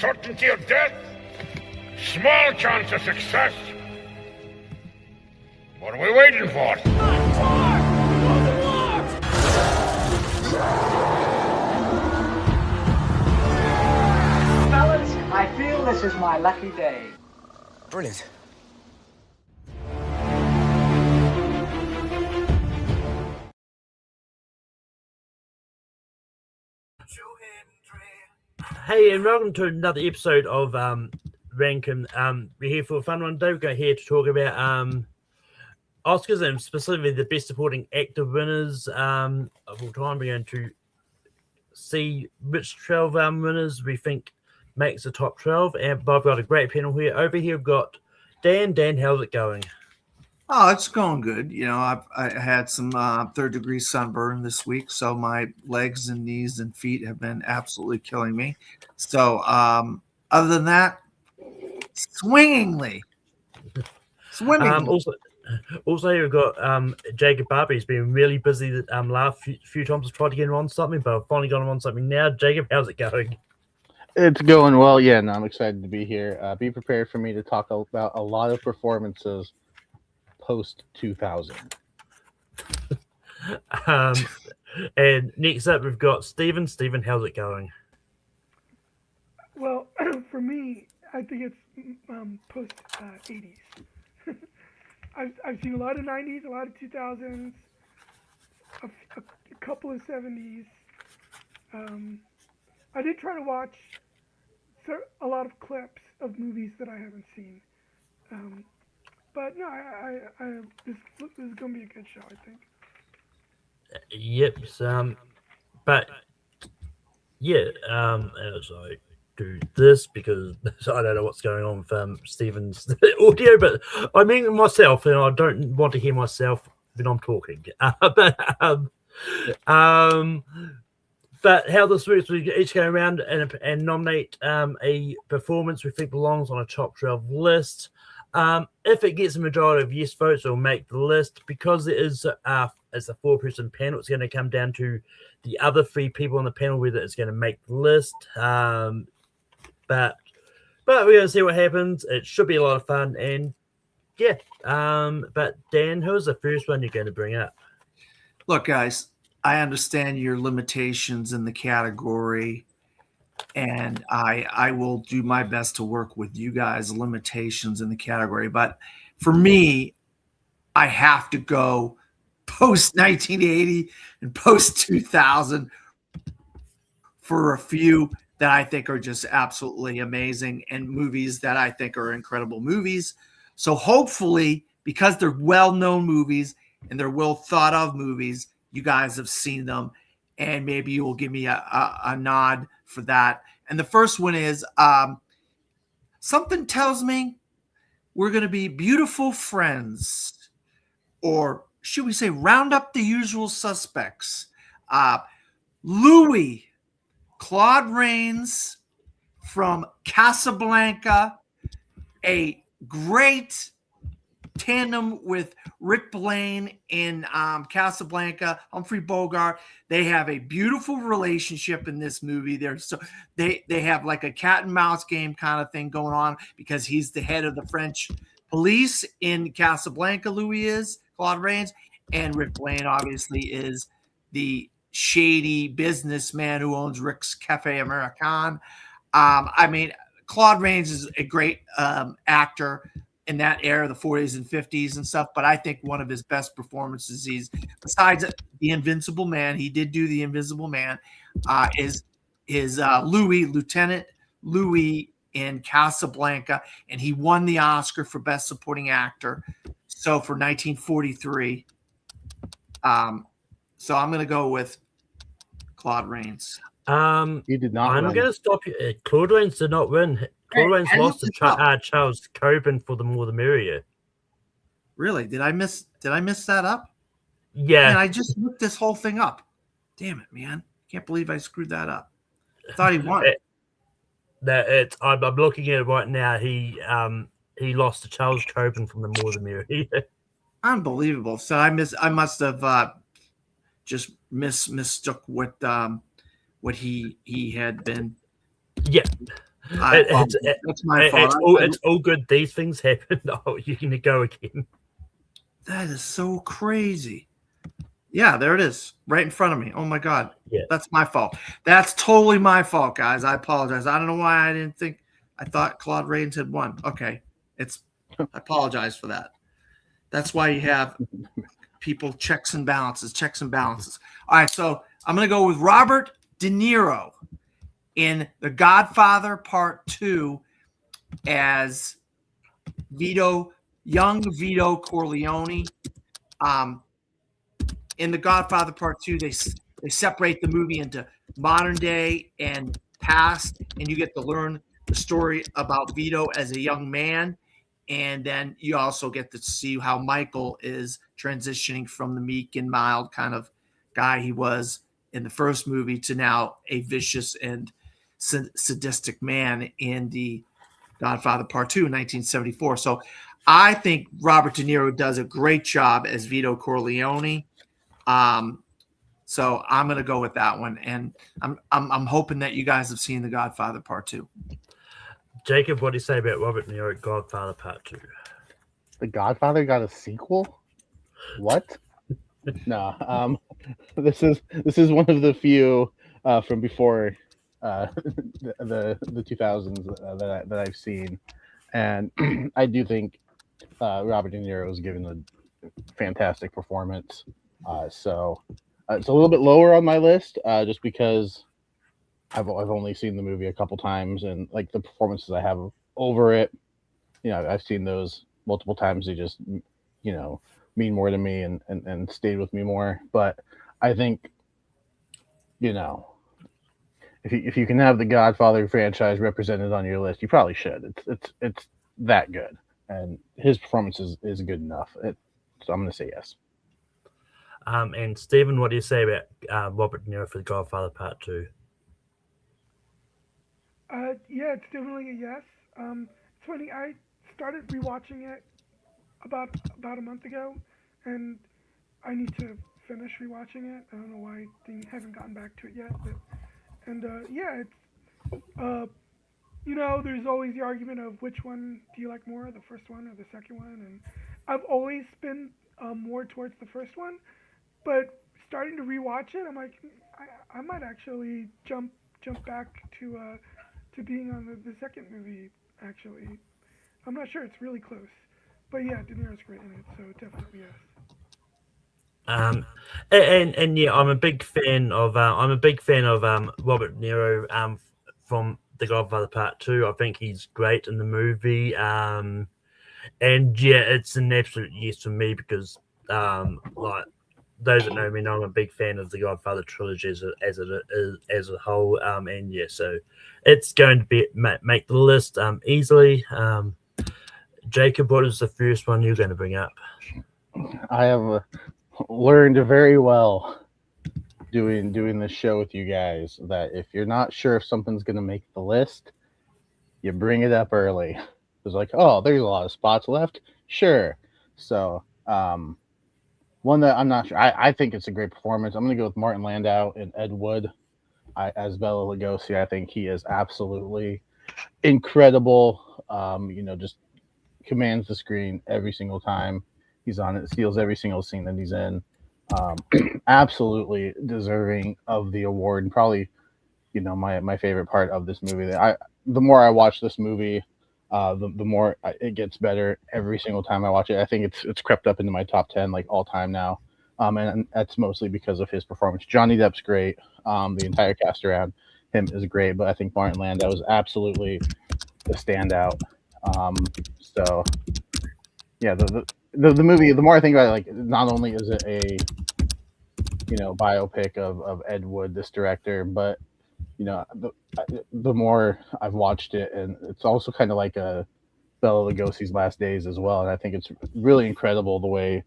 certainty of death, small chance of success. What are we waiting for? Fellas, I feel this is my lucky day. Brilliant. Hey, and welcome to another episode of Rankin. We're here for a fun one. Dave, go here to talk about Oscars and specifically the Best Supporting Actor winners of all time. We're going to see which 12 winners we think makes the top 12. And I've got a great panel here. Over here, we've got Dan. Dan, how's it going? Oh, it's going good. You know, I had some third-degree sunburn this week, so my legs and knees and feet have been absolutely killing me. So, other than that, swimmingly. Also, we've got Jacob Barber. He's been really busy the last few times. I've tried to get him on something, but I've finally got him on something now. Jacob, how's it going? It's going well. Yeah, no, I'm excited to be here. Be prepared for me to talk about a lot of performances post 2000. And next up, we've got Stephen. Stephen, how's it going? Well, for me, I think it's post 80s. I've seen a lot of 90s, a lot of 2000s, a couple of 70s. I did try to watch a lot of clips of movies that I haven't seen. But no, this is going to be a good show, I think. Yep. But yeah, as I do this because I don't know what's going on with Stephen's audio, but I mean myself, and I don't want to hear myself when I'm talking. But how this works, we each go around and nominate a performance we think belongs on a top 12 list. If it gets a majority of yes votes, it'll make the list. Because it is as a four-person panel, it's going to come down to the other three people on the panel whether it's going to make the list. But we're going to see what happens. It should be a lot of fun, and yeah. But Dan, who's the first one you're going to bring up? Look, guys, I understand your limitations in the category, and I will do my best to work with you guys' limitations in the category. But for me, I have to go post 1980 and post 2000 for a few that I think are just absolutely amazing, and movies that I think are incredible movies. So hopefully, because they're well-known movies and they're well thought of movies, you guys have seen them, and maybe you will give me a nod for that. And the first one is something tells me we're going to be beautiful friends, or should we say round up the usual suspects. Louis, Claude Rains from Casablanca, a great tandem with Rick Blaine in Casablanca, Humphrey Bogart. They have a beautiful relationship in this movie. They have like a cat and mouse game kind of thing going on because he's the head of the French police in Casablanca. Louis is Claude Rains, and Rick Blaine obviously is the shady businessman who owns Rick's Cafe American. I mean, Claude Rains is a great actor in that era, the 40s and 50s and stuff. But I think one of his best performances, besides The Invisible Man, he did do The Invisible Man, is Louis, Lieutenant Louis in Casablanca, and he won the Oscar for Best Supporting Actor. So for 1943. So I'm going to go with Claude Rains. He did not. I'm going to stop you. Claude Rains did not win. Claude Rains lost to Charles Coben for The More the Merrier. Really? Did I miss that up? Yeah. Man, I just looked this whole thing up. Damn it, man! Can't believe I screwed that up. I thought he won. I'm looking at it right now. He lost to Charles Coben from The More the Merrier. Unbelievable. So I must have just mistook what he had been. Yeah. That's my fault. It's all good. These things happen. Oh, you're going to go again. That is so crazy. Yeah, there it is, right in front of me. Oh my God. Yeah. That's my fault. That's totally my fault, guys. I apologize. I don't know why I thought Claude Rains had won. Okay. I apologize for that. That's why you have people checks and balances. All right, so I'm going to go with Robert De Niro in The Godfather Part 2 as young Vito Corleone. In The Godfather Part 2, they separate the movie into modern day and past, and you get to learn the story about Vito as a young man. And then you also get to see how Michael is transitioning from the meek and mild kind of guy he was in the first movie to now a vicious and sadistic man in The Godfather Part 2 in 1974. So I think Robert De Niro does a great job as Vito Corleone. So I'm going to go with that one. And I'm hoping that you guys have seen The Godfather Part 2. Jacob, what do you say about Robert De Niro, Godfather Part 2? The Godfather got a sequel? What? No. This is one of the few from before the 2000s that I've seen, and I do think Robert De Niro was given a fantastic performance. So it's a little bit lower on my list, just because I've only seen the movie a couple times, and like the performances I have over it, I've seen those multiple times. They just, mean more to me and stayed with me more. But I think, if you can have the Godfather franchise represented on your list, you probably should. It's that good, and his performance is good enough. So I'm going to say yes. And Stephen, what do you say about Robert De Niro for The Godfather Part 2? Yeah, it's definitely a yes. It's funny, I started rewatching it about a month ago, and I need to finish rewatching it. I don't know why I haven't gotten back to it yet, yeah, it's there's always the argument of which one do you like more, the first one or the second one, and I've always been more towards the first one, but starting to rewatch it, I'm like, I might actually jump back to being on the second movie. Actually, I'm not sure. It's really close, but yeah, De Niro's great in it, so definitely yes. And yeah, I'm a big fan of Robert De Niro from The Godfather Part 2. I think he's great in the movie. And yeah, it's an absolute yes for me because like those that know me know I'm a big fan of the Godfather trilogy as a whole. And yeah, so it's going to be make the list easily. Jacob, what is the first one you're going to bring up? I have learned very well doing this show with you guys that if you're not sure if something's going to make the list, you bring it up early. It's like, oh, there's a lot of spots left. Sure. So one that I'm not sure. I think it's a great performance. I'm going to go with Martin Landau and Ed Wood as Bela Lugosi. I think he is absolutely incredible. Just commands the screen every single time he's on it, steals every single scene that he's in. Absolutely deserving of the award, and probably, my favorite part of this movie. The more I watch this movie, the more it gets better every single time I watch it. I think it's crept up into my top 10 like all time now, and that's mostly because of his performance. Johnny Depp's great. The entire cast around him is great, but I think Martin Landau is absolutely the standout. So yeah, the movie, the more I think about it, like, not only is it a biopic of Ed Wood, this director, but the more I've watched it, and it's also kind of like a Bela Lugosi's last days as well, and I think it's really incredible the way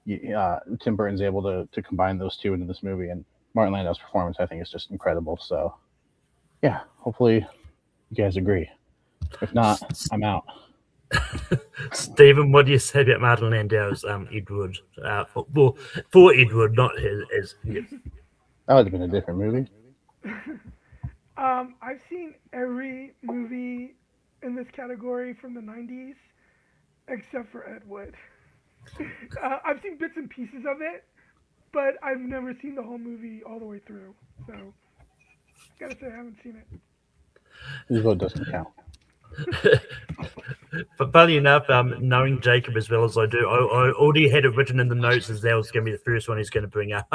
Tim Burton's able to combine those two into this movie, and Martin Landau's performance I think is just incredible. So yeah, hopefully you guys agree. If not, I'm out. Stephen, what do you say about Martin Landau's Ed Wood? For Ed Wood, not his. Yeah. That would have been a different movie. I've seen every movie in this category from the 90s except for Ed Wood. I've seen bits and pieces of it, but I've never seen the whole movie all the way through. So, gotta say, I haven't seen it. His vote doesn't count. But funny enough, knowing Jacob as well as I do, I already had it written in the notes as that was going to be the first one he's going to bring up.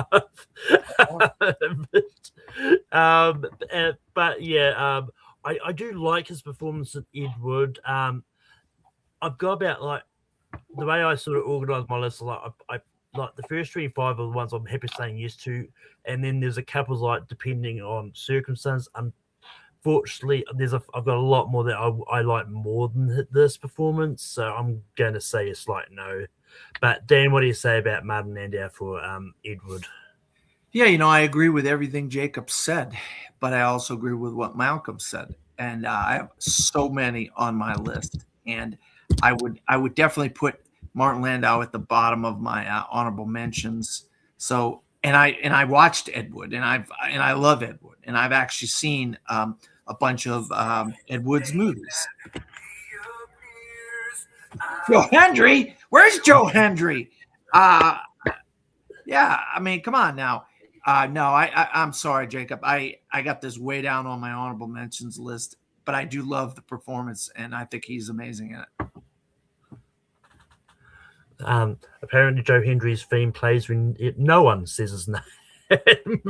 But yeah, I do like his performance in Ed Wood. I've got about like the way I sort of organise my list. Like I like the first 25 are the ones I'm happy saying yes to, and then there's a couple like depending on circumstance. Unfortunately, I've got a lot more that I like more than this performance, so I'm going to say a slight no. But Dan, what do you say about Martin Landau for Ed Wood? Yeah, I agree with everything Jacob said, but I also agree with what Malcolm said. And I have so many on my list, and I would definitely put Martin Landau at the bottom of my honorable mentions. So, and I watched Ed Wood, and I love Ed Wood, and I've actually seen a bunch of Ed Wood's movies. Joe Hendry, where's Joe Hendry? Yeah, I mean, come on now. No, I'm sorry, Jacob. I got this way down on my honorable mentions list, but I do love the performance, and I think he's amazing in it. Apparently, Joe Hendry's theme plays when no one says his name.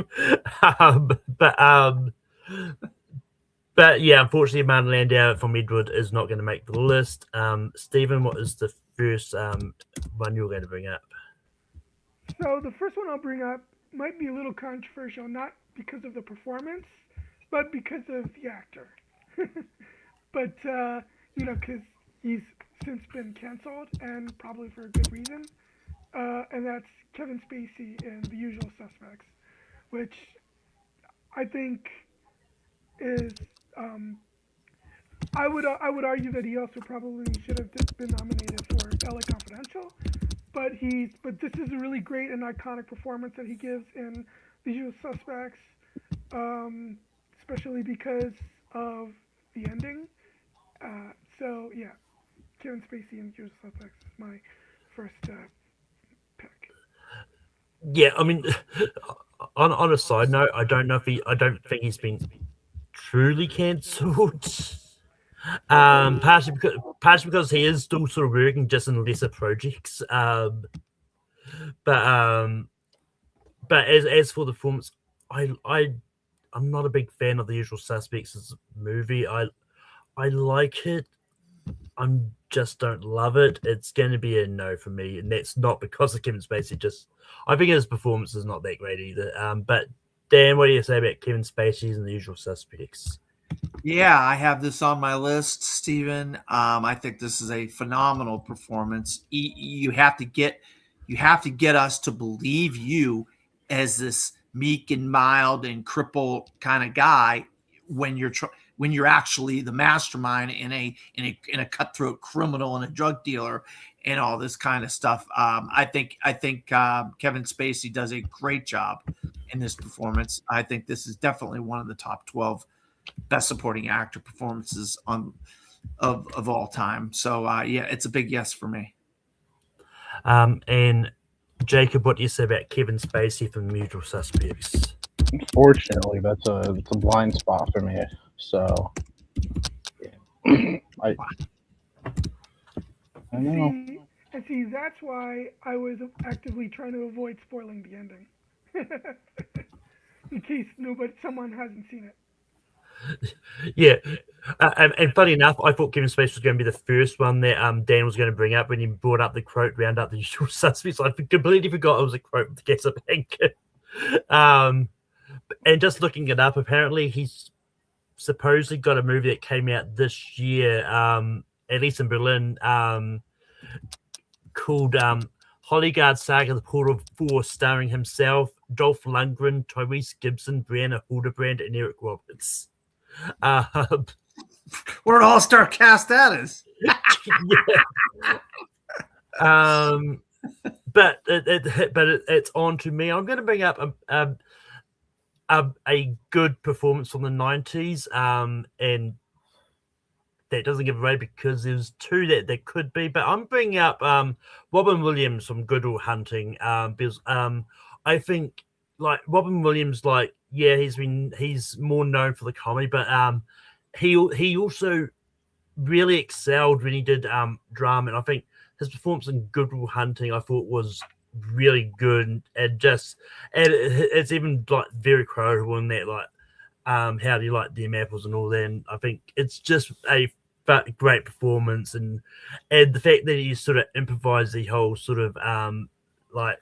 But yeah, unfortunately, Martin Landau from Ed Wood is not going to make the list. Stephen, what is the first one you're going to bring up? So the first one I'll bring up might be a little controversial, not because of the performance, but because of the actor. But, because he's since been canceled, and probably for a good reason. And that's Kevin Spacey in The Usual Suspects, which I think is, I would argue that he also probably should have been nominated for LA Confidential. But this is a really great and iconic performance that he gives in The Usual Suspects, especially because of the ending. So yeah, Kevin Spacey in The Usual Suspects is my first pick. Yeah, I mean, on a side note, I don't think he's been truly cancelled. Partially because he is still sort of working just in lesser projects. But as for the performance, I'm not a big fan of The Usual Suspects as a movie. I like it. I just don't love it. It's going to be a no for me, and that's not because of Kevin Spacey. I think his performance is not that great either. But Dan, what do you say about Kevin Spacey and The Usual Suspects? Yeah, I have this on my list, Stephen. I think this is a phenomenal performance. You have to get us to believe you as this meek and mild and crippled kind of guy when you're actually the mastermind in a cutthroat criminal and a drug dealer and all this kind of stuff. I think Kevin Spacey does a great job in this performance. I think this is definitely one of the top 12 best supporting actor performances of all time. So yeah, it's a big yes for me. And Jacob, what do you say about Kevin Spacey from The Usual Suspects? Unfortunately, that's a blind spot for me. So I know. See, that's why I was actively trying to avoid spoiling the ending, in case someone hasn't seen it. Yeah, and funny enough, I thought Kevin Spacey was going to be the first one that Dan was going to bring up when he brought up the quote round up The Usual Suspects. I completely forgot it was a quote with Casablanca. And just looking it up, apparently he's supposedly got a movie that came out this year, at least in Berlin, called Hollyguard Saga: The Portal of Force, starring himself, Dolph Lundgren, Tyrese Gibson, Brianna Hildebrand, and Eric Roberts. What an all-star cast that is. But it's on to me. I'm going to bring up a good performance from the 90s, and that doesn't give away because there's two that could be. But I'm bringing up Robin Williams from Good Will Hunting, because I think like Robin Williams, like he's more known for the comedy, but he also really excelled when he did drama, and I think his performance in Good Will Hunting I thought was really good, and it's even like very quotable in that, like how do you like them apples and all that, and I think it's just a great performance, and the fact that he sort of improvised the whole sort of like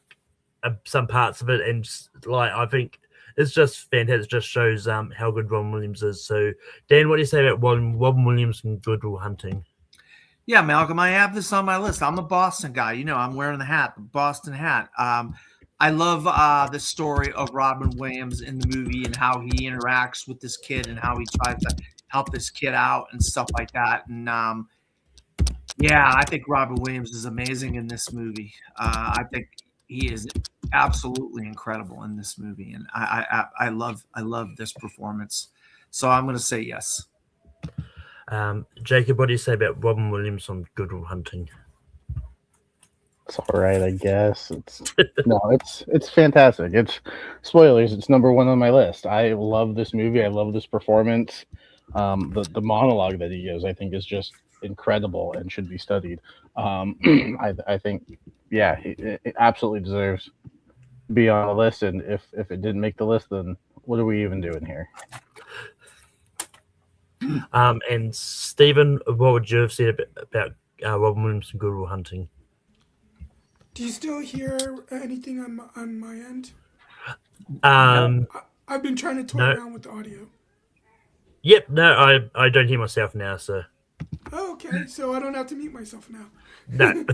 some parts of it, and like I think it's just fantastic. It just shows how good Robin Williams is. So, Dan, what do you say about Robin Williams and Good Will Hunting? Yeah, Malcolm, I have this on my list. I'm a Boston guy. You know, I'm wearing the hat, the Boston hat. I love the story of Robin Williams in the movie and how he interacts with this kid and how he tries to help this kid out and stuff like that. And yeah, I think Robin Williams is amazing in this movie. I think he is absolutely incredible in this movie, and I love this performance. So I'm going to say yes. Jacob, what do you say about Robin Williams on Good Will Hunting? It's all right, I guess. It's fantastic. It's spoilers. It's number one on my list. I love this movie. I love this performance. The monologue that he gives, I think, is just incredible and should be studied. I think, yeah, it absolutely deserves to be on the list. And if it didn't make the list, then what are we even doing here? And Stephen, what would you have said about Robin Williams and Good Will Hunting? Do you still hear anything on my end? I've been trying to toy around with the audio. Yep, no, I don't hear myself now, so. Oh, okay, so I don't have to mute myself now. No.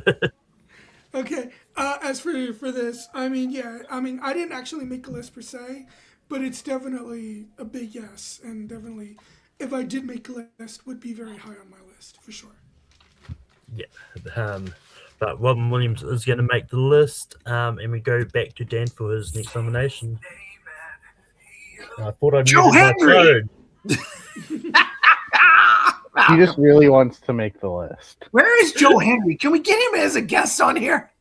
Okay, as for this, I mean, I didn't actually make a list per se, but it's definitely a big yes, and definitely, if I did make a list, would be very high on my list, for sure. Yeah, but Robin Williams is going to make the list, and we go back to Dan for his next nomination. I thought I Joe Henry! He just really wants to make the list. Where is Joe Henry? Can we get him as a guest on here?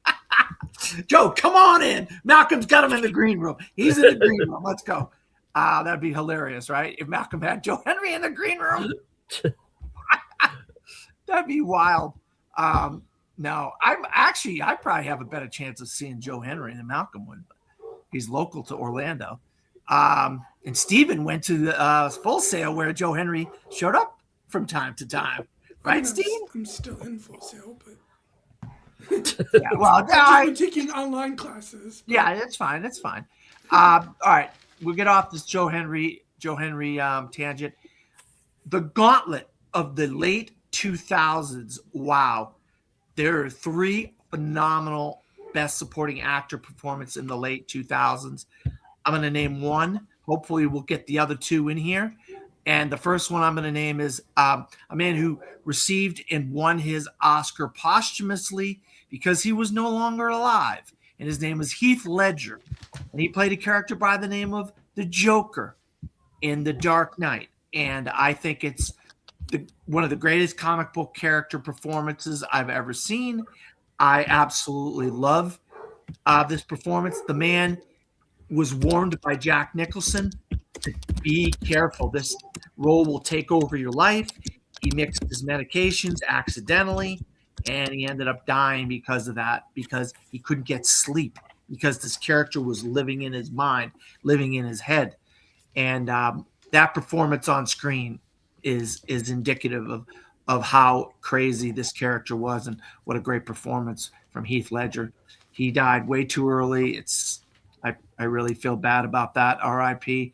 Joe, come on in. Malcolm's got him in the green room. He's in the green room. Let's go. That'd be hilarious, right? If Malcolm had Joe Henry in the green room. That'd be wild. No, I probably have a better chance of seeing Joe Henry than Malcolm would. He's local to Orlando. And Steven went to the Full Sail where Joe Henry showed up from time to time. Right, Steve? I'm still in Full Sail, but yeah, well, I've been taking online classes. But... Yeah, that's fine. That's fine. All right, we'll get off this Joe Henry tangent. The gauntlet of the late 2000s. Wow, there are 3 phenomenal Best Supporting Actor performances in the late 2000s. I'm going to name one. Hopefully, we'll get the other 2 in here. And the first one I'm going to name is a man who received and won his Oscar posthumously because he was no longer alive. And his name is Heath Ledger. And he played a character by the name of the Joker in The Dark Knight. And I think it's one of the greatest comic book character performances I've ever seen. I absolutely love this performance. The man was warned by Jack Nicholson to be careful. This role will take over your life. He mixed his medications accidentally, and he ended up dying because of that, because he couldn't get sleep, because this character was living in his mind, living in his head. And that performance on screen is indicative of how crazy this character was and what a great performance from Heath Ledger. He died way too early. I really feel bad about that, RIP.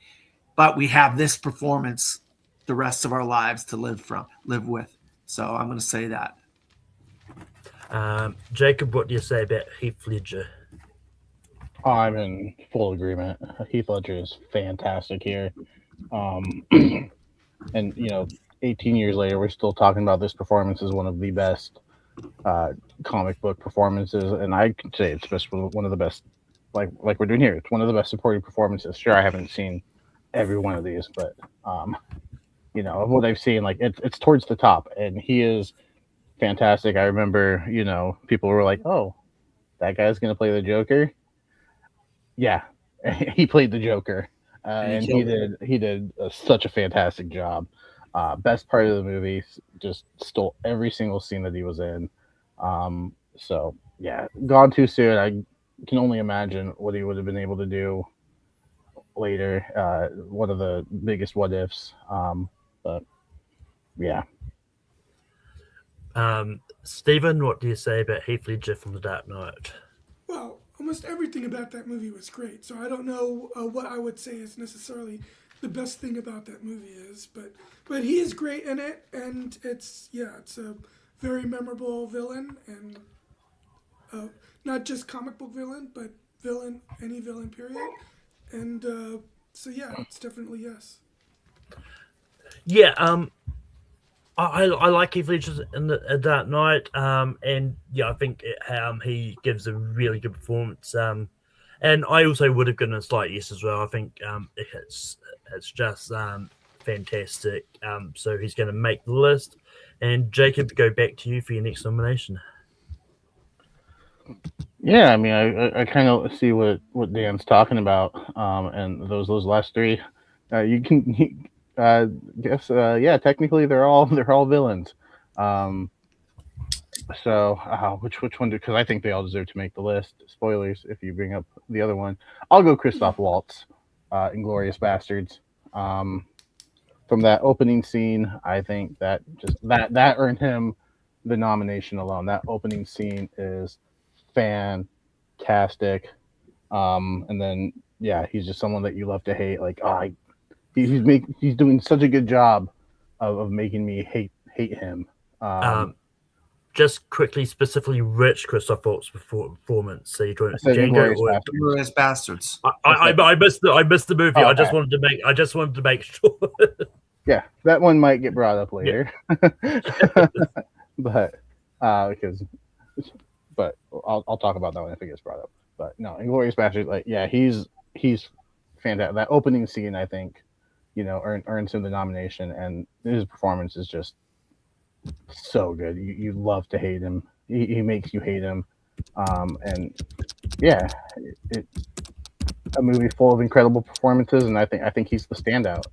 But we have this performance the rest of our lives to live with. So I'm going to say that. Jacob, what do you say about Heath Ledger? I'm in full agreement. Heath Ledger is fantastic here. And, 18 years later, we're still talking about this performance as one of the best comic book performances. And I can say it's just one of the best, like we're doing here. It's one of the best supporting performances. Sure, I haven't seen every one of these, but of what I've seen, like it's towards the top, and he is fantastic. I remember, people were like, "Oh, that guy's gonna play the Joker." Yeah, he played the Joker, and he did such a fantastic job. Best part of the movie, just stole every single scene that he was in. So yeah, gone too soon. I can only imagine what he would have been able to do later. One of the biggest what ifs. But yeah. Stephen, what do you say about Heath Ledger from The Dark Knight? Well, almost everything about that movie was great. So I don't know what I would say is necessarily the best thing about that movie is, but he is great in it, and it's a very memorable villain, and not just comic book villain, but any villain period. And so yeah, it's definitely yes. Yeah, I like Heath Ledger in the Dark Knight, and yeah, I think he gives a really good performance. And I also would have given a slight yes as well. I think it's just fantastic. So he's going to make the list. And Jacob, go back to you for your next nomination. Yeah, I mean, I kind of see what Dan's talking about, and those last three, you can guess, yeah, technically they're all villains. So which one? Because I think they all deserve to make the list. Spoilers if you bring up the other one. I'll go Christoph Waltz, Inglorious Bastards. From that opening scene, I think that that earned him the nomination alone. That opening scene is fantastic. And then yeah, he's just someone that you love to hate. Like, he's doing such a good job of making me hate him. Just quickly, specifically, Rich Christoph Waltz performance. So you joined Inglorious Bastards. I missed the movie. Oh, I just wanted to make sure. Yeah, that one might get brought up later. Yeah. but I'll talk about that one if it gets brought up. But no, Inglorious Bastards, like, yeah, he's fantastic. That opening scene, I think, earns him the nomination, and his performance is just so good. You love to hate him. He makes you hate him. And yeah, it's a movie full of incredible performances, and I think he's the standout.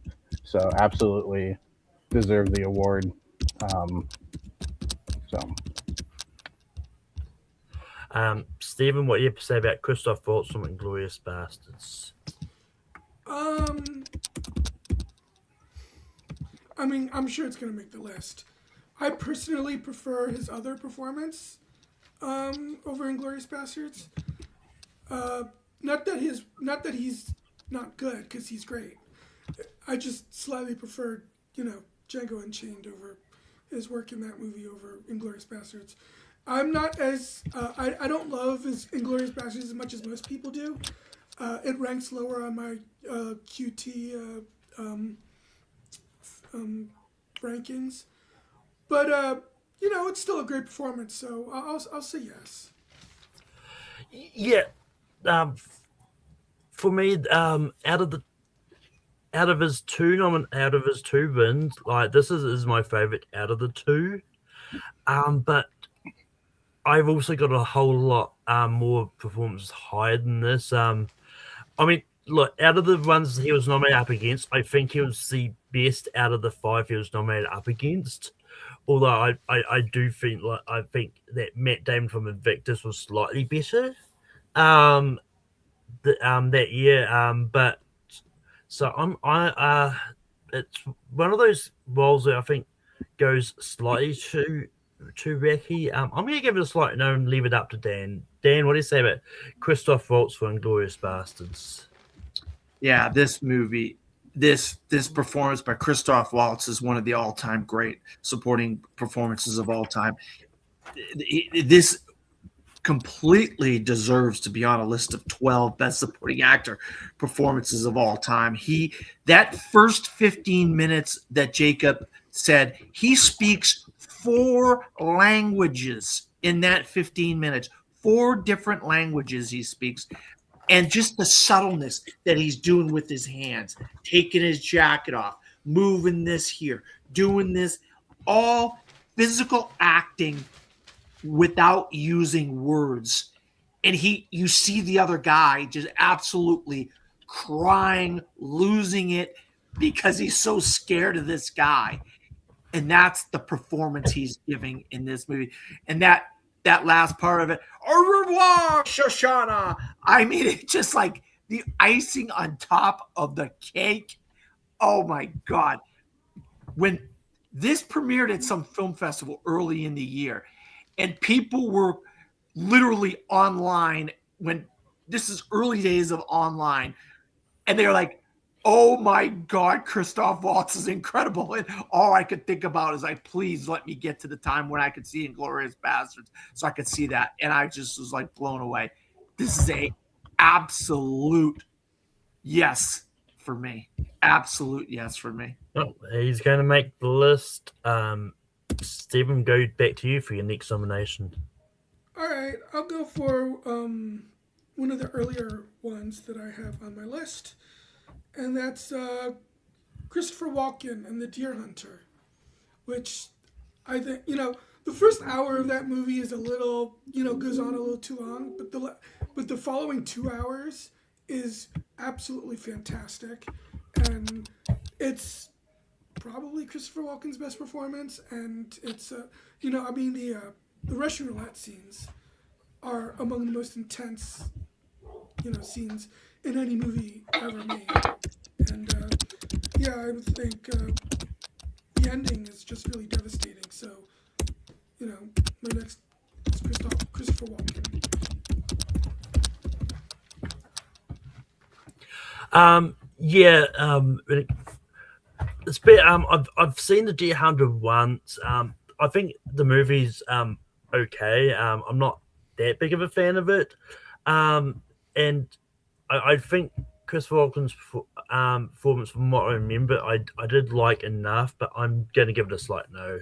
So absolutely deserve the award. Stephen, what do you have to say about Christoph Waltz from Inglorious Bastards? I mean, I'm sure it's gonna make the list. I personally prefer his other performance over Inglorious Bastards. Not that he's not good, because he's great. I just slightly preferred, Django Unchained over his work in that movie over Inglorious Bastards. I'm not as I don't love his Inglorious Bastards as much as most people do. It ranks lower on my QT rankings, but it's still a great performance. So I'll say yes. Yeah, for me, out of his two wins, like, this is my favorite out of the two. But I've also got a whole lot more performances higher than this. I mean, look, out of the ones he was nominated up against, I think he was the best out of the 5 he was nominated up against. Although I do think that Matt Damon from Invictus was slightly better that year. But so it's one of those roles that I think goes slightly too wacky. I'm going to give it a slight no and leave it up to Dan. Dan, what do you say about Christoph Waltz for Inglorious Bastards? Yeah, this movie, this performance by Christoph Waltz is one of the all-time great supporting performances of all time. This completely deserves to be on a list of 12 best supporting actor performances of all time. That first 15 minutes that Jacob said, he speaks 4 languages in that 15 minutes. 4 different languages he speaks. And just the subtleness that he's doing with his hands, taking his jacket off, moving this here, doing this, all physical acting without using words. And you see the other guy just absolutely crying, losing it because he's so scared of this guy. And that's the performance he's giving in this movie. And that last part of it, au revoir, Shoshana. I mean, it's just like the icing on top of the cake. Oh my God. When this premiered at some film festival early in the year, and people were literally online when this is early days of online, and they're like, oh my God, Christoph Waltz is incredible. And all I could think about is like, please let me get to the time when I could see Inglourious Bastards so I could see that. And I just was like blown away. This is a absolute yes for me. Absolute yes for me. Oh, he's going to make the list. Stephen, go back to you for your next nomination. All right, I'll go for one of the earlier ones that I have on my list, and that's Christopher Walken and The Deer Hunter, which I think, the first hour of that movie is a little, goes on a little too long, but the following 2 hours is absolutely fantastic, and it's probably Christopher Walken's best performance, and it's the Russian roulette scenes are among the most intense, scenes in any movie ever made. And I would think the ending is just really devastating. So, my next is Christopher Walken. It's been, I've seen The Deer Hunter once. I think the movie's okay. I'm not that big of a fan of it. And I think Christopher Walken's performance, from what I remember, I did like enough, but I'm going to give it a slight no.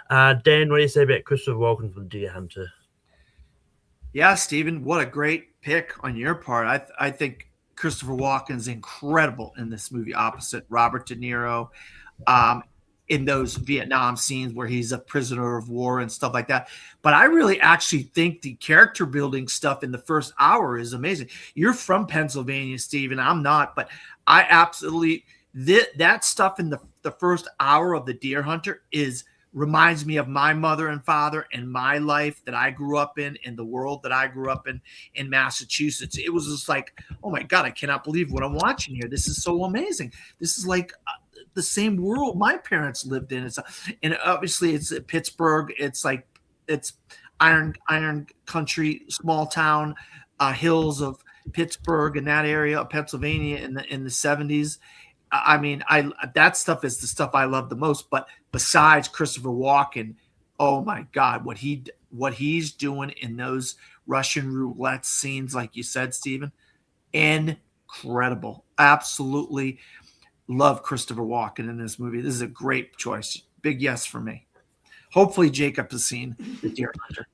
Dan, what do you say about Christopher Walken from Deer Hunter? Yeah, Stephen, what a great pick on your part. I think Christopher Walken's incredible in this movie opposite Robert De Niro. In those Vietnam scenes where he's a prisoner of war and stuff like that. But I really actually think the character building stuff in the first hour is amazing. You're from Pennsylvania, Stephen. I'm not, but I absolutely, that stuff in the first hour of The Deer Hunter reminds me of my mother and father and my life that I grew up in the world that I grew up in Massachusetts. It was just like, oh my God, I cannot believe what I'm watching here. This is so amazing. This is like the same world my parents lived in. And obviously it's Pittsburgh. It's like, it's iron country, small town, hills of Pittsburgh and that area of Pennsylvania in the 70s. I mean, that stuff is the stuff I love the most. But besides Christopher Walken, oh my God, what he's doing in those Russian roulette scenes, like you said, Stephen, incredible. Absolutely love Christopher Walken in this movie. This is a great choice. Big yes for me. Hopefully Jacob has seen The Deer Hunter.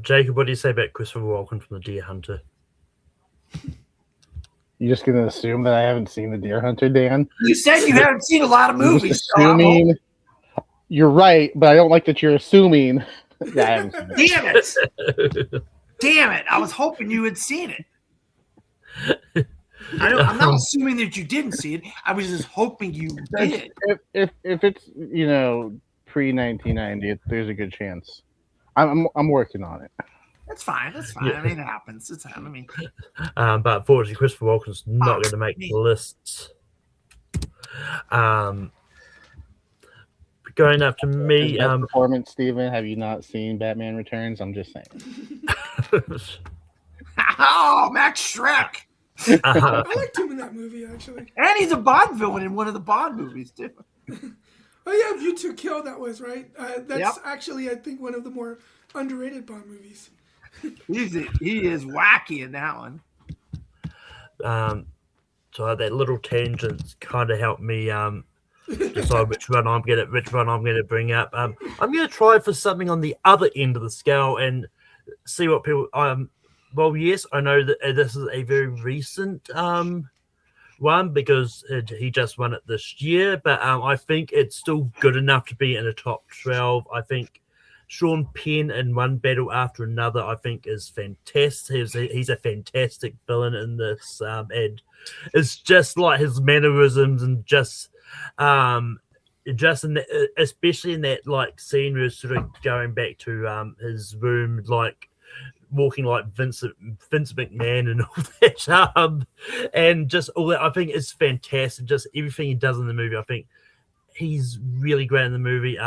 Jacob, what do you say about Christopher Walken from The Deer Hunter? You're just going to assume that I haven't seen The Deer Hunter, Dan? You said you haven't seen a lot of movies. Assuming you're right, but I don't like that you're assuming. Yeah, I haven't seen it. Damn it. I was hoping you had seen it. I'm not assuming that you didn't see it. I was just hoping you did. If it's pre-1990, there's a good chance. I'm working on it. That's fine. That's fine. Yeah. I mean, it happens. It's happening. But unfortunately, Christopher Walken's not going to make the lists. Going up to me, performance, Stephen. Have you not seen Batman Returns? I'm just saying. Oh, Max Schreck. I liked him in that movie, actually. And he's a Bond villain in one of the Bond movies, too. Oh, yeah, View to Kill, that was, right? That's actually, I think, one of the more underrated Bond movies. He is wacky in that one. So that little tangent kind of helped me decide which one I'm going to bring up. I'm going to try for something on the other end of the scale and see what people well, yes, I know that this is a very recent one because he just won it this year, but I think it's still good enough to be in the top 12. I think Sean Penn in One Battle After Another, I think, is fantastic. He's a fantastic villain in this, and it's just like his mannerisms and just in that, especially in that like scene where he's sort of going back to his room, like walking like Vince McMahon and all that, and just all that. I think it's fantastic. Just everything he does in the movie, I think he's really great in the movie.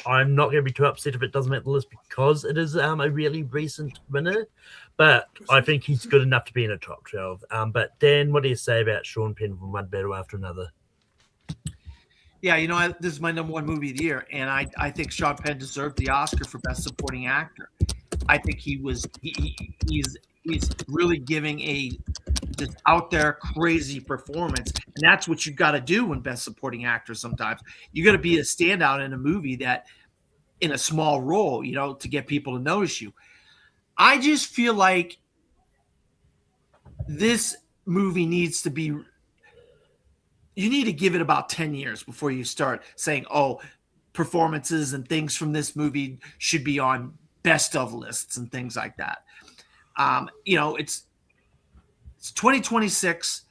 I'm not going to be too upset if it doesn't make the list because it is a really recent winner, but I think he's good enough to be in a top 12. But Dan, what do you say about Sean Penn from One Battle After Another? Yeah, this is my number one movie of the year, and I think Sean Penn deserved the Oscar for Best Supporting Actor. I think he's really giving a just out there crazy performance, and that's what you got to do when Best Supporting Actor. Sometimes you got to be a standout in a movie that in a small role, to get people to notice you. I just feel like this movie needs to be. You need to give it about 10 years before you start saying, oh, performances and things from this movie should be on best of lists and things like that. It's 2026.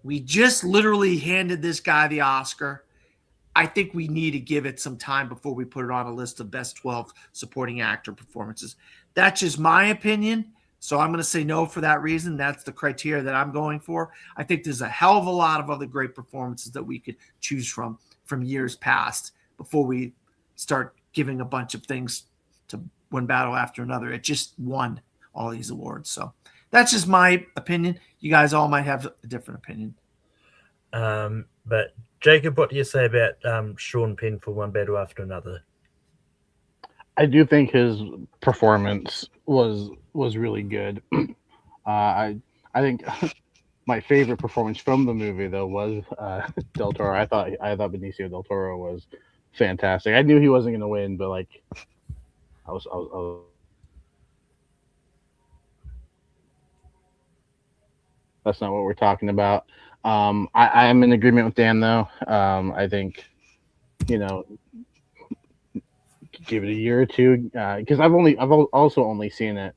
We just literally handed this guy the Oscar. I think we need to give it some time before we put it on a list of best 12 supporting actor performances. That's just my opinion. So I'm going to say no for that reason. That's the criteria that I'm going for. I think there's a hell of a lot of other great performances that we could choose from years past before we start giving a bunch of things to One Battle After Another. It just won all these awards. So that's just my opinion. You guys all might have a different opinion. But Jacob, what do you say about Sean Penn for One Battle After Another? I do think his performance was really good. I think my favorite performance from the movie though was Del Toro. I thought Benicio Del Toro was fantastic. I knew he wasn't going to win, but like I was that's not what we're talking about. I am in agreement with Dan though. I think give it a year or two because I've also only seen it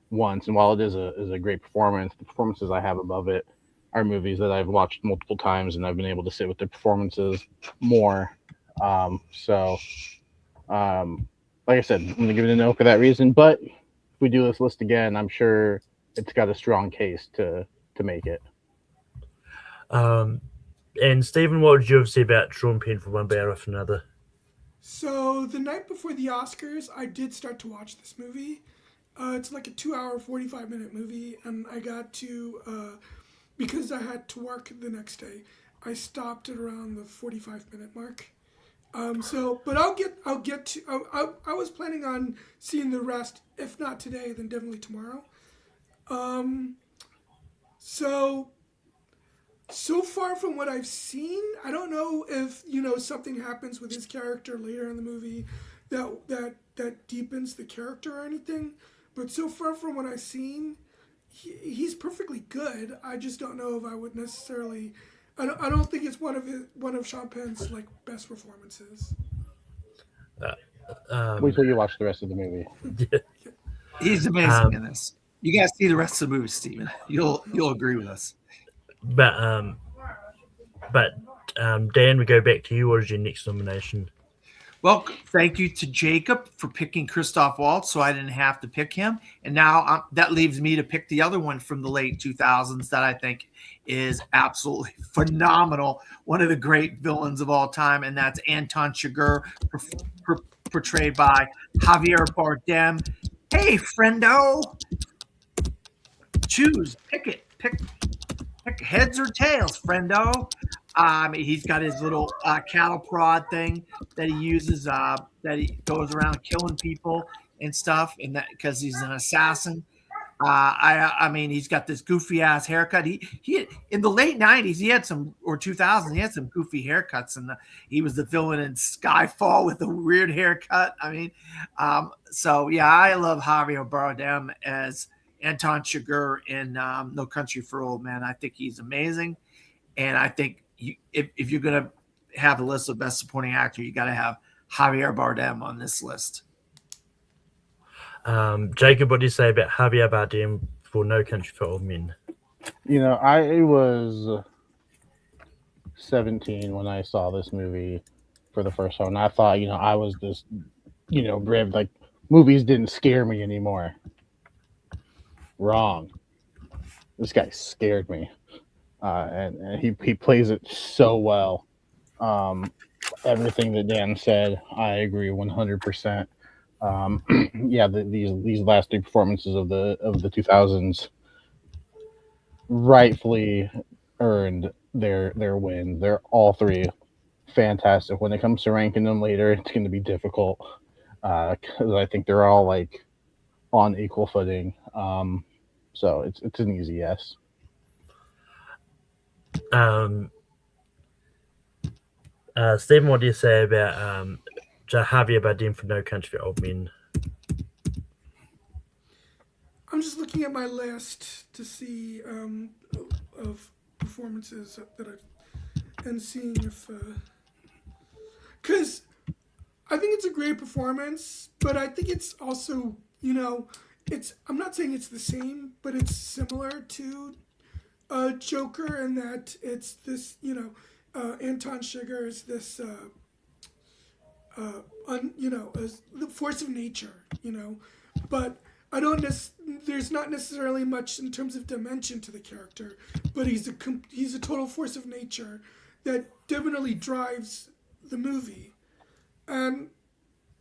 once, and while it is a great performance, the performances I have above it are movies that I've watched multiple times and I've been able to sit with the performances more. Like I said, I'm gonna give it a no for that reason. But if we do this list again, I'm sure it's got a strong case to make it. And Stephen, what would you have said about Sean Penn for One Battle After Another? So the night before the Oscars, I did start to watch this movie. It's like a 2-hour, 45-minute movie, and I got to because I had to work the next day. I stopped at around the 45-minute mark. But I'll get to. I was planning on seeing the rest, if not today, then definitely tomorrow. So far from what I've seen, I don't know if something happens with his character later in the movie that deepens the character or anything. But so far from what I've seen, he's perfectly good. I just don't know if I would necessarily. I don't think it's one of Sean Penn's like best performances. Wait till you watch the rest of the movie. He's amazing in this. You guys see the rest of the movie, Steven. You'll agree with us. But Dan, we go back to you. What is your next nomination? Well, thank you to Jacob for picking Christoph Waltz, so I didn't have to pick him. And now that leaves me to pick the other one from the late 2000s that I think is absolutely phenomenal. One of the great villains of all time, and that's Anton Chigurh, portrayed by Javier Bardem. Hey, friendo. Choose. Pick it. Pick heads or tails, friendo. He's got his little cattle prod thing that he uses, that he goes around killing people and stuff, and that because he's an assassin. I mean, he's got this goofy ass haircut. He in the late 90s, he had some, or 2000s, he had some goofy haircuts, and he was the villain in Skyfall with a weird haircut. I mean, so yeah, I love Javier Bardem as Anton Chigurh in No Country for Old Men. I think he's amazing, and I think if you're gonna have a list of best supporting actor, you got to have Javier Bardem on this list. Jacob, what do you say about Javier Bardem for No Country for Old Men? You know, I was 17 when I saw this movie for the first time, and I thought, you know, I was this, you know, brave, like movies didn't scare me anymore. Wrong. This guy scared me, and he plays it so well. Everything that Dan said, I agree 100%. Yeah, these last three performances of the 2000s rightfully earned their win. They're all three fantastic. When it comes to ranking them later, it's going to be difficult because I think they're all like on equal footing. So it's an easy yes. Stephen, what do you say about Javier Bardem for No Country for Old Men? I'm just looking at my list to see of performances that I've and seeing if because I think it's a great performance, but I think it's also it's I'm not saying it's the same, but it's similar to Joker in that it's this Anton Chigurh is this the force of nature, but I don't there's not necessarily much in terms of dimension to the character, but he's a total force of nature that definitely drives the movie. And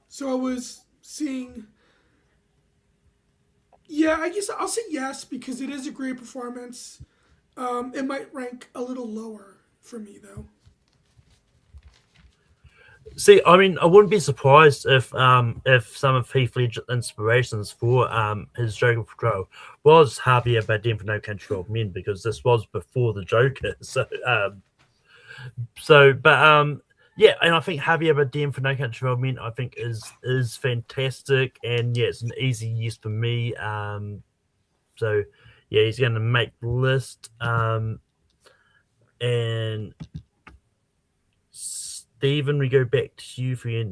so I was seeing, yeah, I guess I'll say yes because it is a great performance. It might rank a little lower for me though. See, I mean, I wouldn't be surprised if some of Heath Ledger's inspirations for his Joker portrayal was Javier Bardem for No Country for Old Men, because this was before the Joker. Yeah, and I think Javier Bardem for No Country for Old Men, I think is fantastic, and yeah, it's an easy yes for me. So yeah, he's going to make the list. And Stephen, we go back to you for your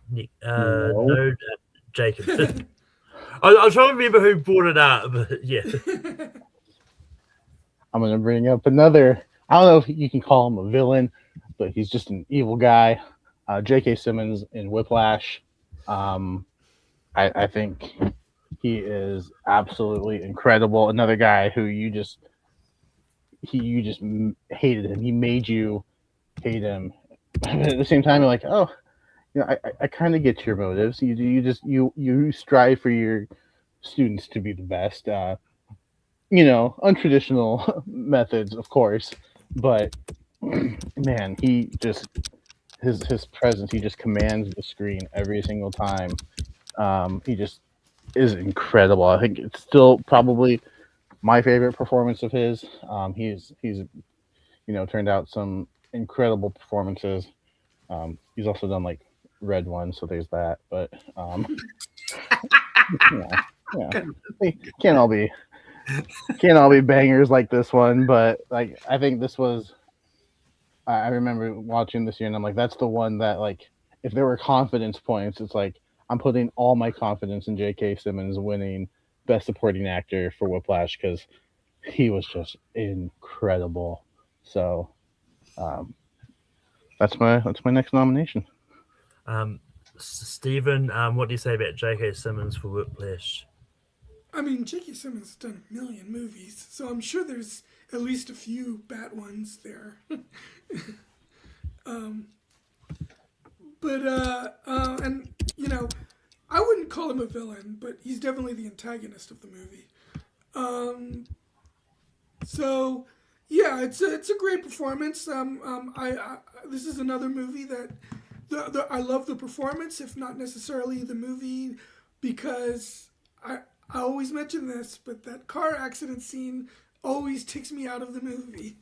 no, Jacob. I was trying to remember who brought it up, but yeah. I'm going to bring up another. I don't know if you can call him a villain, but he's just an evil guy. J.K. Simmons in Whiplash. I think he is absolutely incredible. Another guy who you just hated him. He made you hate him. But at the same time, you're like, oh, you know, I kind of get your motives. You strive for your students to be the best. Untraditional methods, of course, but man, he just his presence. He just commands the screen every single time. He just is incredible. I think it's still probably my favorite performance of his. He's turned out some incredible performances. He's also done like Red One, so there's that. But they can't all be bangers like this one. But like I think this was. I remember watching this year, and I'm like, that's the one that like if there were confidence points, it's like I'm putting all my confidence in J.K. Simmons winning Best Supporting Actor for Whiplash because he was just incredible. So that's my next nomination. Stephen, what do you say about J.K. Simmons for Whiplash? I mean, J.K. Simmons has done a million movies, so I'm sure there's at least a few bad ones there. And I wouldn't call him a villain, but he's definitely the antagonist of the movie. So yeah, it's a great performance. This is another movie that I love the performance, if not necessarily the movie, because I always mention this, but that car accident scene always takes me out of the movie.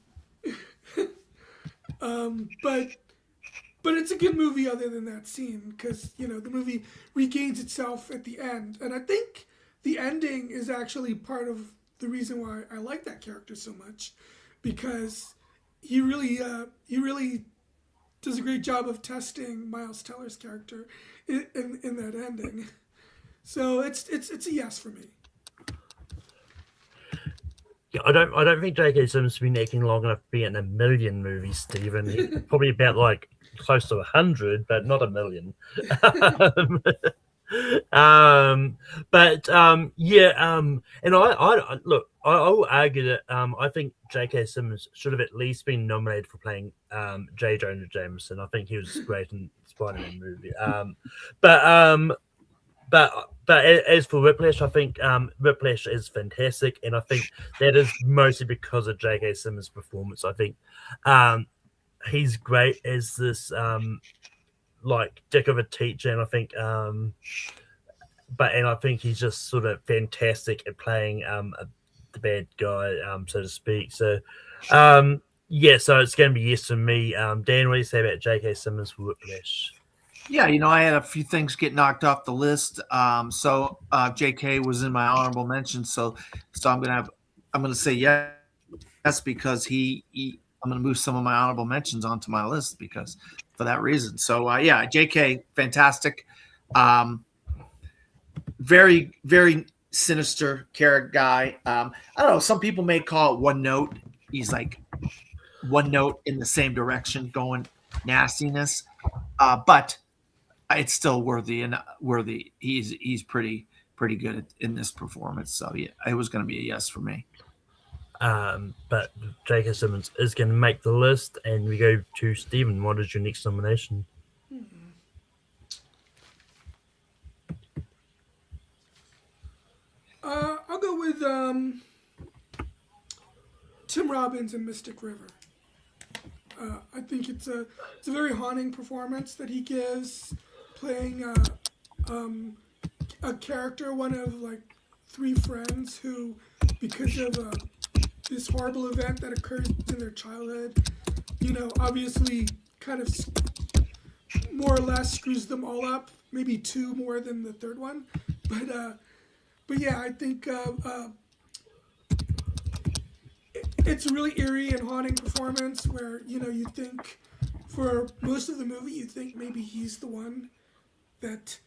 But it's a good movie other than that scene because the movie regains itself at the end, and I think the ending is actually part of the reason why I like that character so much, because he really does a great job of testing Miles Teller's character in that ending. So it's a yes for me. Yeah, I don't think J.K. Simmons has been acting long enough to be in a million movies, Stephen. Probably about like close to 100, but not a million. And I look, I will argue that I think J.K. Simmons should have at least been nominated for playing J. Jonah Jameson. I think he was great in the Spider-Man movie. But as for Whiplash, I think Whiplash is fantastic, and I think that is mostly because of J.K. Simmons' performance. I think he's great as this like dick of a teacher, and I think I think he's just sort of fantastic at playing the bad guy, so to speak. So so it's going to be yes for me. Dan, what do you say about J.K. Simmons for Whiplash? Yeah, I had a few things get knocked off the list. So J.K. was in my honorable mention. So I'm gonna say yes because I'm gonna move some of my honorable mentions onto my list because for that reason. So J.K. fantastic, very very sinister character guy. I don't know. Some people may call it one note. He's like one note in the same direction, going nastiness, but it's still worthy. He's pretty good in this performance. So yeah, it was going to be a yes for me. But J.K. Simmons is going to make the list, and we go to Stephen. What is your next nomination? I'll go with Tim Robbins in Mystic River. I think it's a very haunting performance that he gives, playing a character, one of like three friends who, because of this horrible event that occurs in their childhood, obviously kind of more or less screws them all up. Maybe two more than the third one, but yeah, I think it's a really eerie and haunting performance where you think for most of the movie you think maybe he's the one that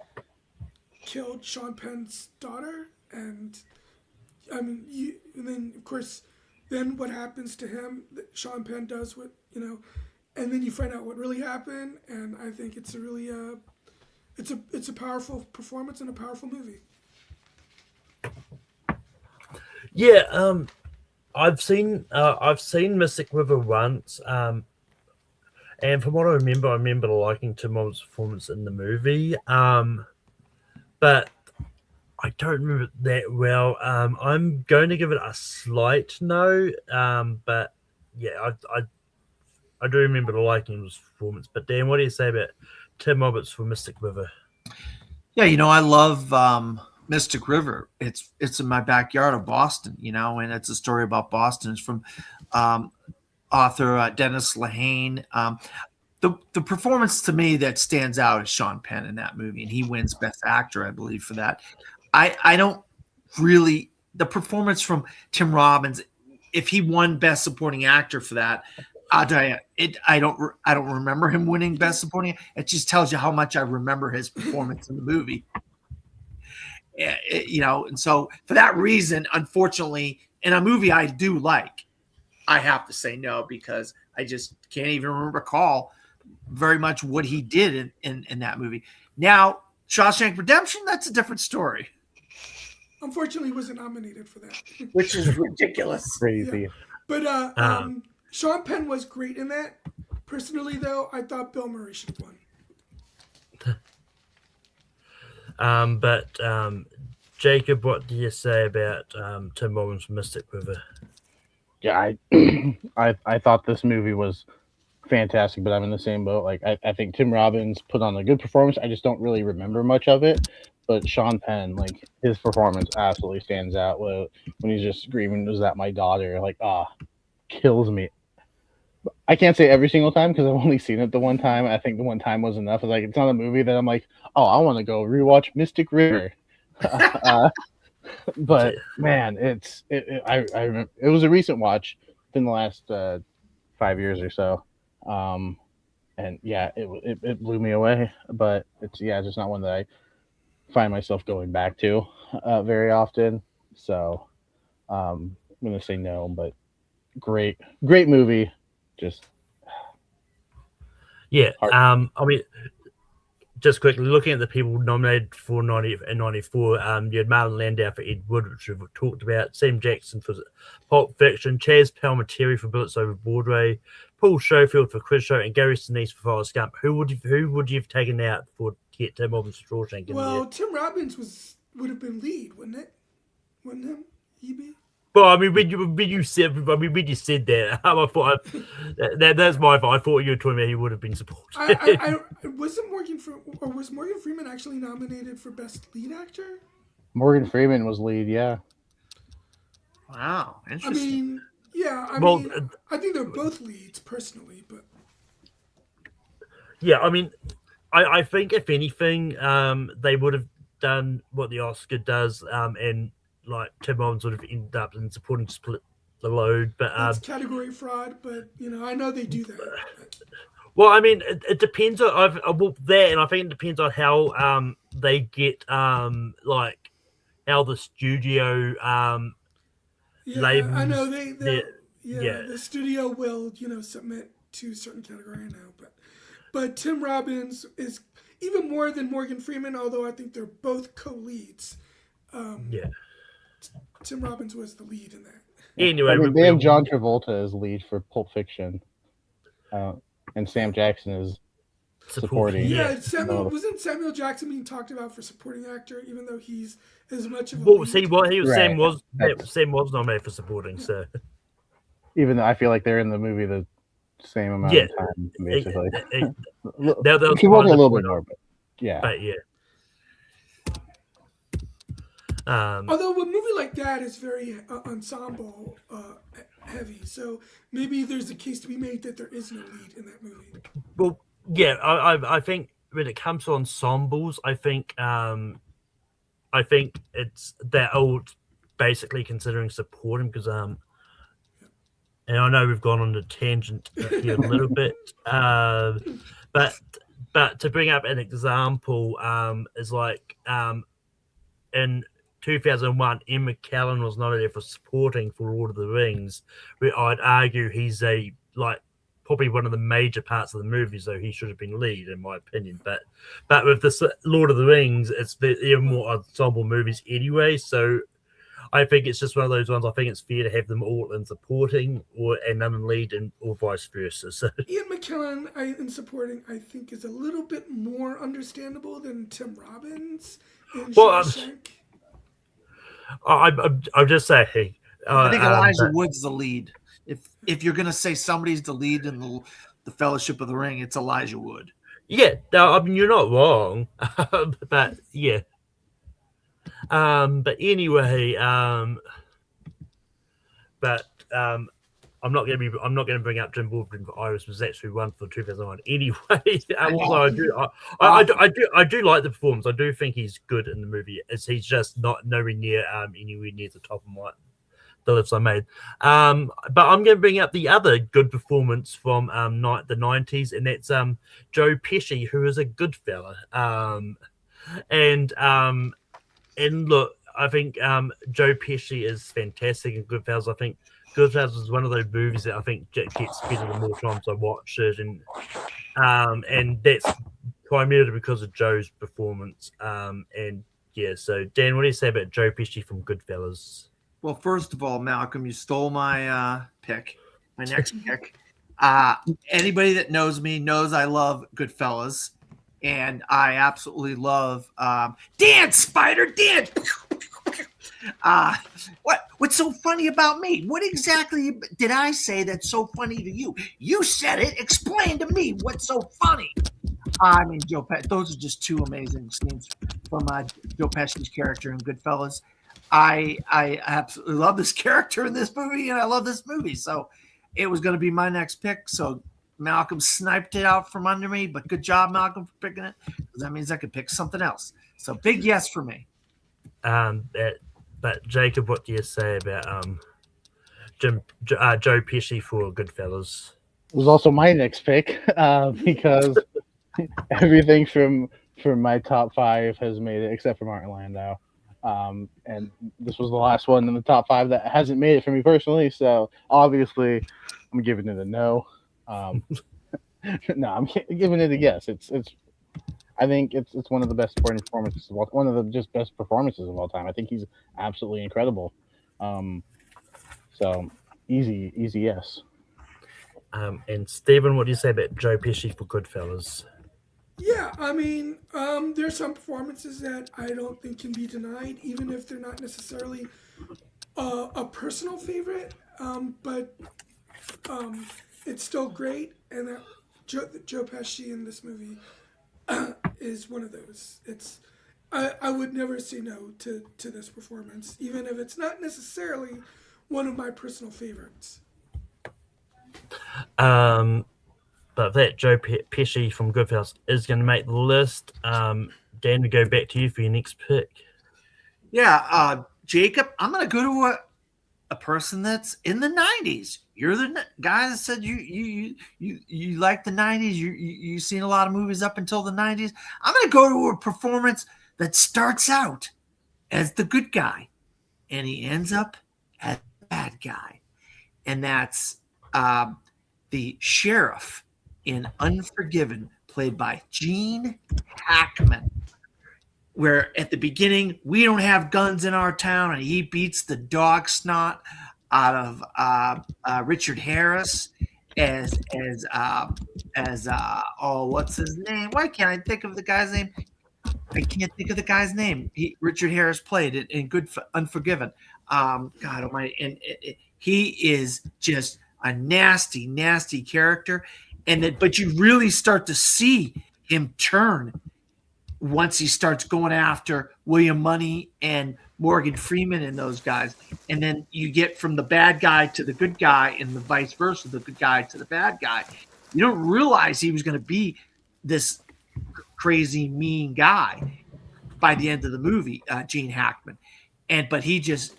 killed Sean Penn's daughter, and and then of course then what happens to him, Sean Penn does what and then you find out what really happened, and I think it's a really it's a powerful performance and a powerful movie. Yeah, I've seen Mystic River once, and from what I remember liking Tim Robbins' performance in the movie, but I don't remember it that well. I'm going to give it a slight no, but yeah, I do remember liking his performance. But Dan, what do you say about Tim Robbins for Mystic River? Yeah, I love Mystic River. It's in my backyard of Boston, and it's a story about Boston. It's from author Dennis Lehane. The performance to me that stands out is Sean Penn in that movie, and he wins Best Actor, I believe, for that. I don't really the performance from Tim Robbins. If he won Best Supporting Actor for that, I'll tell you, I don't remember him winning Best Supporting. It just tells you how much I remember his performance in the movie. And so for that reason, unfortunately, in a movie I do like, I have to say no because I just can't even recall very much what he did in that movie. Now, Shawshank Redemption, that's a different story. Unfortunately, he wasn't nominated for that, which is ridiculous. Crazy. Yeah. But Sean Penn was great in that. Personally, though, I thought Bill Murray should have won. But Jacob, what do you say about Tim Robbins' Mystic River? Yeah, I thought this movie was fantastic, but I'm in the same boat. Like I think Tim Robbins put on a good performance. I just don't really remember much of it. But Sean Penn, like his performance absolutely stands out when he's just screaming, "Is that my daughter?" Like, kills me. I can't say every single time because I've only seen it the one time. I think the one time was enough. It's like it's not a movie that I'm like, oh, I want to go rewatch Mystic River. But man, I remember it was a recent watch within the last 5 years or so. And yeah, it blew me away. But it's just not one that I find myself going back to very often. So I'm gonna say no, but great movie. Just Yeah. Heart- I mean, just quickly looking at the people nominated for 90 and 94, you had Marlon Landau for Ed Wood, which we've talked about, Sam Jackson for Pulp Fiction, Chaz Palminteri for Bullets Over Broadway, Paul Schofield for Crusoe, and Gary Sinise for Forrest Gump. Who would you have taken out for get Tim Robbins for Shawshank? Well, Tim Robbins would have been lead, wouldn't it? Wouldn't him? He be? Well, I mean, when you said that, I thought that's my fault. I thought you were talking about he would have been supported. I wasn't was Morgan Freeman actually nominated for Best Lead Actor? Morgan Freeman was lead. Yeah. Wow, I interesting. mean, yeah. Well, I think they're both leads personally, but yeah, I mean, I think if anything, they would have done what the Oscar does, and like Tim Robbins would have ended up in supporting to split the load. But it's category fraud. But I know they do that. well, I mean, it depends on that, and I think it depends on how they get like how the studio Yeah, labels. I know the studio will submit to certain category. I know, but Tim Robbins is even more than Morgan Freeman, although I think they're both co-leads. Tim Robbins was the lead in that. Anyway, I mean, they have John Travolta as lead for Pulp Fiction, and Sam Jackson is supporting. Yeah, wasn't Samuel Jackson being talked about for supporting actor, even though he's as much of a Well, lead? see, what he was Right. Sam was nominated for supporting, so Even though I feel like they're in the movie the same amount of time, basically. That was Travolta a little point bit more, but yeah. But yeah. Although a movie like that is very ensemble heavy, so maybe there's a case to be made that there is no lead in that movie. Well, yeah, I think when it comes to ensembles, I think it's they're all basically considering supporting because and I know we've gone on a tangent here a little bit, but to bring up an example is like in 2001, Ian McKellen was nominated for supporting for Lord of the Rings, where I'd argue he's probably one of the major parts of the movie, so he should have been lead, in my opinion. But with the Lord of the Rings, it's even more ensemble movies anyway, so I think it's just one of those ones. I think it's fair to have them all in supporting and none in lead, or vice versa. So Ian McKellen in supporting, I think, is a little bit more understandable than Tim Robbins in Shawshank. I'm just saying. I think Elijah Wood's the lead. If you're gonna say somebody's the lead in the Fellowship of the Ring, it's Elijah Wood. Yeah, no, I mean you're not wrong, but yeah. But anyway, I'm not going to bring up Jim Baldwin for Iris, was actually one for 2001 anyway. Although I do like the performance. I do think he's good in the movie. He's just nowhere near anywhere near the top of the list I made. But I'm going to bring up the other good performance from the 90s, and that's Joe Pesci, who is a good fella. And look, I think Joe Pesci is fantastic in Goodfellas. I think Goodfellas is one of those movies that I think gets better the more times I watch it, and that's primarily because of Joe's performance. And yeah, so Dan, what do you say about Joe Pesci from Goodfellas? Well, first of all, Malcolm, you stole my pick, my next pick. Anybody that knows me knows I love Goodfellas, and I absolutely love dance, Spider, dance. What's so funny about me? What exactly did I say that's so funny to you? You said it. Explain to me what's so funny. I mean, Joe Pesci. Those are just two amazing scenes from Joe Pesci's character in Goodfellas. I absolutely love this character in this movie, and I love this movie. So it was going to be my next pick. So Malcolm sniped it out from under me, but good job, Malcolm, for picking it, because that means I could pick something else. So big yes for me. But Jacob, what do you say about Joe Pesci for Goodfellas? It was also my next pick because everything from my top five has made it except for Martin Landau. And this was the last one in the top five that hasn't made it for me personally. So obviously, I'm giving it a no. Um, no, I'm giving it a yes. It's. I think it's one of the best supporting performances of all, one of the just best performances of all time. I think he's absolutely incredible. Um, so easy yes. And Stephen, what do you say about Joe Pesci for Goodfellas? Yeah, I mean, there's some performances that I don't think can be denied, even if they're not necessarily a personal favorite. But it's still great, and that Joe Pesci in this movie is one of those. I would never say no to this performance, even if it's not necessarily one of my personal favorites. Um, but that Joe Pesci from Goodfellas is going to make the list. Dan, we go back to you for your next pick. Yeah, Jacob, I'm gonna go to a person that's in the '90s. You're the guy that said you like the '90s. You've seen a lot of movies up until the '90s. I'm gonna go to a performance that starts out as the good guy, and he ends up as the bad guy, and that's the sheriff in Unforgiven, played by Gene Hackman. Where at the beginning we don't have guns in our town, and he beats the dog snot out of Richard Harris as oh, what's his name? Why can't I think of the guy's name? I can't think of the guy's name. Richard Harris played it in Unforgiven. God Almighty, and he is just a nasty, nasty character, but you really start to see him turn once he starts going after William Money and Morgan Freeman and those guys. And then you get from the bad guy to the good guy and the vice versa, the good guy to the bad guy. You don't realize he was going to be this crazy, mean guy by the end of the movie, Gene Hackman. But he just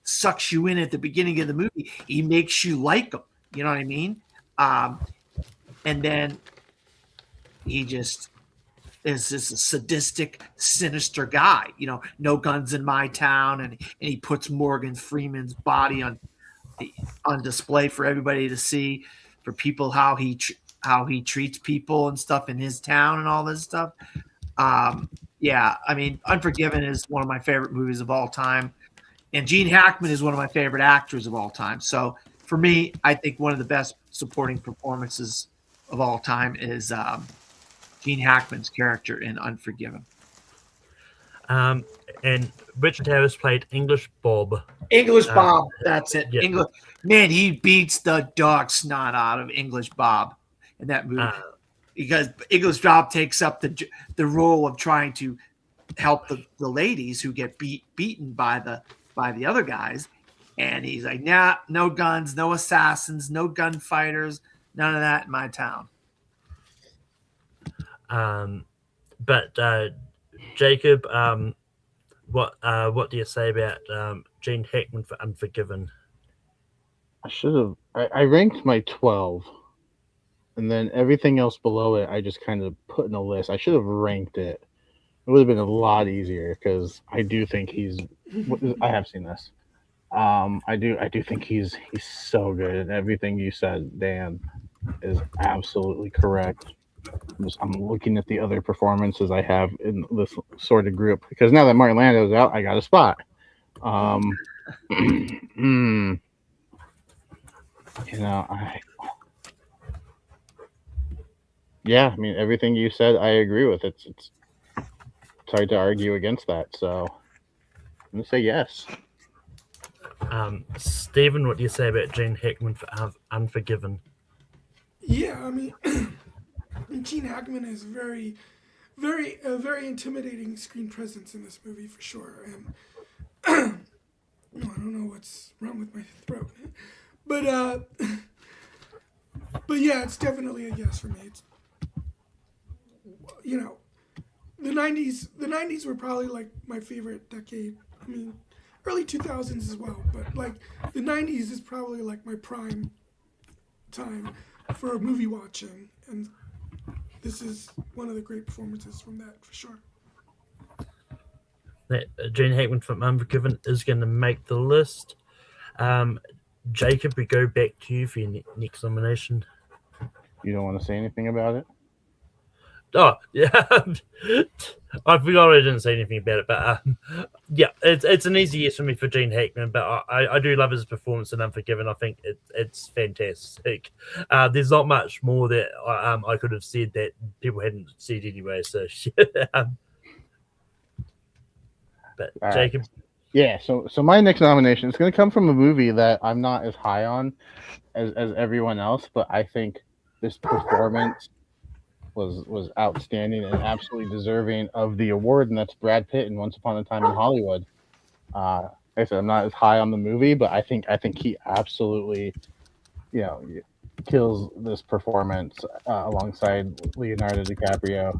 sucks you in at the beginning of the movie. He makes you like him. You know what I mean? And then he just is this a sadistic, sinister guy. You know, no guns in my town, and he puts Morgan Freeman's body on display for everybody to see, for people how he treats people and stuff in his town and all this stuff. Yeah, I mean, Unforgiven is one of my favorite movies of all time, and Gene Hackman is one of my favorite actors of all time. So for me, I think one of the best supporting performances of all time is Gene Hackman's character in Unforgiven. And Richard Harris played English Bob. English Bob, that's it. Yeah. English man, he beats the dog snot out of English Bob in that movie, because English Bob takes up the role of trying to help the ladies who get beaten by the other guys, and he's like, nah, no guns, no assassins, no gunfighters, none of that in my town. But Jacob, what do you say about Gene Hackman for Unforgiven? I ranked my 12, and then everything else below it I just kind of put in a list. I should have ranked it. It would have been a lot easier, because I do think I have seen this. I do think he's so good, and everything you said, Dan, is absolutely correct. I'm looking at the other performances I have in this sort of group, because now that Martin Landau's out, I got a spot. Yeah, I mean, everything you said, I agree with. It's hard to argue against that. So I'm gonna say yes. Stephen, what do you say about Gene Hackman for Unforgiven? Yeah, I mean, Gene Hackman is very intimidating screen presence in this movie for sure. And I don't know what's wrong with my throat, but yeah, it's definitely a yes for me. It's, the '90s were probably like my favorite decade. I mean, early 2000s as well. But like the 90s is probably like my prime time for movie watching, and this is one of the great performances from that for sure. That Gene Hackman from Unforgiven is going to make the list. Jacob, we go back to you for your next nomination. You don't want to say anything about it? Oh, yeah. I forgot I didn't say anything about it, but yeah, it's an easy yes for me for Gene Hackman, but I do love his performance in Unforgiven. I think it's fantastic. There's not much more that I could have said that people hadn't said anyway, so but All Jacob. Right. Yeah, so my next nomination is going to come from a movie that I'm not as high on as everyone else, but I think this performance was outstanding and absolutely deserving of the award, and that's Brad Pitt in Once Upon a Time in Hollywood. Like I said, I'm not as high on the movie, but I think he absolutely, kills this performance alongside Leonardo DiCaprio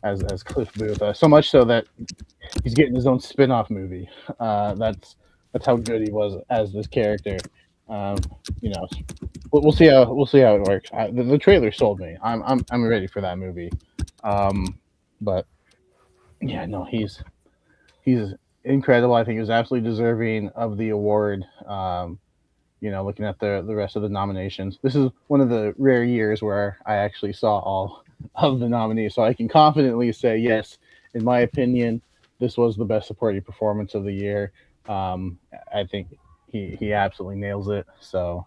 as Cliff Booth. So much so that he's getting his own spin-off movie. That's how good he was as this character. We'll see how it works. The trailer sold me. I'm ready for that movie. But yeah, no, he's incredible. I think he was absolutely deserving of the award. Looking at the rest of the nominations, this is one of the rare years where I actually saw all of the nominees, so I can confidently say yes. In my opinion, this was the best supporting performance of the year. I think he absolutely nails it. So,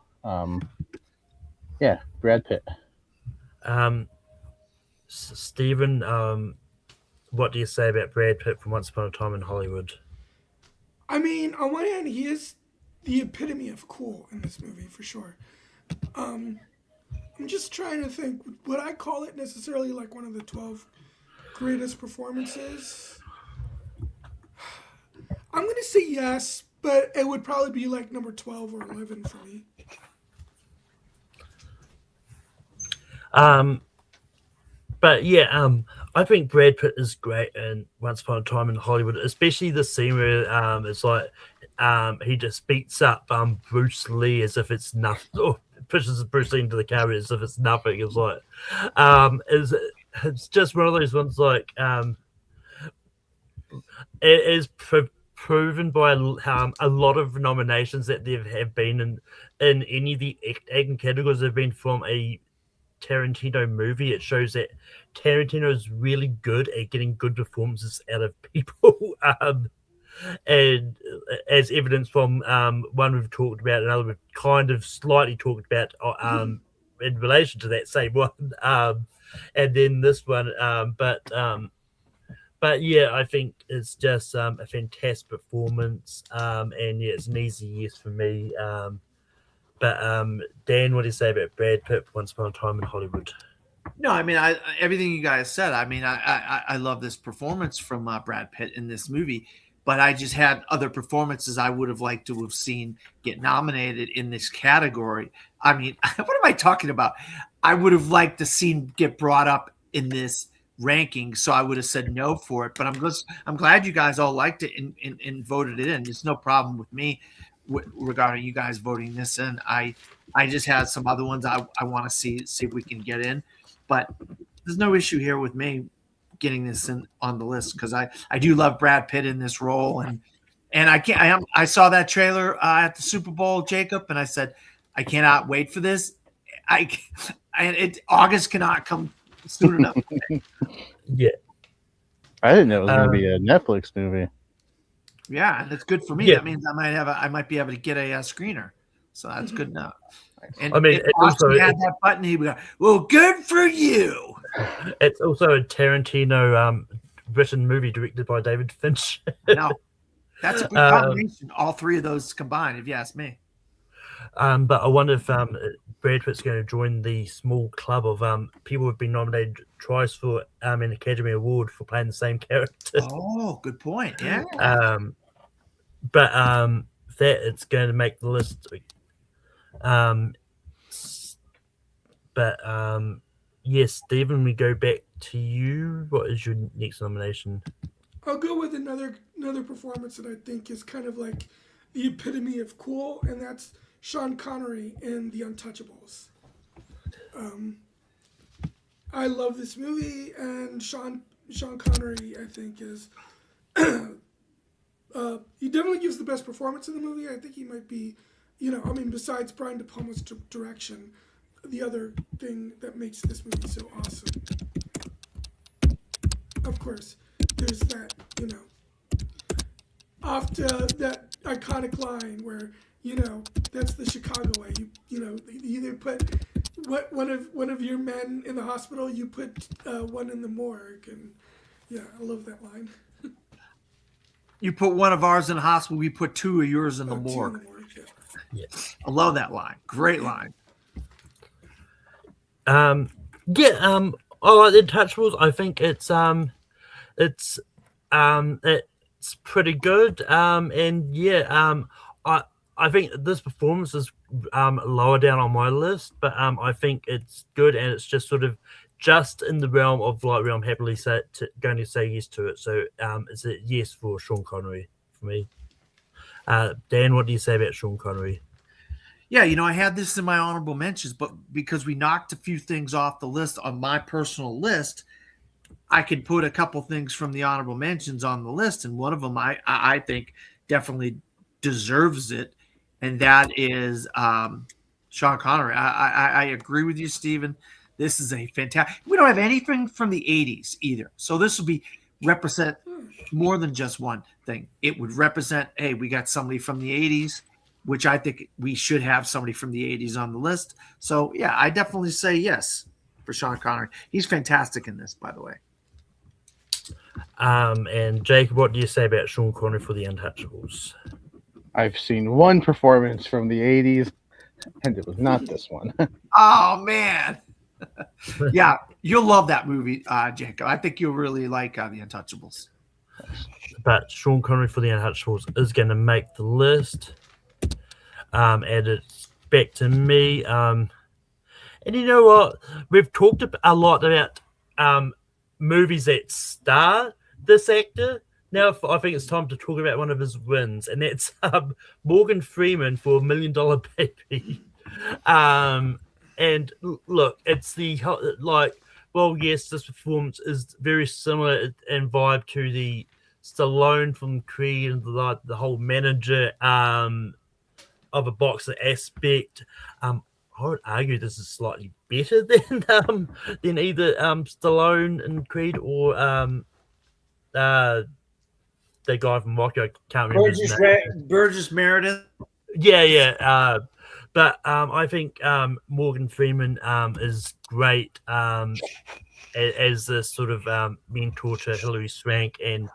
yeah, Brad Pitt. Stephen, what do you say about Brad Pitt from Once Upon a Time in Hollywood? I mean, on one hand, he is the epitome of cool in this movie for sure. I'm just trying to think, would I call it necessarily like one of the 12 greatest performances? I'm going to say yes, but it would probably be like number 12 or 11 for me. But yeah, I think Brad Pitt is great in Once Upon a Time in Hollywood, especially the scene where it's like he just beats up Bruce Lee as if it's nothing, or pushes Bruce Lee into the camera as if it's nothing. It's like it's just one of those ones like it is proven by a lot of nominations that there have been in any of the acting categories have been from a Tarantino movie. It shows that Tarantino is really good at getting good performances out of people, and as evidence from one we've talked about, another we've kind of slightly talked about in relation to that same one, and then this one, but yeah, I think it's just a fantastic performance, and yeah, it's an easy yes for me. But Dan, what do you say about Brad Pitt Once Upon a Time in Hollywood? No, I mean, everything you guys said. I mean, I love this performance from Brad Pitt in this movie, but I just had other performances I would have liked to have seen get nominated in this category. I mean, what am I talking about? I would have liked to see get brought up in this ranking, so I would have said no for it. But I'm glad you guys all liked it and voted it in. There's no problem with me regarding you guys voting this in. I just had some other ones I want to see if we can get in, but there's no issue here with me getting this in on the list because I do love Brad Pitt in this role, and I saw that trailer at the Super Bowl, Jacob, and I said I cannot wait for this. August cannot come soon enough. Yeah, I didn't know it was going to be a Netflix movie. Yeah, and it's good for me. Yeah. That means I might be able to get a screener, so that's good enough. And I mean, if Austin had that button, he'd be like, "Well, good for you." It's also a Tarantino written movie directed by David Finch. No, that's a good combination. All three of those combined, if you ask me. But I wonder if Brad Pitt's going to join the small club of people who've been nominated twice for an Academy Award for playing the same character. Oh, good point. Yeah. But that it's going to make the list. Yes, Stephen, we go back to you. What is your next nomination? I'll go with another performance that I think is kind of like the epitome of cool, and that's Sean Connery in The Untouchables. I love this movie, and Sean Connery, I think, is he definitely gives the best performance in the movie. I think he might be, besides Brian De Palma's direction, the other thing that makes this movie so awesome. Of course, there's that, off to that iconic line where, that's the Chicago way. You either put one of your men in the hospital, you put one in the morgue, and yeah, I love that line. You put one of ours in the hospital, we put two of yours in the morgue. Yeah. I love that line. Great line. I like the Untouchables. I think it's pretty good. I think this performance is lower down on my list, but I think it's good, and it's just sort of just in the realm of like where I'm happily going to say yes to it. So it's a yes for Sean Connery for me. Dan, what do you say about Sean Connery? Yeah, I had this in my honorable mentions, but because we knocked a few things off the list on my personal list, I could put a couple things from the honorable mentions on the list, and one of them I think definitely deserves it, and that is Sean Connery. I agree with you, Stephen. This is a fantastic. We don't have anything from the 80s either, so this will represent more than just one thing. It would represent, hey, we got somebody from the 80s, which I think we should have somebody from the 80s on the list. So, yeah, I definitely say yes for Sean Connery. He's fantastic in this, by the way. And Jacob, what do you say about Sean Connery for The Untouchables? I've seen one performance from the 80s, and it was not this one. Oh, man. Yeah, you'll love that movie, Jacob. I think you'll really like The Untouchables. But Sean Connery for The Untouchables is going to make the list. And it's back to me. And you know what? We've talked a lot about movies that star this actor. Now I think it's time to talk about one of his wins, and that's Morgan Freeman for $1 Million Baby. And look, it's yes, this performance is very similar in vibe to the Stallone from Creed and the whole manager of a boxer aspect. I would argue this is slightly better than either Stallone and Creed or the guy from Rocky. I can't remember his name. Burgess Meredith. Yeah. But I think Morgan Freeman is great as the sort of mentor to Hilary Swank, and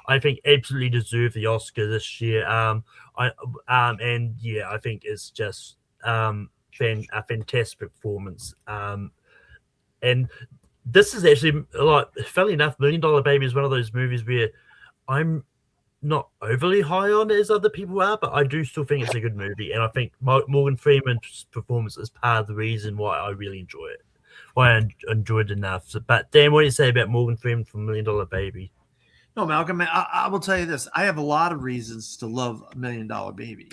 I think absolutely deserved the Oscar this year. I think it's just a fantastic performance. And this is actually, like, fairly enough, $1 Million Baby is one of those movies where I'm not overly high on it as other people are, but I do still think it's a good movie, and I think Morgan Freeman's performance is part of the reason why I really enjoy it, why I enjoyed it enough. So, but Dan, what do you say about Morgan Freeman from $1 Million Baby? No, Malcolm, I will tell you this. I have a lot of reasons to love $1 Million Baby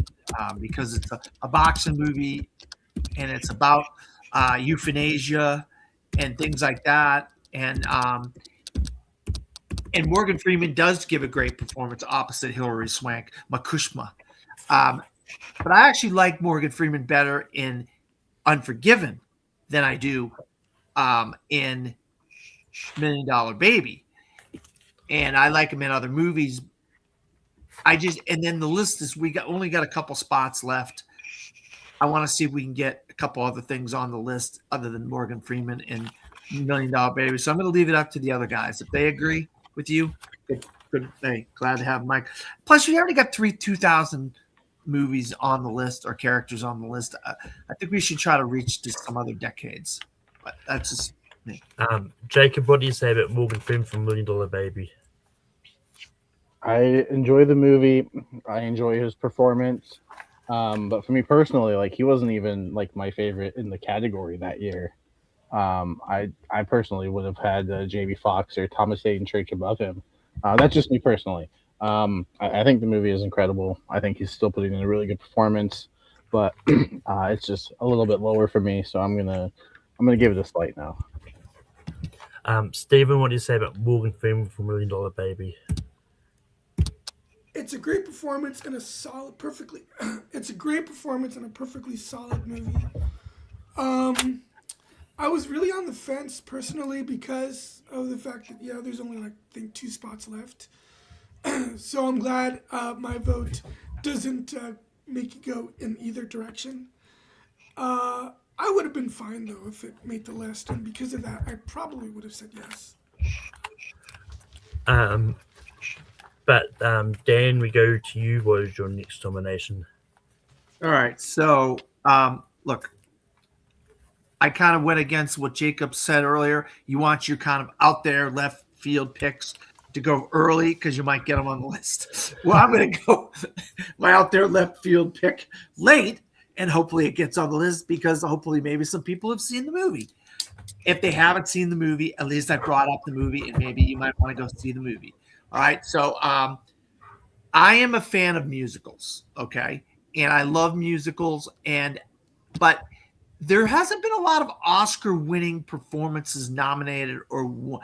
because it's a boxing movie, and it's about euthanasia and things like that. And Morgan Freeman does give a great performance opposite Hilary Swank, Makushma. But I actually like Morgan Freeman better in Unforgiven than I do in $1 Million Baby. And I like him in other movies. And then the list is, only got a couple spots left. I want to see if we can get a couple other things on the list other than Morgan Freeman and $1 Million Baby. So I'm going to leave it up to the other guys. If they agree with you, good. Hey, glad to have Mike. Plus, we already got 2000 movies on the list or characters on the list. I think we should try to reach to some other decades. But that's just me. Jacob, what do you say about Morgan Freeman from $1 Million Baby? I enjoy the movie. I enjoy his performance. But for me personally, like, he wasn't even like my favorite in the category that year. I personally would have had Jamie Foxx or Thomas Hayden Church above him. That's just me personally. I think the movie is incredible. I think he's still putting in a really good performance, but it's just a little bit lower for me. So I'm gonna give it a slight now. Stephen, what do you say about Morgan Freeman for Million Dollar Baby? It's a great performance and a solid, perfectly. It's a great performance and a perfectly solid movie. I was really on the fence personally because of the fact that there's only like I think 2 spots left. So I'm glad my vote doesn't make it go in either direction. I would have been fine though if it made the list, and because of that, I probably would have said yes. But Dan, we go to you. What is your next nomination? All right. So, look, I kind of went against what Jacob said earlier. You want your kind of out there left field picks to go early because you might get them on the list. Well, I'm going to go my out there left field pick late, and hopefully it gets on the list because hopefully maybe some people have seen the movie. If they haven't seen the movie, at least I brought up the movie, and maybe you might want to go see the movie. All right. So I am a fan of musicals, okay? And I love musicals, but there hasn't been a lot of Oscar-winning performances nominated or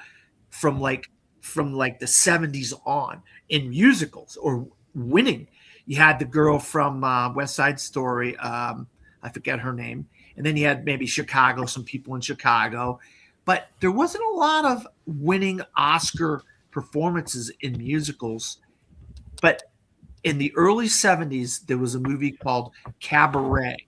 from like the 70s on in musicals or winning. You had the girl from West Side Story, I forget her name, and then you had maybe Chicago, some people in Chicago, but there wasn't a lot of winning Oscar performances in musicals. But in the early 70s, there was a movie called Cabaret,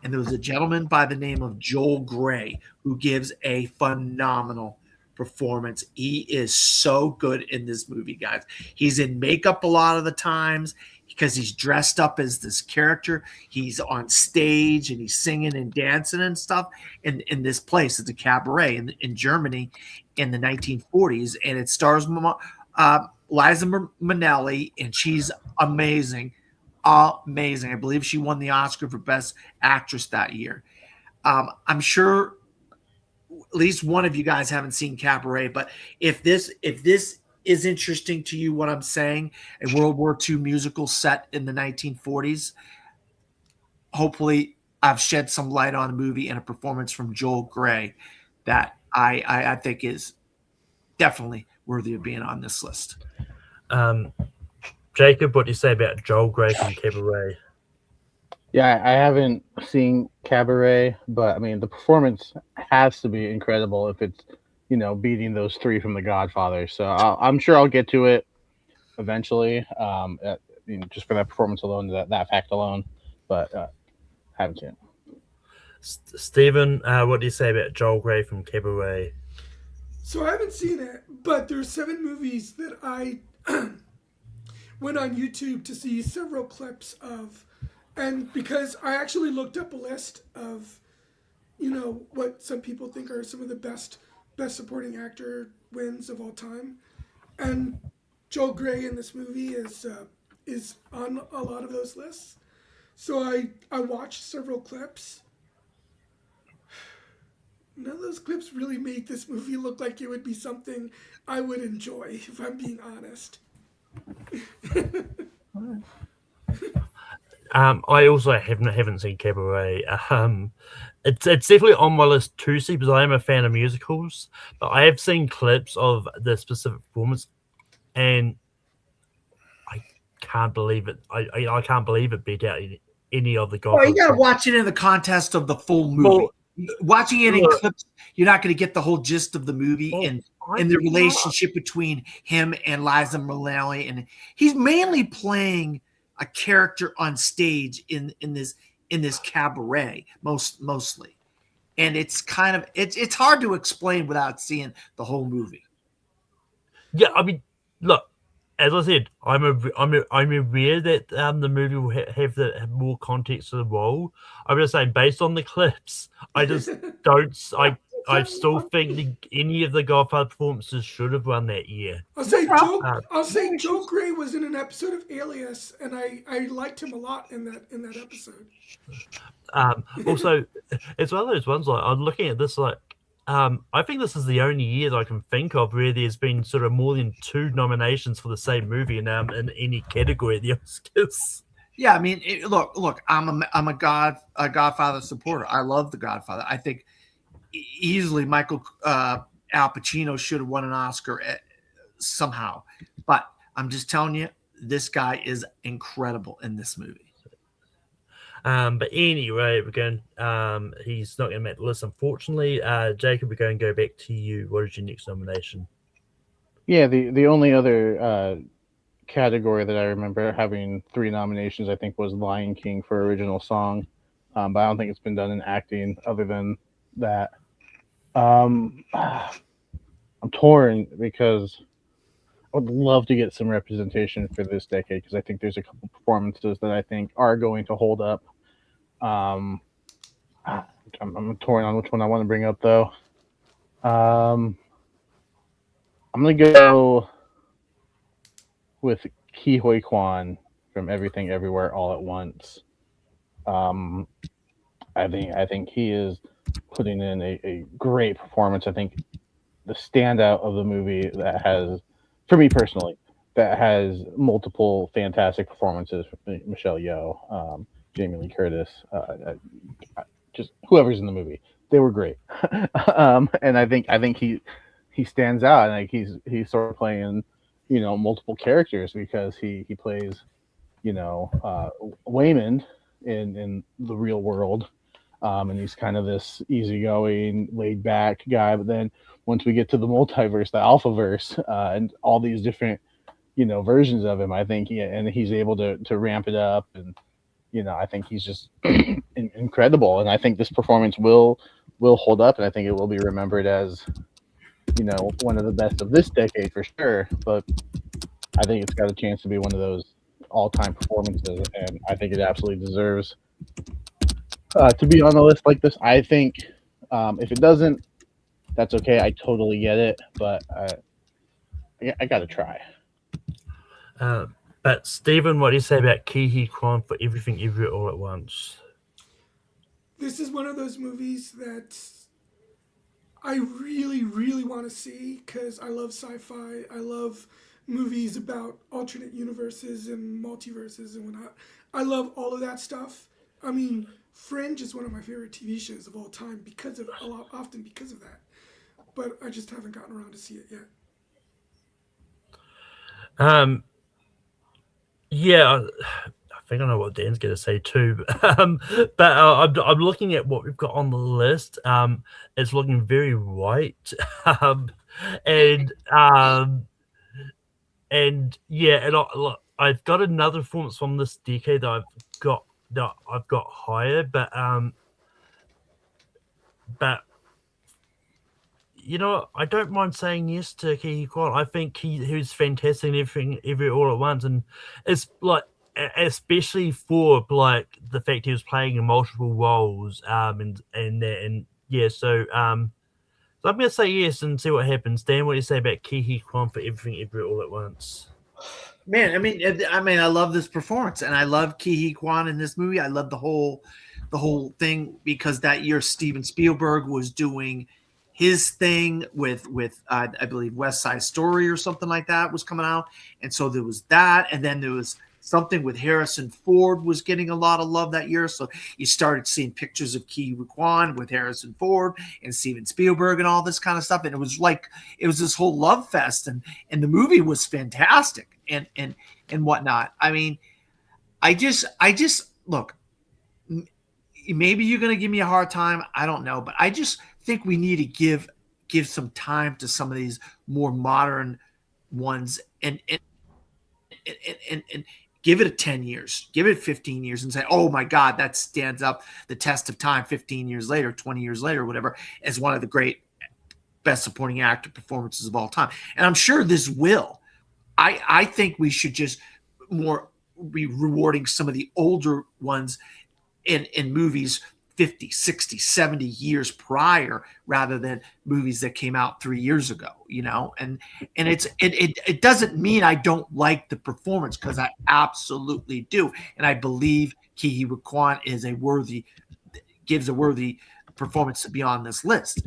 and there was a gentleman by the name of Joel Grey who gives a phenomenal performance. He is so good in this movie, guys. He's in makeup a lot of the times because he's dressed up as this character. He's on stage and he's singing and dancing and stuff in this place. It's a cabaret in Germany in the 1940s, and it stars Liza Minnelli, and she's amazing. Amazing. I believe she won the Oscar for Best Actress that year. I'm sure at least one of you guys haven't seen Cabaret, but if this is interesting to you, what I'm saying, a World War II musical set in the 1940s, hopefully I've shed some light on a movie and a performance from Joel Grey that I think is definitely worthy of being on this list. Jacob, what do you say about Joel Grey from Cabaret? Yeah, I haven't seen Cabaret, but I mean the performance has to be incredible if it's beating those three from The Godfather. So I'm sure I'll get to it eventually, just for that performance alone, that fact alone. But haven't seen it. Stephen, what do you say about Joel Grey from Cabaret? So I haven't seen it, but there's 7 movies that I went on YouTube to see several clips of, and because I actually looked up a list of, what some people think are some of the best supporting actor wins of all time, and Joel Grey in this movie is on a lot of those lists. So I watched several clips. None of those clips really made this movie look like it would be something I would enjoy, if I'm being honest. I also haven't seen Cabaret. It's definitely on my list to see because I am a fan of musicals, but I have seen clips of the specific performance, and I can't believe it. I can't believe it beat out any of the Godfather. Well, you got to watch it in the context of the full movie. Well, watching it in clips, you're not going to get the whole gist of the movie and the relationship between him and Liza Minnelli, and he's mainly playing a character on stage in this cabaret mostly, and it's kind of it's hard to explain without seeing the whole movie. Yeah, I mean, look, as I said, I'm aware that the movie will have more context to the role. I'm just saying, based on the clips, I just don't. I still think any of the Godfather performances should have won that year. I'll say Joel Grey was in an episode of Alias, and I liked him a lot in that episode. Also, it's one of those ones like I'm looking at this like I think this is the only year that I can think of where there's been sort of more than 2 nominations for the same movie in any category at the Oscars. Yeah, I mean, look. I'm a Godfather supporter. I love the Godfather. I think easily Michael Al Pacino should have won an Oscar somehow, but I'm just telling you, this guy is incredible in this movie. But anyway, we're going. He's not going to make the list, unfortunately. Jacob, we're going to go back to you. What is your next nomination? Yeah, the only other category that I remember having 3 nominations, I think, was Lion King for original song, but I don't think it's been done in acting other than that. I'm torn because I would love to get some representation for this decade because I think there's a couple performances that I think are going to hold up. I'm torn on which one I want to bring up though. I'm gonna go with Ki Hoi Kwan from Everything Everywhere All at Once. I think he is putting in a great performance. I think the standout of the movie that has, for me personally, that has multiple fantastic performances. Michelle Yeoh, Jamie Lee Curtis, just whoever's in the movie, they were great. And I think he stands out, and like he's sort of playing, multiple characters because he plays, Waymond in the real world. And he's kind of this easygoing, laid back guy. But then once we get to the multiverse, the Alphaverse, and all these different, versions of him, I think, and he's able to ramp it up. And, I think he's just incredible. And I think this performance will hold up. And I think it will be remembered as, one of the best of this decade for sure. But I think it's got a chance to be one of those all-time performances. And I think it absolutely deserves to be on a list like this. I think if it doesn't, that's okay. I totally get it, but I got to try. But Stephen, what do you say about Ki Hoi Kwan for Everything Everywhere All at Once? This is one of those movies that I really, really want to see because I love sci-fi. I love movies about alternate universes and multiverses and whatnot. I love all of that stuff. I mean, Fringe is one of my favorite TV shows of all time often because of that. But I just haven't gotten around to see it yet. Yeah, I think I know what Dan's going to say too. But I'm looking at what we've got on the list. It's looking very white, and yeah, and look, I've got another performance from this decade that I've got higher, but I don't mind saying yes to Ki Hoi Kwan. I think he's fantastic in Everything Every All at Once, and it's like, especially for like the fact he was playing in multiple roles, and yeah, so I'm gonna say yes and see what happens. Dan, what do you say about Ki Hoi Kwan for Everything Every All at Once? Man, I mean, I love this performance, and I love Ki Hoi Kwan in this movie. I love the whole thing because that year Steven Spielberg was doing his thing with I believe West Side Story or something like that was coming out, and so there was that, and then there was something with Harrison Ford was getting a lot of love that year. So you started seeing pictures of Ki Hoi Kwan with Harrison Ford and Steven Spielberg and all this kind of stuff, and it was this whole love fest, and the movie was fantastic and whatnot. I mean, I just look. Maybe you're going to give me a hard time. I don't know, but I just think we need to give some time to some of these more modern ones and give it 10 years, give it 15 years and say, oh my God, that stands up the test of time 15 years later, 20 years later, whatever, as one of the great best supporting actor performances of all time. And I'm sure this will. I think we should just more be rewarding some of the older ones in movies 50, 60, 70 years prior rather than movies that came out 3 years ago, and it doesn't mean I don't like the performance because I absolutely do. And I believe Ki Hoi Kwan gives a worthy performance to be on this list.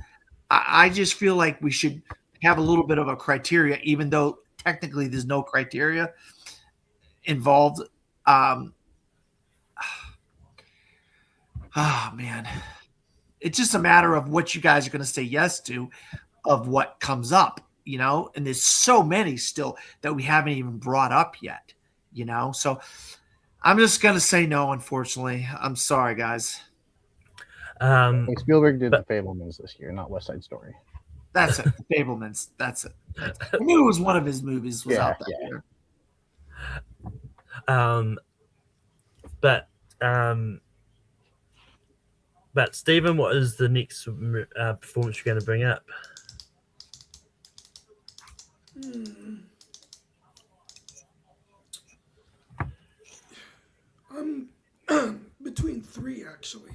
I just feel like we should have a little bit of a criteria, even though technically there's no criteria involved. Oh man, it's just a matter of what you guys are going to say yes to, of what comes up, and there's so many still that we haven't even brought up yet, so I'm just going to say no, unfortunately. I'm sorry, guys. Hey, Spielberg did The Fabelmans this year, not West Side Story. That's it. The Fabelmans. That's it. I knew it was one of his movies was out that year. But Stephen, what is the next performance you're going to bring up? I'm between 3 actually.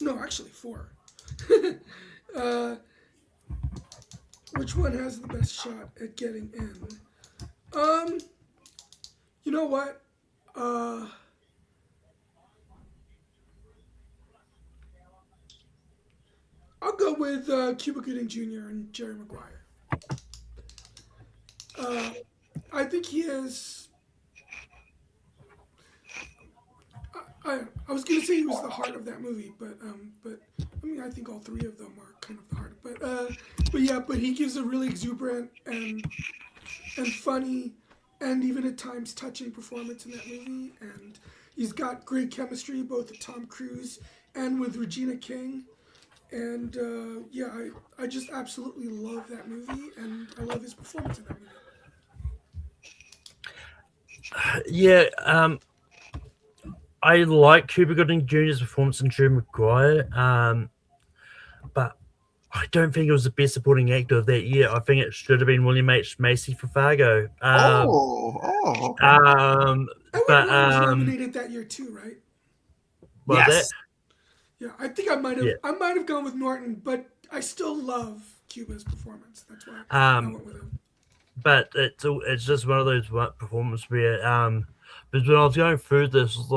No, actually 4. Which one has the best shot at getting in? You know what? I'll go with Cuba Gooding Jr. and Jerry Maguire. I think he is. I was gonna say he was the heart of that movie, but I mean I think all 3 of them are kind of the heart. But he gives a really exuberant and funny and even at times touching performance in that movie, and he's got great chemistry both with Tom Cruise and with Regina King. And I just absolutely love that movie, and I love his performance in that movie. Yeah, I like Cuba Gooding Jr.'s performance in Jerry Maguire, but I don't think it was the best supporting actor of that year. I think it should have been William H. Macy for Fargo. Okay. But was nominated that year too, right? Was yes. it? Yeah, I think I might have. I might have gone with Norton, but I still love Cuba's performance. That's why I went with him. But it's just one of those performances where because when I was going through this, it's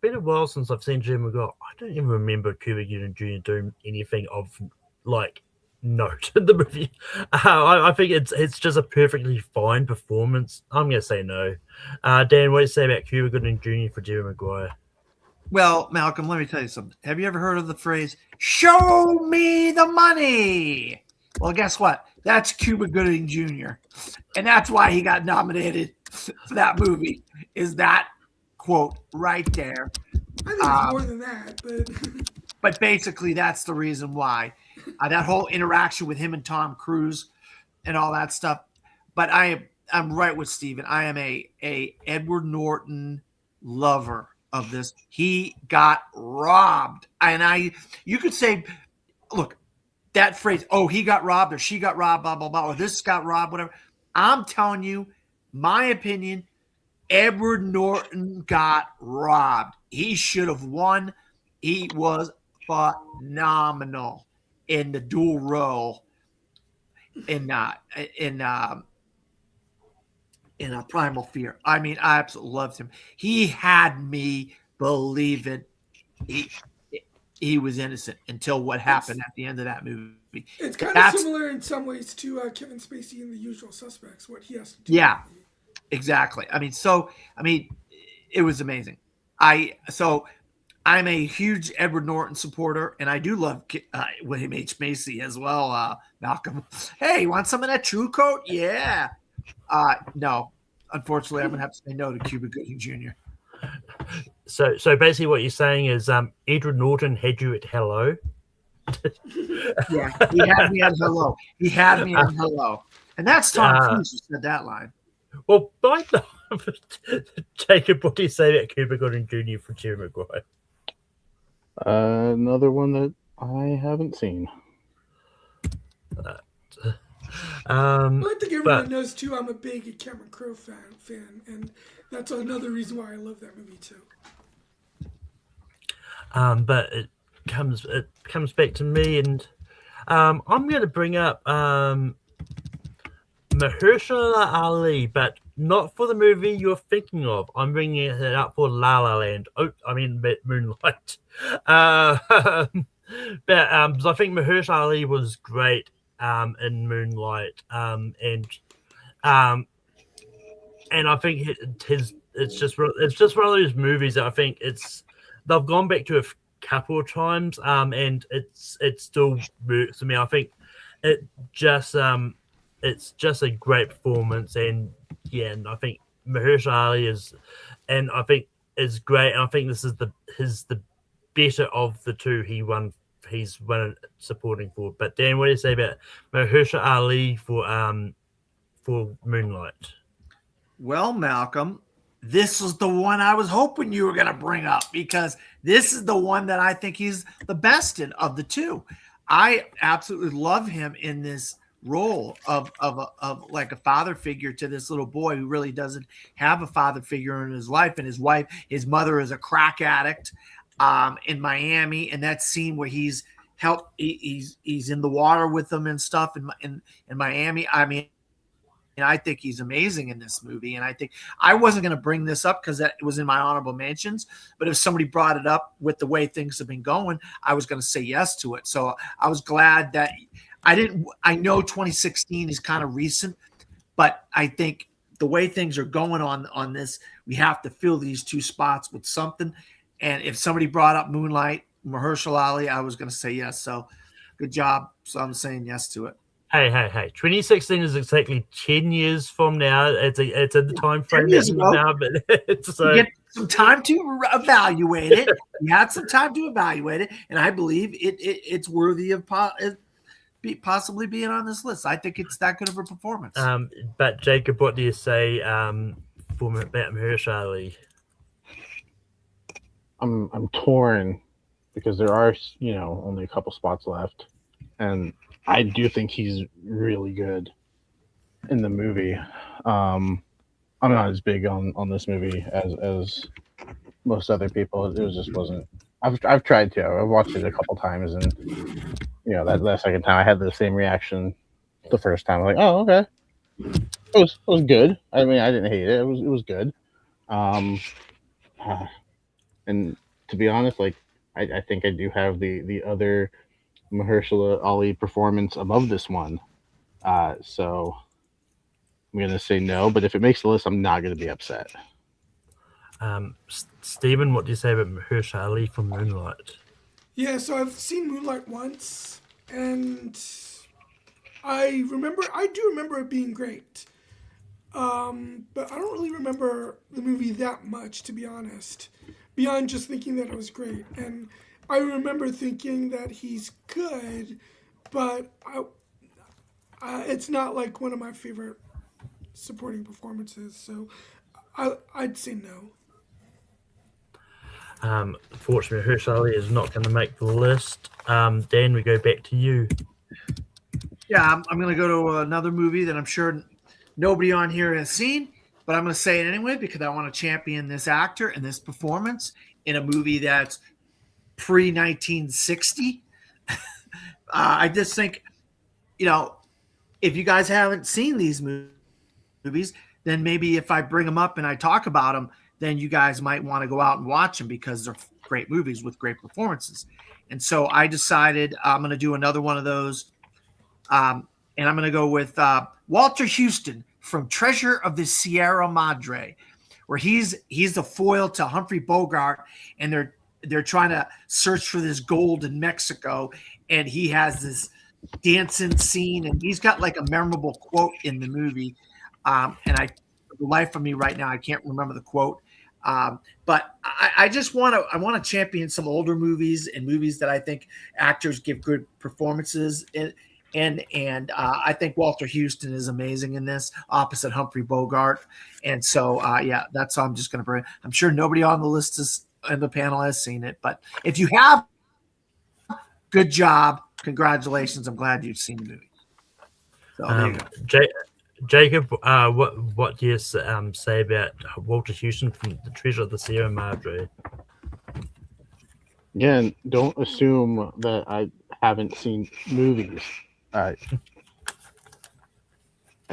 been a while since I've seen Jim Maguire. I don't even remember Cuba Gooding Jr. doing anything of note in the movie. I think it's just a perfectly fine performance. I'm gonna say no. Dan, what do you say about Cuba Gooding Jr. for Jerry Maguire? Well, Malcolm, let me tell you something. Have you ever heard of the phrase "Show me the money"? Well, guess what? That's Cuba Gooding Jr. And that's why he got nominated for that movie, is that quote right there. I think it's more than that, but basically that's the reason why. That whole interaction with him and Tom Cruise and all that stuff. But I'm right with Steven. I am a Edward Norton lover of this. He got robbed. And you could say, look, that phrase, oh, he got robbed or she got robbed, blah, blah, blah, or this got robbed, whatever. I'm telling you, my opinion, Edward Norton got robbed. He should have won. He was phenomenal in the dual role in Primal Fear. I mean, I absolutely loved him. He had me believing he was innocent until what happened at the end of that movie. It's kind of similar in some ways to Kevin Spacey in The Usual Suspects, what he has to do. Yeah, exactly. I mean, it was amazing. I'm a huge Edward Norton supporter, and I do love William H. Macy as well, Malcolm. Hey, you want some of that True Coat? Yeah. No, unfortunately, I'm going to have to say no to Cuba Gooding Jr. So basically what you're saying is Edward Norton had you at hello? Yeah, he had me at hello. He had me at hello. And that's Tom Cruise who said that line. Well, Jacob, what do you say about Cuba Gooding Jr. for Jerry Maguire? Another one that I haven't seen. I think everyone knows too. I'm a big Cameron Crowe fan, and that's another reason why I love that movie too. But it comes back to me, and I'm going to bring up Mahershala Ali, but not for the movie you're thinking of. I'm bringing it up for La La Land. Oh, I mean Moonlight. But I think Mahershala Ali was great in Moonlight, um, and I think his it's just one of those movies that I think they've gone back to a couple of times, and it still works for me. I think it just it's just a great performance, and yeah, and I think Mahershala Ali I think is great, and I think this is the better of the two he's won supporting for. But Dan, what do you say about Mahershala Ali for Moonlight? Well, Malcolm, this was the one I was hoping you were going to bring up because this is the one that I think he's the best in of the two. I absolutely love him in this role of like a father figure to this little boy who really doesn't have a father figure in his life, and his mother is a crack addict in Miami, and that scene where he's in the water with them and stuff in Miami. I mean, and I think he's amazing in this movie. And I think I wasn't going to bring this up because it was in my honorable mentions. But if somebody brought it up with the way things have been going, I was going to say yes to it. So I was glad that I didn't. I know 2016 is kind of recent, but I think the way things are going on this, we have to fill these two spots with something. And if somebody brought up Moonlight, Mahershala Ali, I was going to say yes. So good job. So I'm saying yes to it. Hey. 2016 is exactly 10 years from now. It's in the time frame now, but so you get some time to evaluate it. You had some time to evaluate it, and I believe it's worthy of possibly being on this list. I think it's that good of a performance. But Jacob, what do you say for Mahershala Ali? I'm torn because there are only a couple spots left, and I do think he's really good in the movie. I'm not as big on this movie as most other people. It just wasn't. I've tried to. I've watched it a couple times, and that second time I had the same reaction. The first time, I'm like, oh, okay, it was good. I mean, I didn't hate it. It was good. And to be honest, like I think I do have the other Mahershala Ali performance above this one. So I'm going to say no, but if it makes the list, I'm not going to be upset. Stephen, what do you say about Mahershala Ali from Moonlight? Yeah, so I've seen Moonlight once, and I do remember it being great. But I don't really remember the movie that much, to be honest, beyond just thinking that it was great. And I remember thinking that he's good, but it's not like one of my favorite supporting performances. So I'd say no. Unfortunately, Mahershala Ali is not going to make the list. Dan, we go back to you. Yeah, I'm going to go to another movie that I'm sure nobody on here has seen, but I'm going to say it anyway because I want to champion this actor and this performance in a movie that's pre-1960. I just think, if you guys haven't seen these movies, then maybe if I bring them up and I talk about them, then you guys might want to go out and watch them because they're great movies with great performances. And so I decided I'm going to do another one of those. And I'm going to go with Walter Houston from Treasure of the Sierra Madre, where he's the foil to Humphrey Bogart, and they're trying to search for this gold in Mexico, and he has this dancing scene, and he's got like a memorable quote in the movie. And the life of me right now, I can't remember the quote. But I just want to champion some older movies and movies that I think actors give good performances in. And I think Walter Houston is amazing in this, opposite Humphrey Bogart. And so, that's all I'm just going to bring. I'm sure nobody on the list and the panel has seen it, but if you have, good job, congratulations. I'm glad you've seen the movie. So there you go. Jacob, what do you say about Walter Houston from The Treasure of the Sierra Madre? Again, don't assume that I haven't seen movies.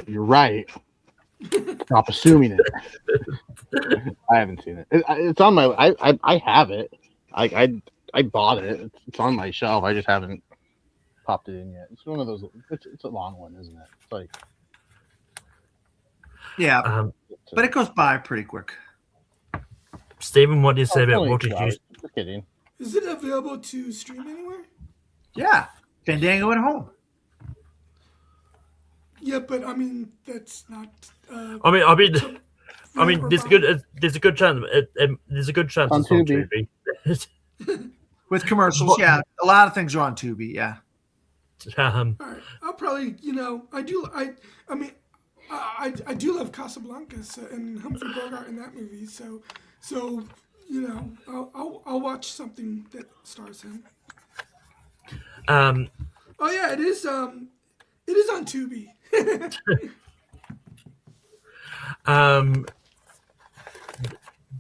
You're right. Stop assuming it. I haven't seen it. It's on my. I have it. I I bought it. It's on my shelf. I just haven't popped it in yet. It's one of those. It's a long one, isn't it? It's like Yeah, Um, but it goes by pretty quick. Stephen, what do you say it's about only what 2 did you? hours. Just kidding. Is it available to stream anywhere? Yeah, Fandango at home. Yeah, but I mean that's not. I mean, or there's a good, there's a good chance, there's a good chance On it's on Tubi. Tubi. With commercials, yeah. A lot of things are on Tubi, yeah. All right, I'll probably, I do love Casablancas and Humphrey Bogart in that movie. So I'll watch something that stars him. Oh yeah, it is on Tubi.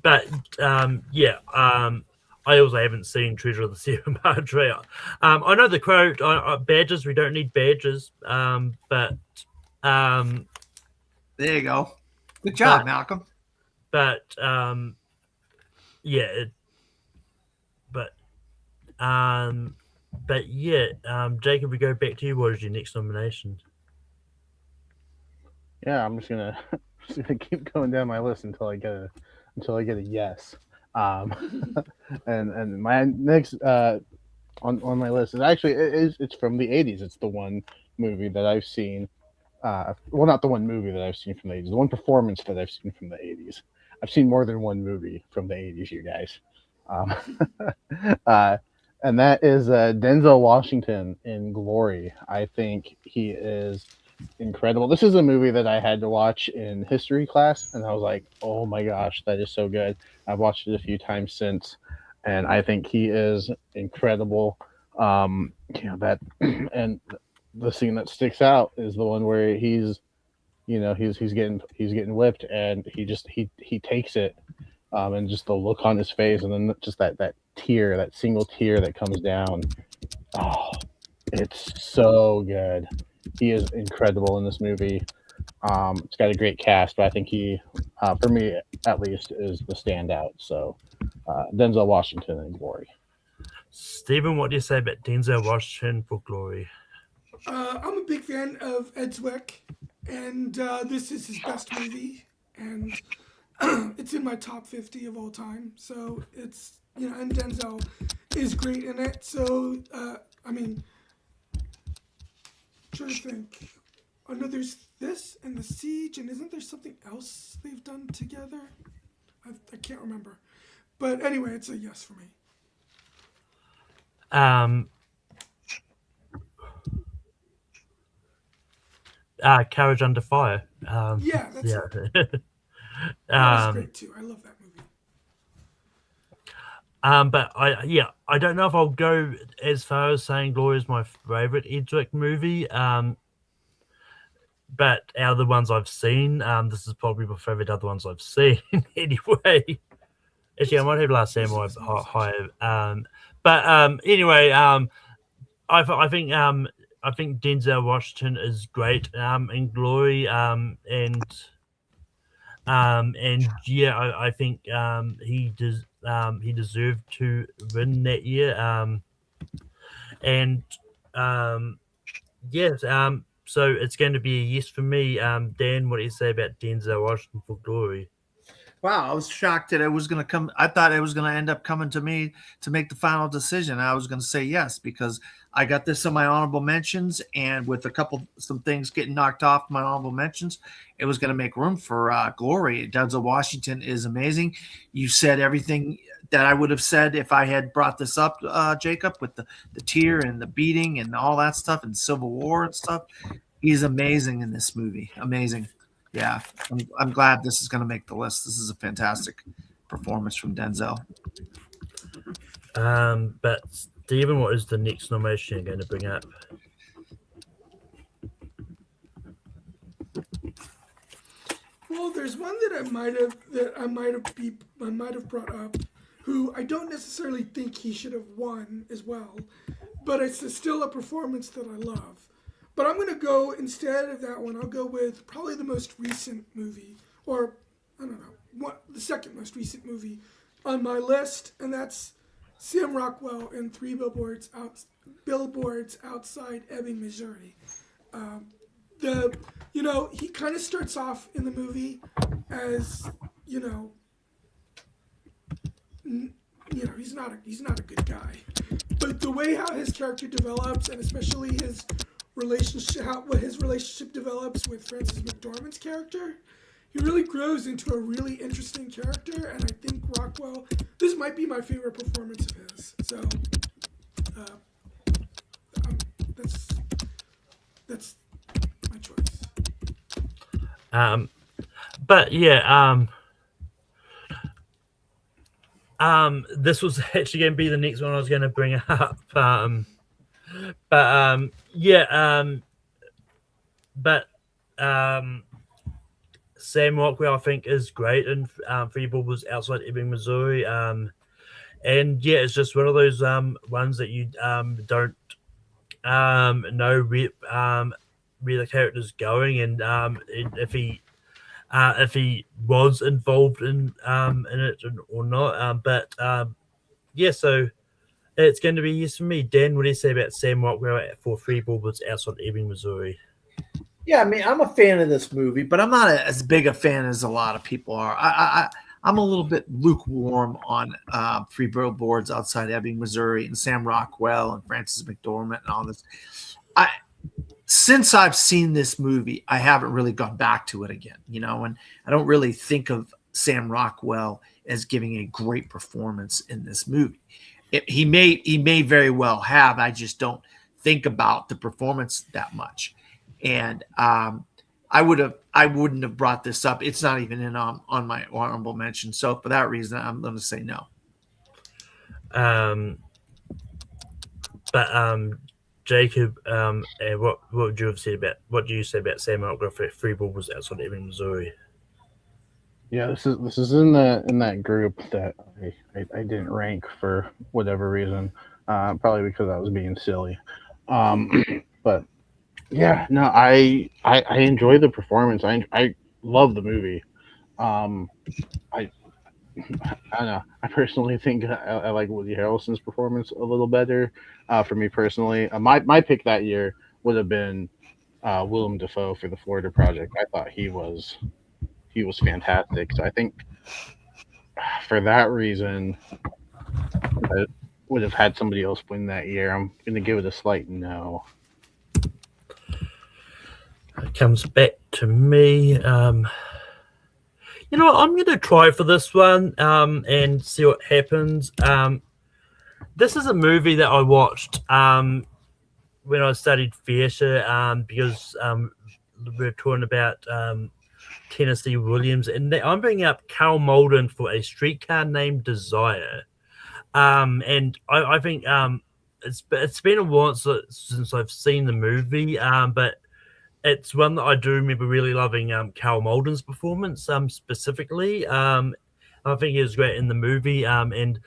But yeah, I also haven't seen Treasure of the Sierra Madre. I know the quote, badges. We don't need badges. But there you go. Good job, Malcolm. But yeah, Jacob, we go back to you. What is your next nomination? Yeah, I'm just gonna keep going down my list until I get a yes. And my next on my list is actually it's from the 80s. It's the one movie that I've seen. Well, not the one movie that I've seen from the 80s. The one performance that I've seen from the 80s. I've seen more than one movie from the 80s, you guys. And that is Denzel Washington in Glory. I think he is incredible. This is a movie that I had to watch in history class, and I was like, oh my gosh, that is so good. I've watched it a few times since, and I think he is incredible. That and the scene that sticks out is the one where he's getting whipped, and he takes it, and just the look on his face, and then just that tear, that single tear that comes down. Oh, it's so good. He is incredible in this movie. It's got a great cast, but I think he, for me at least, is the standout. So, Denzel Washington in Glory. Stephen, what do you say about Denzel Washington for Glory? I'm a big fan of Ed Zwick, and this is his best movie, and it's in my top 50 of all time. So it's and Denzel is great in it. So I mean, I'm trying to think. I know there's this and The Siege, and isn't there something else they've done together? I can't remember, but anyway, it's a yes for me. Carriage Under Fire. Yeah, that's yeah. it. That was great too. I love that movie. But I don't know if I'll go as far as saying Glory is my favorite Ed Zwick movie. But out of the ones I've seen, this is probably my favorite other ones I've seen anyway. Actually, I might have Last Samurai higher. But anyway, I think Denzel Washington is great in Glory, and yeah, I think he deserved to win that year. Yes. So it's going to be a yes for me. Dan, what do you say about Denzel Washington for Glory? Wow, I was shocked that it was going to come. I thought it was going to end up coming to me to make the final decision. I was going to say yes because I got this in my honorable mentions, and with some things getting knocked off my honorable mentions, it was going to make room for Glory. Denzel Washington is amazing. You said everything that I would have said if I had brought this up, Jacob, with the tear and the beating and all that stuff and Civil War and stuff. He's amazing in this movie. Amazing. Yeah, I'm glad this is going to make the list. This is a fantastic performance from Denzel. But Stephen, what is the next nomination you're going to bring up? Well, there's one that I might have brought up, who I don't necessarily think he should have won as well, but it's still a performance that I love. But I'm going to go, instead of that one, I'll go with probably the most recent movie, or I don't know, the second most recent movie on my list, and that's Sam Rockwell in Billboards Outside Ebbing, Missouri. He kind of starts off in the movie as he's not a good guy, but the way how his character develops, and especially what his relationship develops with Frances McDormand's character, he really grows into a really interesting character. And I think Rockwell, this might be my favorite performance of his. So that's my choice. But yeah, this was actually going to be the next one I was going to bring up. Sam Rockwell, I think, is great in Three Billboards Outside Ebbing, Missouri. And yeah, it's just one of those ones that you don't know where the character's going, and if he was involved in it or not. Yeah, so it's going to be yes for me. Dan, what do you say about Sam Rockwell for Three Billboards Outside Ebbing, Missouri? Yeah, I mean, I'm a fan of this movie, but I'm not as big a fan as a lot of people are. I'm a little bit lukewarm on Three Billboards Outside Ebbing, Missouri, and Sam Rockwell and Frances McDormand and all this. Since I've seen this movie, I haven't really gone back to it again, and I don't really think of Sam Rockwell as giving a great performance in this movie. He may very well have. I just don't think about the performance that much. And I wouldn't have brought this up. It's not even in on my honorable mention. So for that reason, I'm going to say no. Jacob, what would you have said about what do you say about Sam Rockwell for Three Billboards Outside Ebbing, Missouri? Yeah, this is in that group that I didn't rank for whatever reason, probably because I was being silly. But yeah, no, I enjoy the performance. I love the movie. I don't know. I personally think I like Woody Harrelson's performance a little better. For me personally, my pick that year would have been Willem Dafoe for the Florida Project. I thought he was fantastic. So I think for that reason, I would have had somebody else win that year. I'm going to give it a slight no. It comes back to me. I'm going to try for this one and see what happens. This is a movie that I watched when I studied theatre because we were talking about Tennessee Williams, and I'm bringing up Carl Malden for A Streetcar Named Desire. And I think it's been a while since I've seen the movie, but it's one that I do remember really loving Carl Malden's performance specifically. I think he was great in the movie, and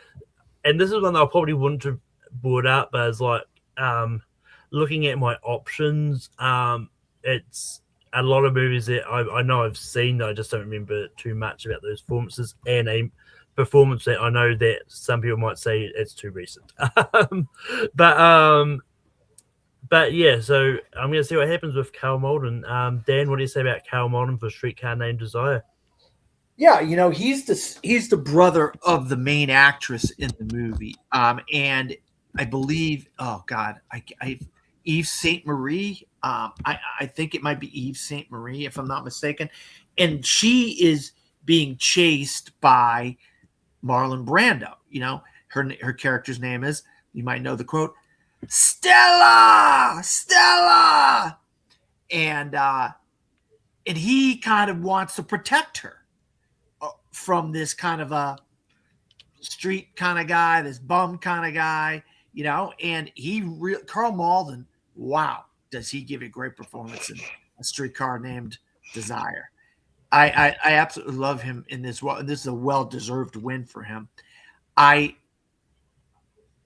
this is one that I probably wouldn't have brought up, but it's like looking at my options, it's a lot of movies that I know I've seen that I just don't remember too much about those performances, and a performance that I know that some people might say it's too recent. But yeah, so I'm going to see what happens with Carl Malden. Dan, what do you say about Carl Malden for Streetcar Named Desire? Yeah, he's the brother of the main actress in the movie, and I believe, oh God, Eve Saint Marie. I think it might be Eve Saint Marie, if I'm not mistaken, and she is being chased by Marlon Brando. Her character's name is, you might know the quote, Stella, and he kind of wants to protect her from this kind of a street kind of guy, this bum kind of guy, and Carl Malden, wow, does he give a great performance in A Streetcar Named Desire. I absolutely love him in this. This is a well-deserved win for him.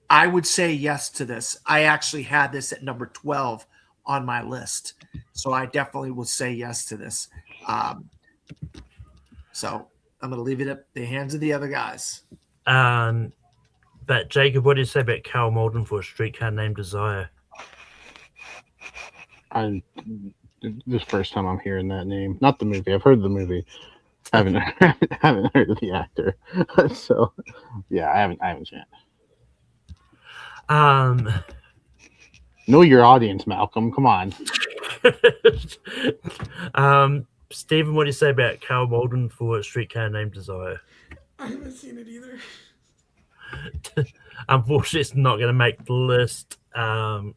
I would say yes to this. I actually had this at number 12 on my list, so I definitely will say yes to this. So I'm going to leave it at the hands of the other guys. But Jacob, what do you say about Carl Malden for A Streetcar Named Desire? This first time I'm hearing that name. Not the movie. I've heard the movie. Haven't haven't heard of the actor. So yeah, I haven't seen it. Know your audience, Malcolm. Come on. Stephen, what do you say about Carl Malden for A Streetcar Named Desire? I haven't seen it either. Unfortunately, it's not going to make the list. But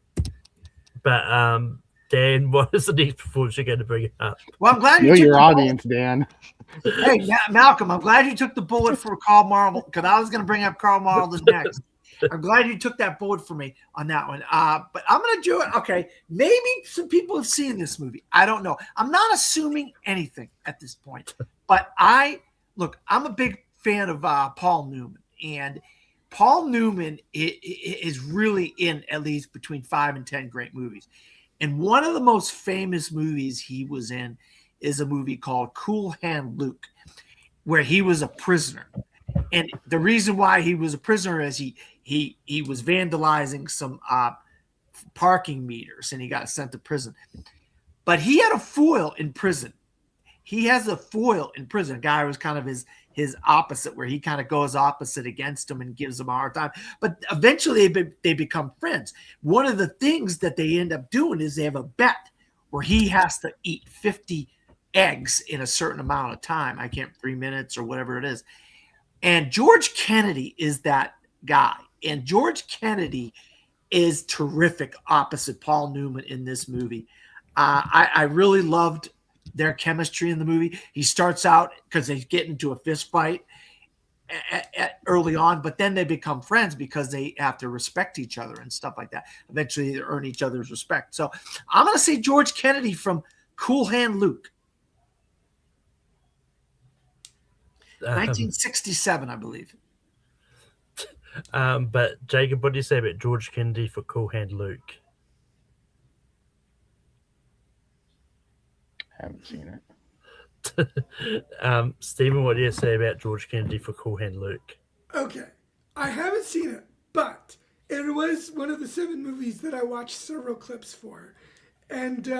Dan, what is the next performance you're going to bring up? Well, I'm glad Know you took your the audience, Dan. Hey, Malcolm, I'm glad you took the bullet for Carl Marvel because I was going to bring up Carl Malden next. I'm glad you took that bullet for me on that one. But I'm going to do it. Okay, maybe some people have seen this movie. I don't know. I'm not assuming anything at this point. But I'm a big fan of Paul Newman. And Paul Newman is really in at least between 5 and 10 great movies. And one of the most famous movies he was in is a movie called Cool Hand Luke, where he was a prisoner. And the reason why he was a prisoner is he was vandalizing some parking meters and he got sent to prison. But he had a foil in prison. He has a foil in prison. A guy who was kind of his opposite, where he kind of goes opposite against him and gives him a hard time. But eventually they become friends. One of the things that they end up doing is they have a bet where he has to eat 50 eggs in a certain amount of time. 3 minutes or whatever it is. And George Kennedy is that guy. And George Kennedy is terrific opposite Paul Newman in this movie. I really loved their chemistry in the movie. He starts out because they get into a fist fight early on, but then they become friends because they have to respect each other and stuff like that. Eventually they earn each other's respect. So I'm going to say George Kennedy from Cool Hand Luke. 1967, I believe. But Jacob, what do you say about George Kennedy for Cool Hand Luke? Haven't seen it. Stephen, what do you say about George Kennedy for Cool Hand Luke? Okay, I haven't seen it, but it was one of the 7 movies that I watched several clips for, and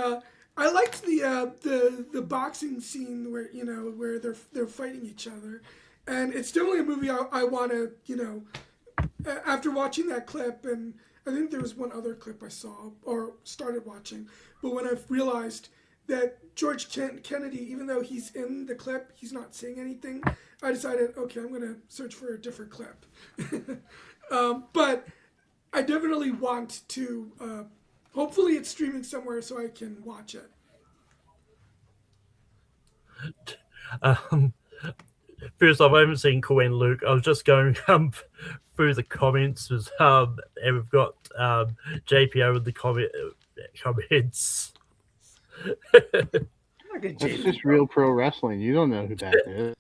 I liked the boxing scene where they're fighting each other, and it's definitely a movie I want to after watching that clip, and I think there was one other clip I saw or started watching, but when I realized that George Kennedy, even though he's in the clip, he's not saying anything, I decided, okay, I'm going to search for a different clip. But I definitely want to, hopefully it's streaming somewhere so I can watch it. First off, I haven't seen Cool Hand Luke. I was just going through the comments, and we've got JPO with the comments. It's just real pro wrestling. You don't know who that is.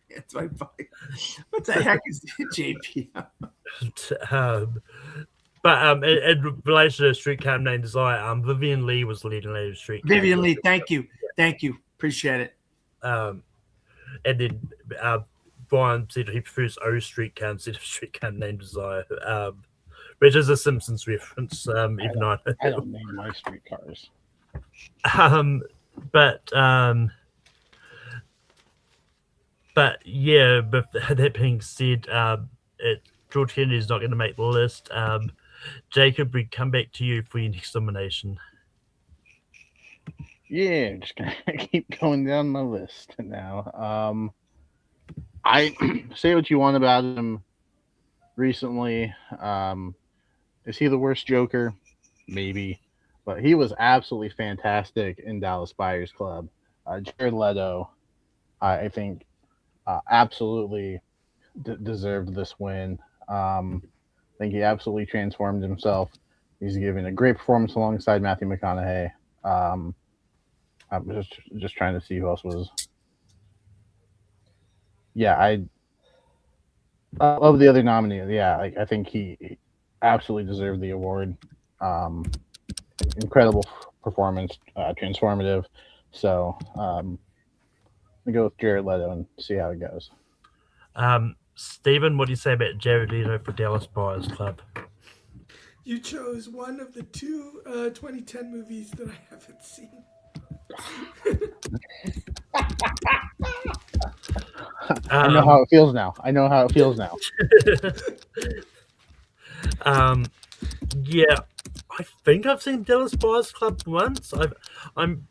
It's my fucking. What the heck is JP? But in relation to Streetcar Named Desire, Vivian Lee was leading Lady Streetcar. Vivian Lee, thank you, appreciate it. And then Brian said he prefers O Streetcar instead of Streetcar Named Desire. Which is a Simpsons reference, even I don't name my streetcars. But yeah, but that being said, George Kennedy is not going to make the list. Jacob, we come back to you for your next nomination. Yeah, I'm just gonna keep going down my list now. I say what you want about him recently. Is he the worst Joker? Maybe, but he was absolutely fantastic in Dallas Buyers Club. Jared Leto, I think, absolutely deserved this win. I think he absolutely transformed himself. He's giving a great performance alongside Matthew McConaughey. I'm just trying to see who else was. Yeah, of the other nominees, I think he absolutely deserved the award. Incredible performance, transformative. So we go with Jared Leto and see how it goes. Stephen, what do you say about Jared Leto for Dallas Buyers Club? You chose one of the two 2010 movies that I haven't seen. I know how it feels now. Yeah, I think I've seen Dallas Buyers Club once. I'm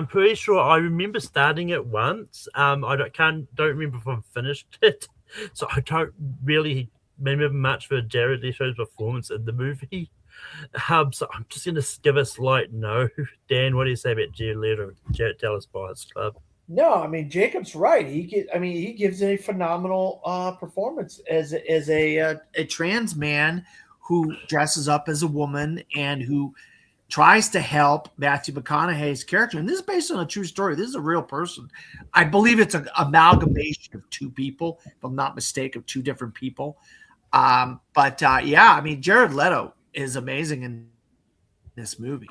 pretty sure I remember starting it once. I don't remember if I've finished it, so I don't really remember much for Jared Leto's performance in the movie. So I'm just gonna give a slight no. Dan, what do you say about Jared Leto, Dallas Buyers Club? No, I mean Jacob's right. He gives a phenomenal performance as a trans man who dresses up as a woman and who tries to help Matthew McConaughey's character. And this is based on a true story. This is a real person. I believe it's an amalgamation of two people, if I'm not mistaken, of two different people. Yeah, I mean Jared Leto is amazing in this movie.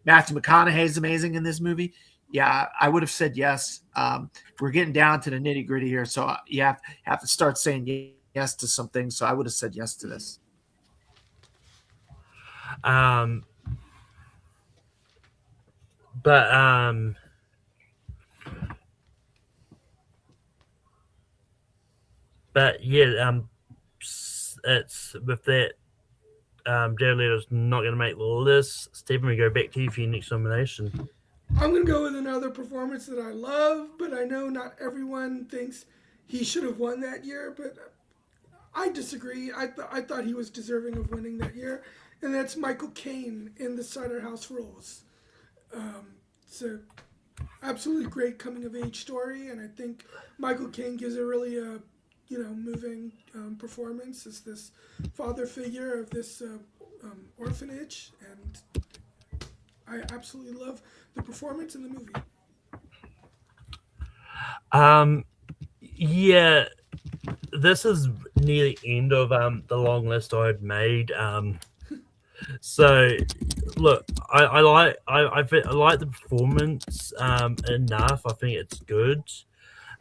Matthew McConaughey is amazing in this movie. Yeah, I would have said yes. We're getting down to the nitty gritty here, so you have to start saying yes to some things. So I would have said yes to this. But yeah, it's with that. Jared Leto's not going to make the list. Stephen, we go back to you for your next nomination. I'm going to go with another performance that I love, but I know not everyone thinks he should have won that year, but I disagree. I thought he was deserving of winning that year, and that's Michael Caine in The Cider House Rules. It's a absolutely great coming-of-age story, and I think Michael Caine gives a really moving performance as this father figure of this orphanage, and I absolutely love the performance in the movie. Yeah, this is near the end of the long list I had made. So look, I like the performance enough. I think it's good,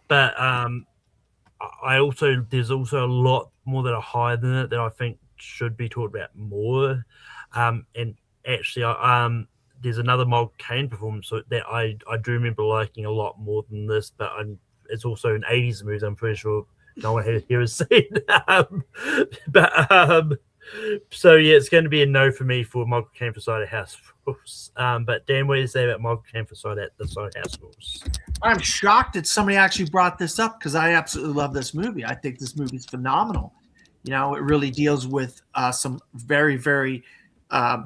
but there's also a lot more that are higher than it that I think should be talked about more. And actually, there's another Michael Caine performance that I do remember liking a lot more than this, but it's also an 80s movie. I'm pretty sure no one here has seen. So yeah, it's going to be a no for me for Michael Caine for Cider House Rules. But Dan, what do you say about Michael Caine for the Cider House Rules? I'm shocked that somebody actually brought this up because I absolutely love this movie. I think this movie is phenomenal. You know, it really deals with some very, very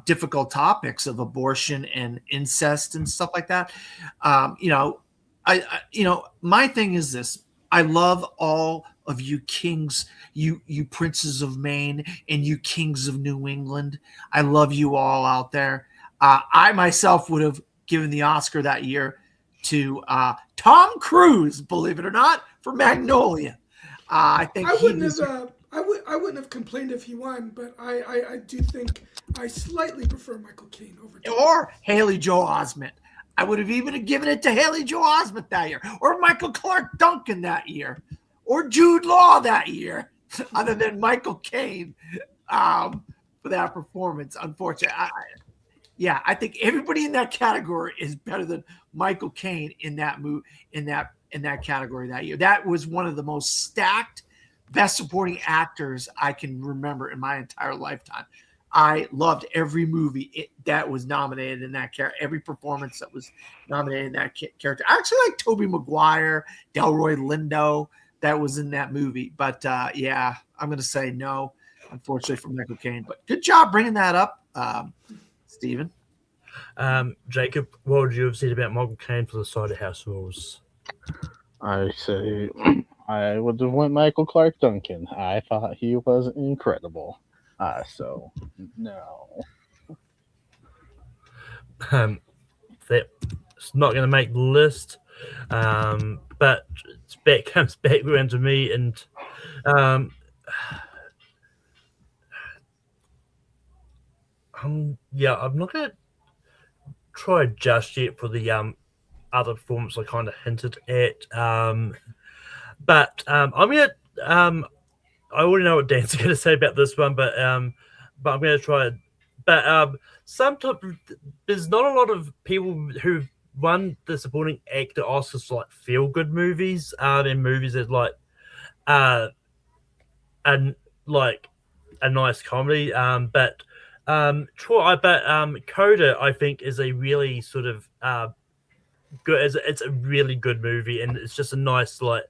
difficult topics of abortion and incest and stuff like that. My thing is this: I love all of you kings, you princes of Maine, and you kings of New England. I love you all out there. I myself would have given the Oscar that year to Tom Cruise, believe it or not, for Magnolia. I think I wouldn't have complained if he won, but I do think I slightly prefer Michael Caine over or Haley Joel Osment. I would have even given it to Haley Joel Osment that year, or Michael Clark Duncan that year, or Jude Law that year, other than Michael Caine for that performance. Unfortunately, I think everybody in that category is better than Michael Caine in that category that year. That was one of the most stacked best supporting actors I can remember in my entire lifetime. I loved every movie that was nominated in that character, every performance that was nominated in that character. I actually like Tobey Maguire, Delroy Lindo that was in that movie. But I'm going to say no, unfortunately, for Michael Caine. But good job bringing that up, Stephen. Jacob, what would you have said about Michael Caine for the Cider House Rules? I say I would have went Michael Clark Duncan. I thought he was incredible. So no. That's not going to make the list. But comes back around to me, and I'm not going to try just yet for the other performance I kind of hinted at. But I'm going to I already know what Dan's going to say about this one, but I'm going to try it. But sometimes there's not a lot of people who won the supporting actor Oscars for like feel good movies, and movies that uh, and like a nice comedy. But Coda I think is a really sort of good. It's a really good movie, and it's just a nice like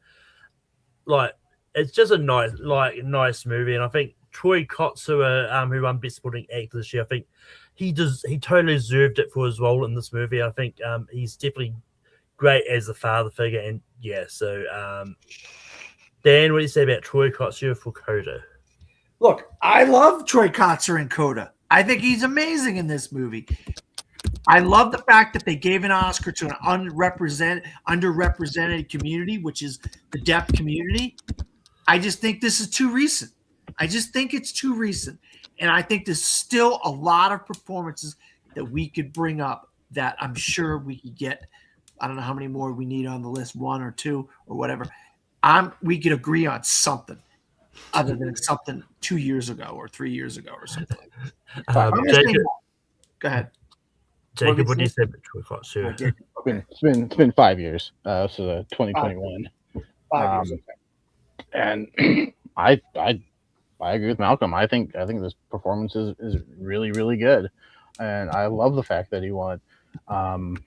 it's just a nice movie, and I think Troy Kotsur, who won Best Supporting Actor this year, I think he totally deserved it for his role in this movie. I think he's definitely great as the father figure, and yeah. So Dan, what do you say about Troy Kotsur for Coda? Look, I love Troy Kotsur in Coda. I think he's amazing in this movie. I love the fact that they gave an Oscar to an underrepresented community, which is the deaf community. I just think this is too recent. I just think it's too recent. And I think there's still a lot of performances that we could bring up that I'm sure we could get. I don't know how many more we need on the list, 1 or 2 or whatever. We could agree on something other than something 2 years ago or 3 years ago or something like that. Jacob, go ahead. Jacob, what do you say about Troy Kotsur? It's been 5 years. So 2021. 5 years. Okay. And I agree with Malcolm. I think this performance is really, really good, and I love the fact that he won. And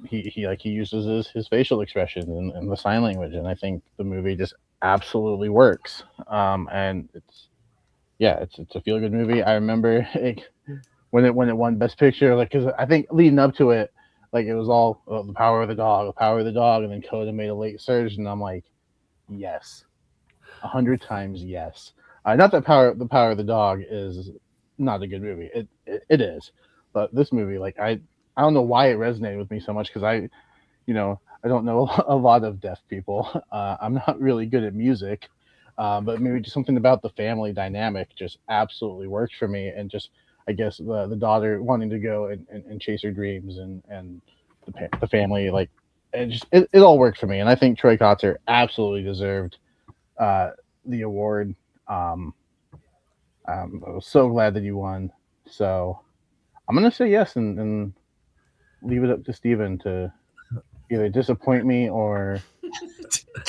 he uses his facial expressions and the sign language, and I think the movie just absolutely works. And it's a feel good movie. I remember when it won Best Picture, because I think leading up to it, it was all the power of the dog, and then Coda made a late surge, and I'm like, yes, 100 times yes. Not that the power of the dog is not a good movie. It is, but this movie, I don't know why it resonated with me so much, because I don't know a lot of deaf people. I'm not really good at music, but maybe just something about the family dynamic just absolutely worked for me, and just I guess the daughter wanting to go and chase her dreams, and the family, it all worked for me, and I think Troy Kotsur absolutely deserved the award. I was so glad that he won. So I'm gonna say yes and leave it up to Steven to either disappoint me or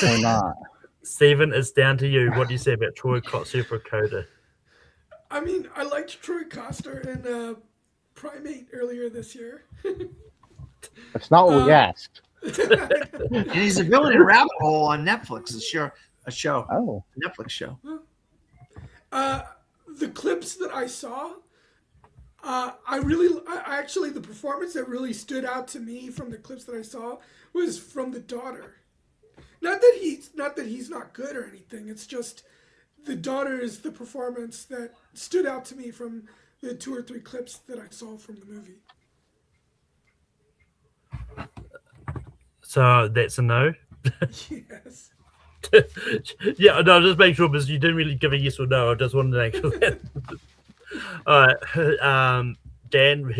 not. Steven, it's down to you. What do you say about Troy Kotsur for Coda? I mean, I liked Troy Kotsur in Primate earlier this year. That's not what we asked. And he's a villain in Rabbit Hole on Netflix. A show. Oh, a Netflix show. The clips that I saw, actually the performance that really stood out to me from the clips that I saw was from the daughter. Not that he's not good or anything. It's just the daughter is the performance that stood out to me from the 2 or 3 clips that I saw from the movie. So that's a no. Yes. Yeah, no, just make sure, because you didn't really give a yes or no. I just wanted to make sure that. All right, Dan,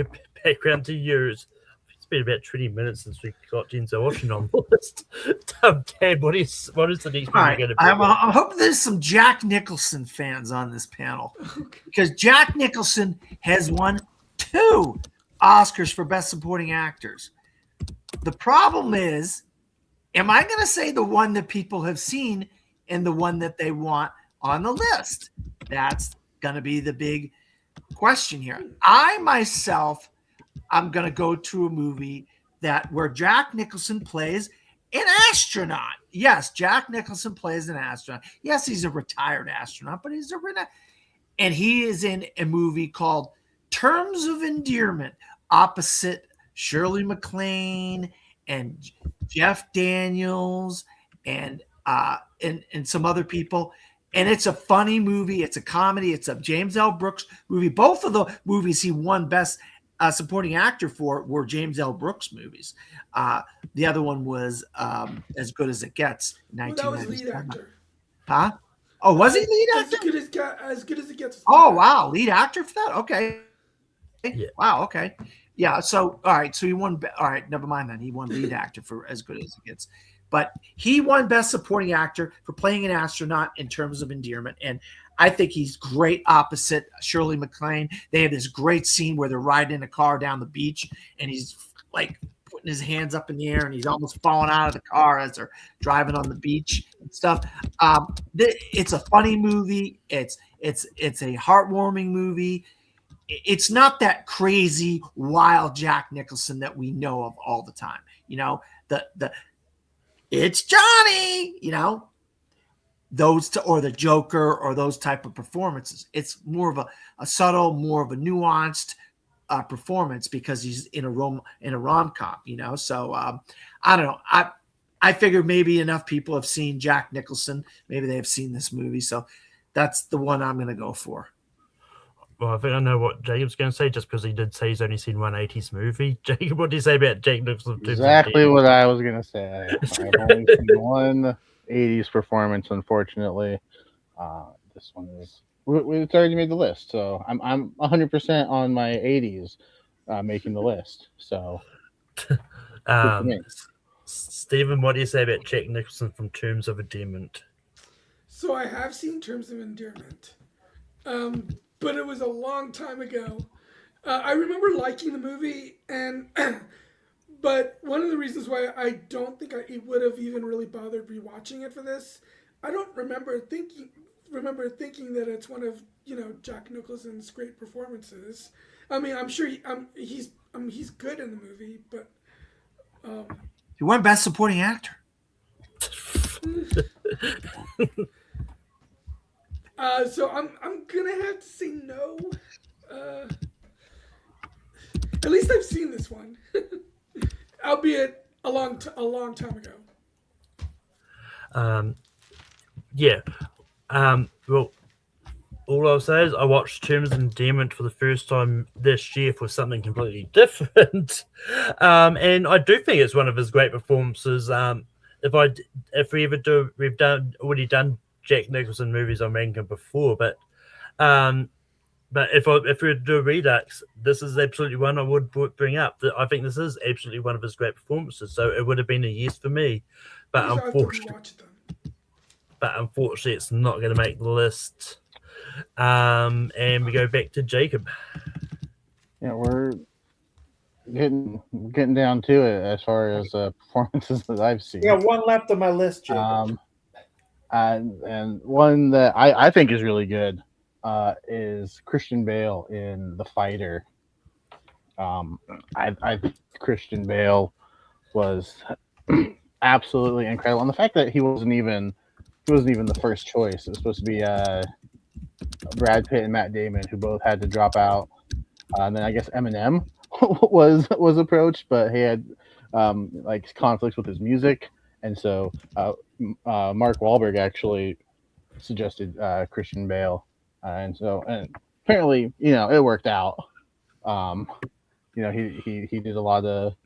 background to yours. It's been about 20 minutes since we got Denzel Washington on the list. Dan, what is the next movie you're going to be? I'm hoping there's some Jack Nicholson fans on this panel, because Jack Nicholson has won 2 Oscars for Best Supporting Actors. The problem is, am I going to say the one that people have seen and the one that they want on the list? That's going to be the big question here. I'm going to go to a movie where Jack Nicholson plays an astronaut. Yes, Jack Nicholson plays an astronaut. Yes, he's a retired astronaut, but and he is in a movie called Terms of Endearment, opposite Shirley MacLaine and Jeff Daniels and some other people. And it's a funny movie. It's a comedy. It's a James L. Brooks movie. Both of the movies he won Best Supporting Actor for were James L. Brooks movies. The other one was As Good as It Gets, 1997. Well, that was lead actor. Huh? Oh, was he lead actor? As Good as It Gets. Oh, wow. Lead actor for that? Okay. Yeah. Wow, okay. Yeah, so, all right. So he won. All right, never mind then. He won lead actor for As Good as It Gets. but he won Best Supporting Actor for playing an astronaut in terms of endearment. And I think he's great opposite Shirley MacLaine. They have this great scene where they're riding in a car down the beach, and he's like putting his hands up in the air, and he's almost falling out of the car as they're driving on the beach and stuff. It's a funny movie. It's a heartwarming movie. It's not that crazy, wild Jack Nicholson that we know of all the time. You know, it's Johnny, you know, or the Joker or those type of performances. It's more of a subtle, more of a nuanced performance because he's in a rom-com, you know. So I don't know. I figured maybe enough people have seen Jack Nicholson. Maybe they have seen this movie. So that's the one I'm going to go for. Well, I think I know what Jacob's going to say just because he did say he's only seen one 80s movie. Jacob, what do you say about Jack Nicholson? Exactly what I was going to say. I've only seen one 80s performance, unfortunately. This one is it's already made the list, so I'm 100% on my 80s making the list. So, Stephen, what do you say about Jack Nicholson from Terms of Endearment? So I have seen Terms of Endearment, but it was a long time ago. I remember liking the movie, and but one of the reasons why I don't think I would have even really bothered rewatching it for this, I don't remember thinking that it's one of, you know, Jack Nicholson's great performances. I mean, I'm sure he's good in the movie, but he won Best Supporting Actor. So I'm gonna have to say no. At least I've seen this one, albeit a long time ago. Well, all I'll say is I watched Terms of Endearment for the first time this year for something completely different, and I do think it's one of his great performances. If we ever do, we've already done Jack Nicholson movies on Mankin before, but if we were to do a redux, this is absolutely one I would bring up. I think this is absolutely one of his great performances, so it would have been a yes for me. But unfortunately, it's not going to make the list. And we go back to Jacob. Yeah, we're getting down to it as far as performances that I've seen. Yeah, one left on my list, Jacob. And one that I think is really good is Christian Bale in The Fighter. I Christian Bale was absolutely incredible, and the fact that he wasn't even the first choice. It was supposed to be Brad Pitt and Matt Damon, who both had to drop out, and then I guess Eminem was approached, but he had like conflicts with his music, and so Mark Wahlberg actually suggested Christian Bale, and apparently, you know, it worked out. You know, he did a lot of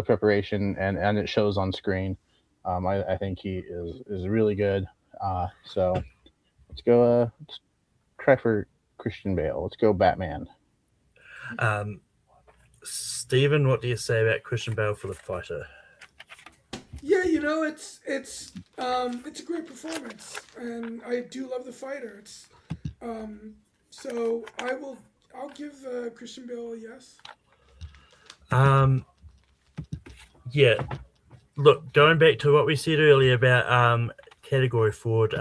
preparation, and it shows on screen. I think he is really good. So let's go. Let's try for Christian Bale. Let's go Batman. Stephen, what do you say about Christian Bale for The Fighter? Yeah, you know, it's a great performance, and I do love The Fighter. It's so I'll give Christian Bale a yes. Yeah. Look, going back to what we said earlier about category forward,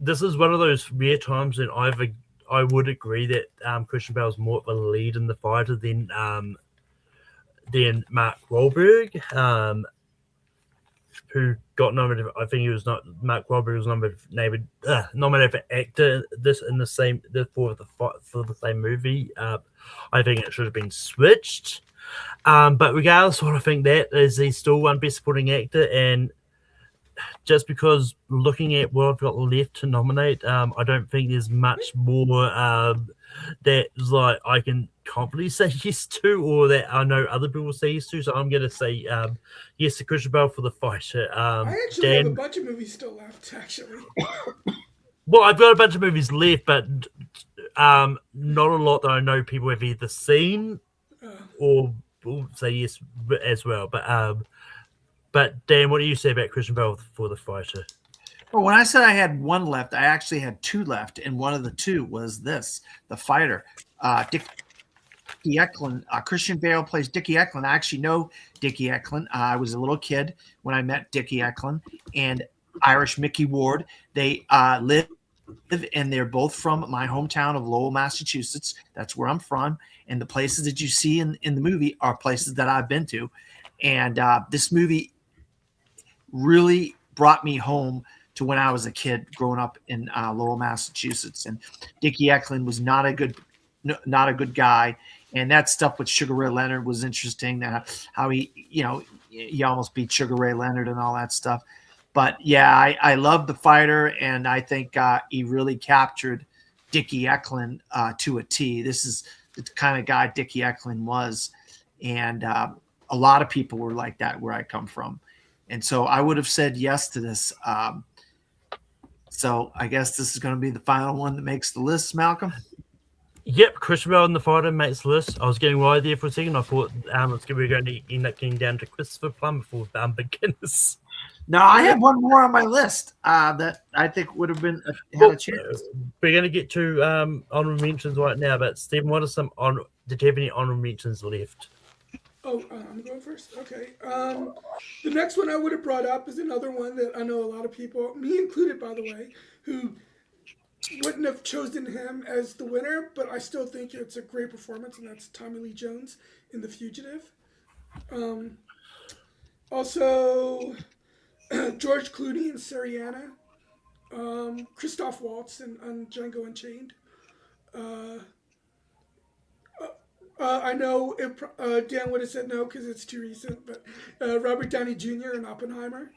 this is one of those rare times that I would agree that Christian Bale is more of a lead in The Fighter than Mark Wahlberg, who got nominated. I think he was not. Mark Wahlberg was nominated for actor for the same movie. I think it should have been switched. But regardless of what I think, that is, he still won Best Supporting Actor, and just because looking at what I've got left to nominate, I don't think there's much more that like I can confidently say yes to, or that I know other people say yes to. So I'm going to say yes to Christian Bale for The Fighter. I actually have a bunch of movies still left, actually. Well, I've got a bunch of movies left, but not a lot that I know people have either seen or will say yes as well. But Dan, what do you say about Christian Bale for the fighter? Well, when I said I had one left, I actually had two left, and one of the two was this: the fighter, Dickie Eklund. Christian Bale plays Dickie Eklund. I actually know Dickie Eklund. I was a little kid when I met Dickie Eklund and Irish Mickey Ward. They live, and they're both from my hometown of Lowell, Massachusetts. That's where I'm from. And the places that you see in the movie are places that I've been to. And this movie really brought me home to when I was a kid growing up in Lowell, Massachusetts. And Dickie Eklund was not a good guy. And that stuff with Sugar Ray Leonard was interesting. That how he almost beat Sugar Ray Leonard and all that stuff. But yeah, I love the fighter, and I think he really captured Dickie Eklund to a T. This is the kind of guy Dickie Eklund was, and a lot of people were like that where I come from. And so I would have said yes to this. So I guess this is going to be the final one that makes the list, Malcolm. Yep, Christian Bale in the fighter makes the list. I was getting worried there for a second. I thought we were going to end up getting down to Christopher Plummer for beginners. No, I have one more on my list that I think would have been had a chance. We're going to get to honorable mentions right now, but Stephen, what are some did you have any honorable mentions left? Oh, I'm going first. Okay. The next one I would have brought up is another one that I know a lot of people, me included, by the way, who wouldn't have chosen him as the winner, but I still think it's a great performance, and that's Tommy Lee Jones in The Fugitive. Also, George Clooney in Syriana. Christoph Waltz on Django Unchained. I know Dan would have said no because it's too recent, but Robert Downey Jr. in Oppenheimer.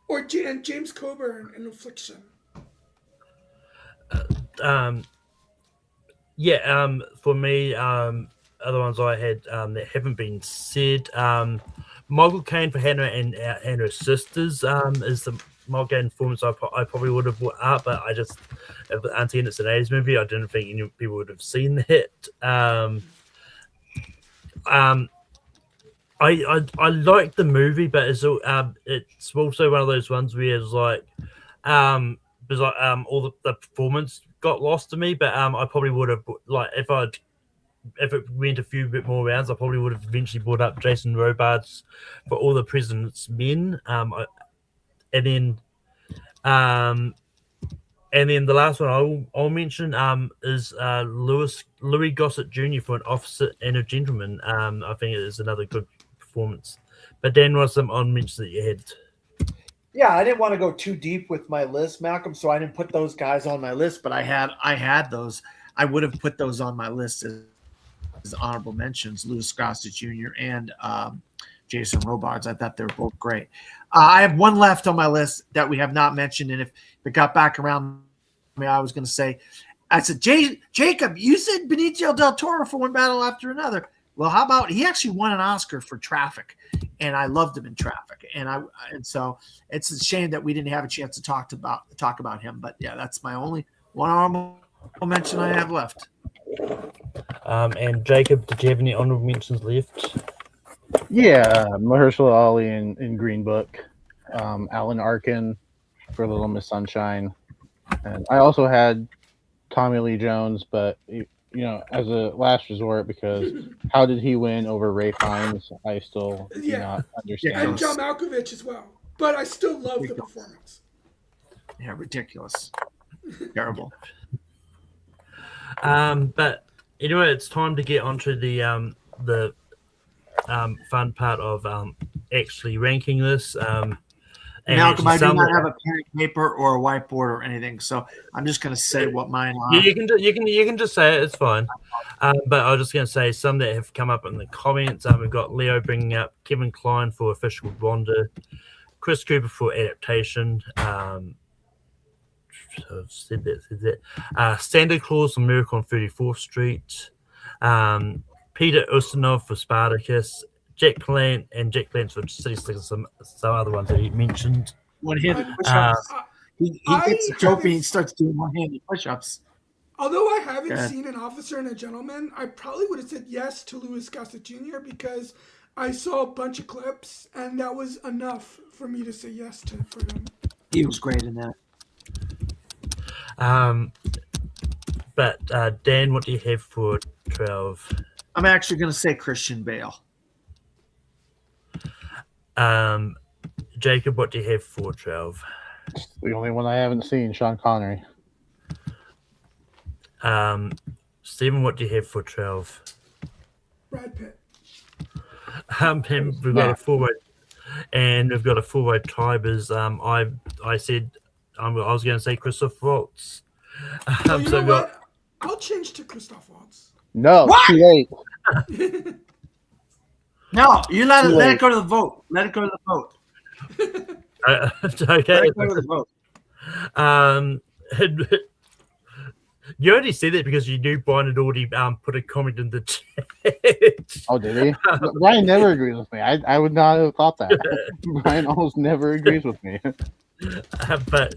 Or James Coburn in Affliction. For me, other ones I had that haven't been said. Michael Caine for Hannah and her sisters is the Michael Caine performance I probably would have put up, but I just, Auntie and it's an 80s movie, I didn't think any people would have seen it. I like the movie, but it's also one of those ones where it's like all the performance got lost to me. But I probably would have, like, if it went a few bit more rounds, I probably would have eventually brought up Jason Robards for All the President's Men. And then the last one I'll mention is Louis Gossett Jr. for An Officer and a Gentleman. I think it is another good performance. But Dan, what some on mentions that you had? Yeah, I didn't want to go too deep with my list, Malcolm, so I didn't put those guys on my list. But I had those. I would have put those on my list as honorable mentions: Louis Gossett Jr. and Jason Robards. I thought they were both great. I have one left on my list that we have not mentioned, and if it got back around me, I was going to say, I said, Jacob, you said Benicio del Toro for One Battle After Another. Well, how about he actually won an Oscar for Traffic, and I loved him in Traffic, and so it's a shame that we didn't have a chance to talk about him. But yeah, that's my only one honorable mention I have left. And Jacob, did you have any honorable mentions left? Yeah, Mahershala Ali in Green Book, Alan Arkin for Little Miss Sunshine, and I also had Tommy Lee Jones, but as a last resort, because how did he win over Ray Fiennes? I still do not understand. And John Malkovich as well, but I still love the performance. Yeah, ridiculous, terrible. But anyway, it's time to get onto the fun part of actually ranking this. Malcolm, I do not have a pen and paper or a whiteboard or anything, so I'm just going to say what mine are. You can just say it. It's fine. But I was just going to say some that have come up in the comments. We've got Leo bringing up Kevin Kline for Official Wanda, Chris Cooper for Adaptation. Said that. Santa Claus and Miracle on 34th Street. Peter Ustinov for Spartacus. Jack Palance for City Slickers, some other ones that he mentioned. One-handed push-ups. He gets a trophy and starts doing one-handed push-ups. Although I haven't Go ahead. seen An Officer and a Gentleman, I probably would have said yes to Louis Gossett Jr. because I saw a bunch of clips, and that was enough for me to say yes for him. He was great in that. But Dan, what do you have for 12? I'm actually going to say Christian Bale. Jacob, what do you have for 12? The only one I haven't seen, Sean Connery. Stephen, what do you have for 12? Brad Pitt. And we've got a four-way, and we've got a four-way tie. Because I said I was going to say Christoph Waltz. Oh, you know what? I'll change to Christoph Waltz. No, What? too late. No, you let Too it late. go to the vote. Let it go to the vote. Okay. Let it go to the vote. You only said that because you knew Brian had already put a comment in the chat. Oh, did he? Brian never agrees with me. I would not have thought that. Brian almost never agrees with me. But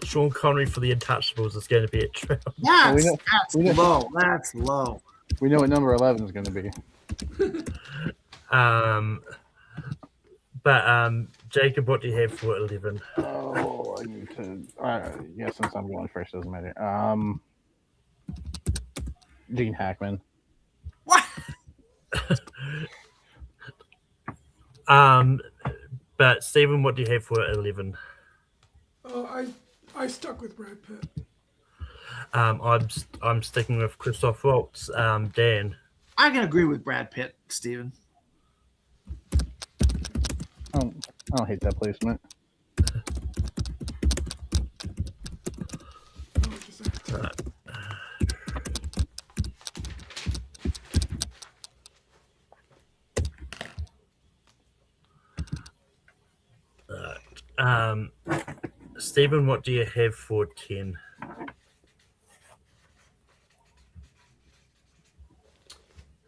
Sean Connery for the Untouchables is going to be at 12. That's we know- low. That's low. We know what number 11 is going to be. Jacob, what do you have for 11? Oh, I need to. Yeah, since I'm going first, doesn't matter. Gene Hackman. What? But Stephen, what do you have for 11? Oh, I stuck with Brad Pitt. I'm sticking with Christoph Waltz. Dan. I can agree with Brad Pitt, Steven. I don't hate that placement. Oh, just that. Stephen, what do you have for 10?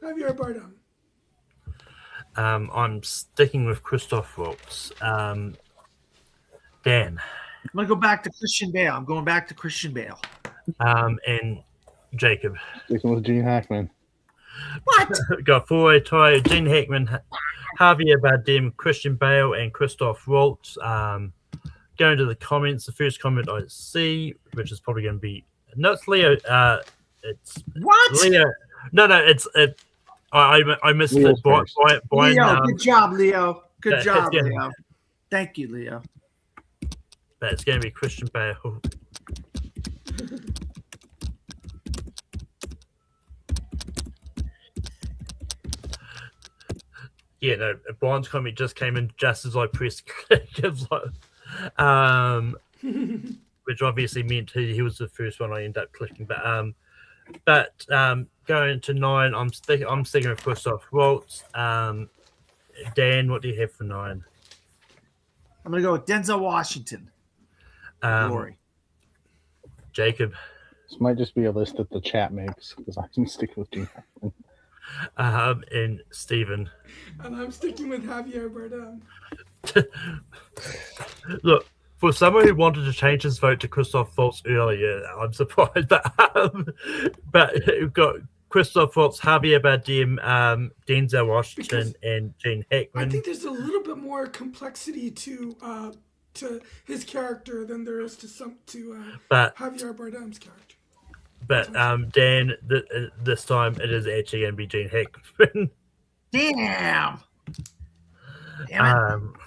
Javier Bardem. I'm sticking with Christoph Waltz. Dan. I'm gonna go back to Christian Bale. I'm going back to Christian Bale. And Jacob. Sticking with Gene Hackman. What? Got four-way tie. Gene Hackman, Javier Bardem, Christian Bale, and Christoph Waltz. Going to the comments. The first comment I see, which is probably going to be it's Leo. It's What? Leo. No, it's it. I missed Leo's it. first. Leo, good job, Leo. Good yeah, job, yeah. Leo. Thank you, Leo. But it's going to be Christian Bale. Yeah, no, Brian's comment just came in just as I pressed click. Which obviously meant he was the first one I ended up clicking. But going to 9, I'm sticking with Christoph Waltz. Dan, what do you have for 9? I'm gonna go with Denzel Washington. Glory. Jacob. This might just be a list that the chat makes because I'm sticking with Gene Hackman. And Stephen. And I'm sticking with Javier Bardem. Look, for someone who wanted to change his vote to Christoph Waltz earlier, I'm surprised. But we've got Christoph Waltz, Javier Bardem, Denzel Washington, and Gene Hackman. I think there's a little bit more complexity to his character than there is to Javier Bardem's character. But Dan, this time it is actually going to be Gene Hackman. Damn. Damn it.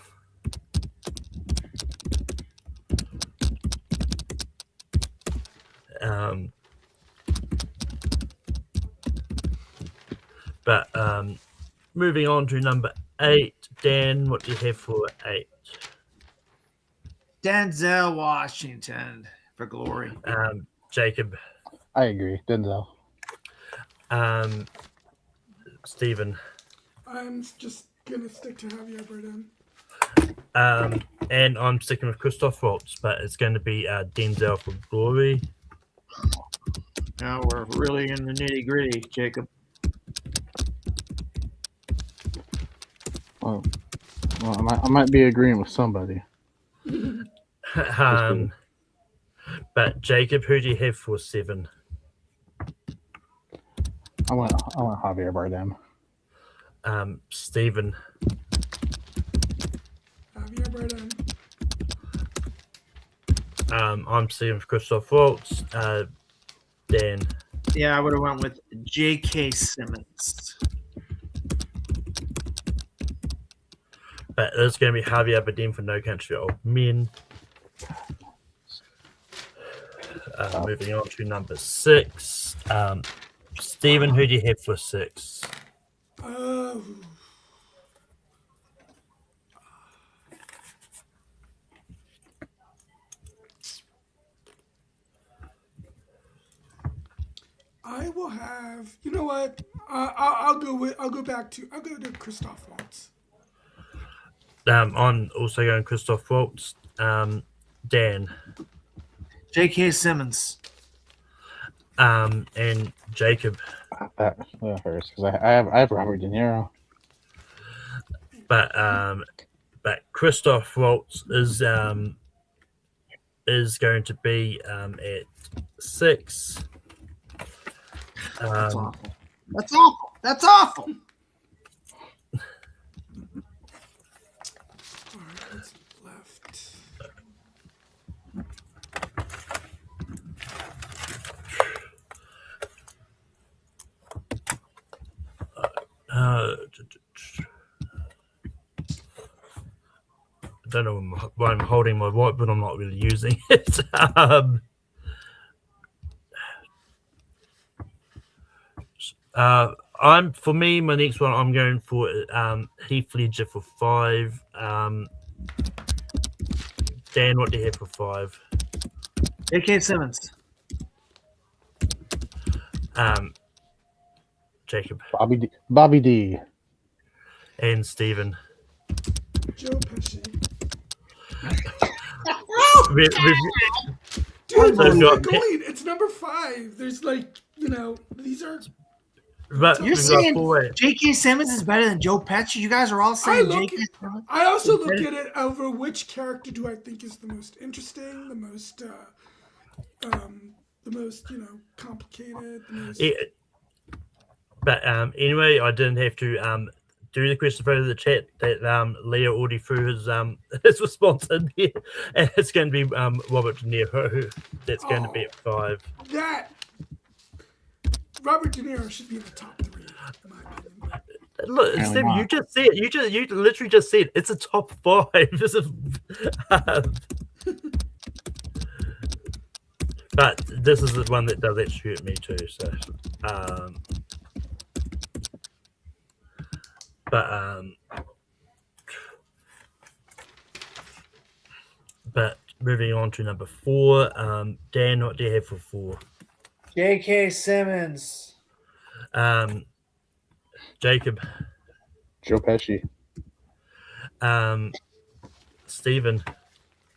But moving on to number 8, Dan, what do you have for 8? Denzel Washington for glory. Jacob. I agree. Denzel. Stephen. I'm just gonna stick to Javier Bardem. And I'm sticking with Christoph Waltz, but it's going to be Denzel for glory. Now we're really in the nitty gritty, Jacob. Well, I might be agreeing with somebody. But Jacob, who do you have for 7? I want Javier Bardem. Stephen. Javier Bardem. I'm Stephen for Christoph Waltz. Dan. Yeah, I would have went with J.K. Simmons. But there's going to be Javier Bardem for No Country for Old Men. Moving on to number 6. Stephen, who do you have for 6? I will have. You know what? I'll go to Christoph Waltz. I'm also going Christoph Waltz. Dan. J.K. Simmons. And Jacob. That hurts because I have Robert De Niro. But Christoph Waltz is going to be at 6. That's awful. That's awful. That's awful. All right, what's left? I don't know why I'm holding my whiteboard. I'm not really using it. For me, my next one, I'm going for Heath Ledger for 5. Dan, what do you have for 5? J.K. Simmons. Jacob. Bobby D. And Stephen. Joe Pesci. So Dude, we've got- it's number 5. There's these are. But You're we've got saying 4. J.K. Simmons is better than Joe Pesci? You guys are all saying J.K. Simmons? I also look at it over which character do I think is the most interesting, the most complicated, the most. Yeah. But anyway, I didn't have to do the question for the chat that Leo already threw his response in here, and it's going to be Robert De Niro. That's going to be at 5. That Robert De Niro should be in the top 3, in my opinion. Look, Steve, you just said you literally just said it's a top 5. This is, but this is the one that does actually hurt me too. So, but moving on to number 4, Dan, what do you have for 4? J.K. Simmons. Jacob. Joe Pesci. Stephen.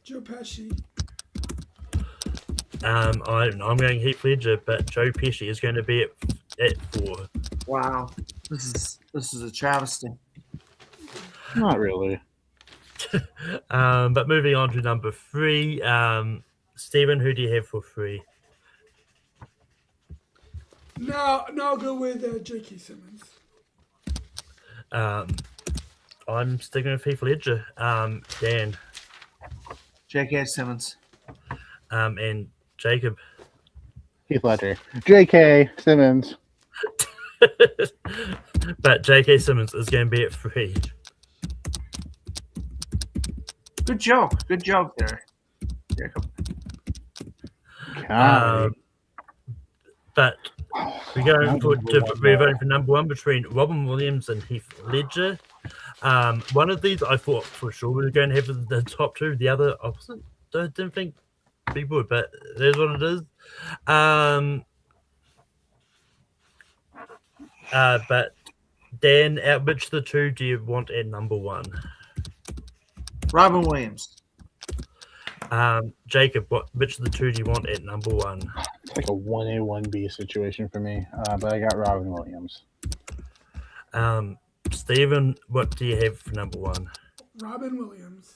Joe Pesci. I'm going Heath Ledger, but Joe Pesci is going to be at 4. Wow, this is a travesty. Not really. But moving on to number 3, Stephen, who do you have for 3? No, I'll go with J.K. Simmons. I'm sticking with Heath Ledger. Dan. J.K. Simmons. And Jacob. Heath Ledger. J.K. Simmons. But J.K. Simmons is going to be at 3. Good joke there, Jacob. But we're going for number 1 between Robin Williams and Heath Ledger. One of these I thought for sure we were going to have the top 2. The other I didn't think we would, but there's what it is. But Dan, which of the 2 do you want at number 1? Robin Williams. Jacob, which of the 2 do you want at number 1? It's like a 1A, 1B situation for me, but I got Robin Williams. Stephen, what do you have for number 1? Robin Williams.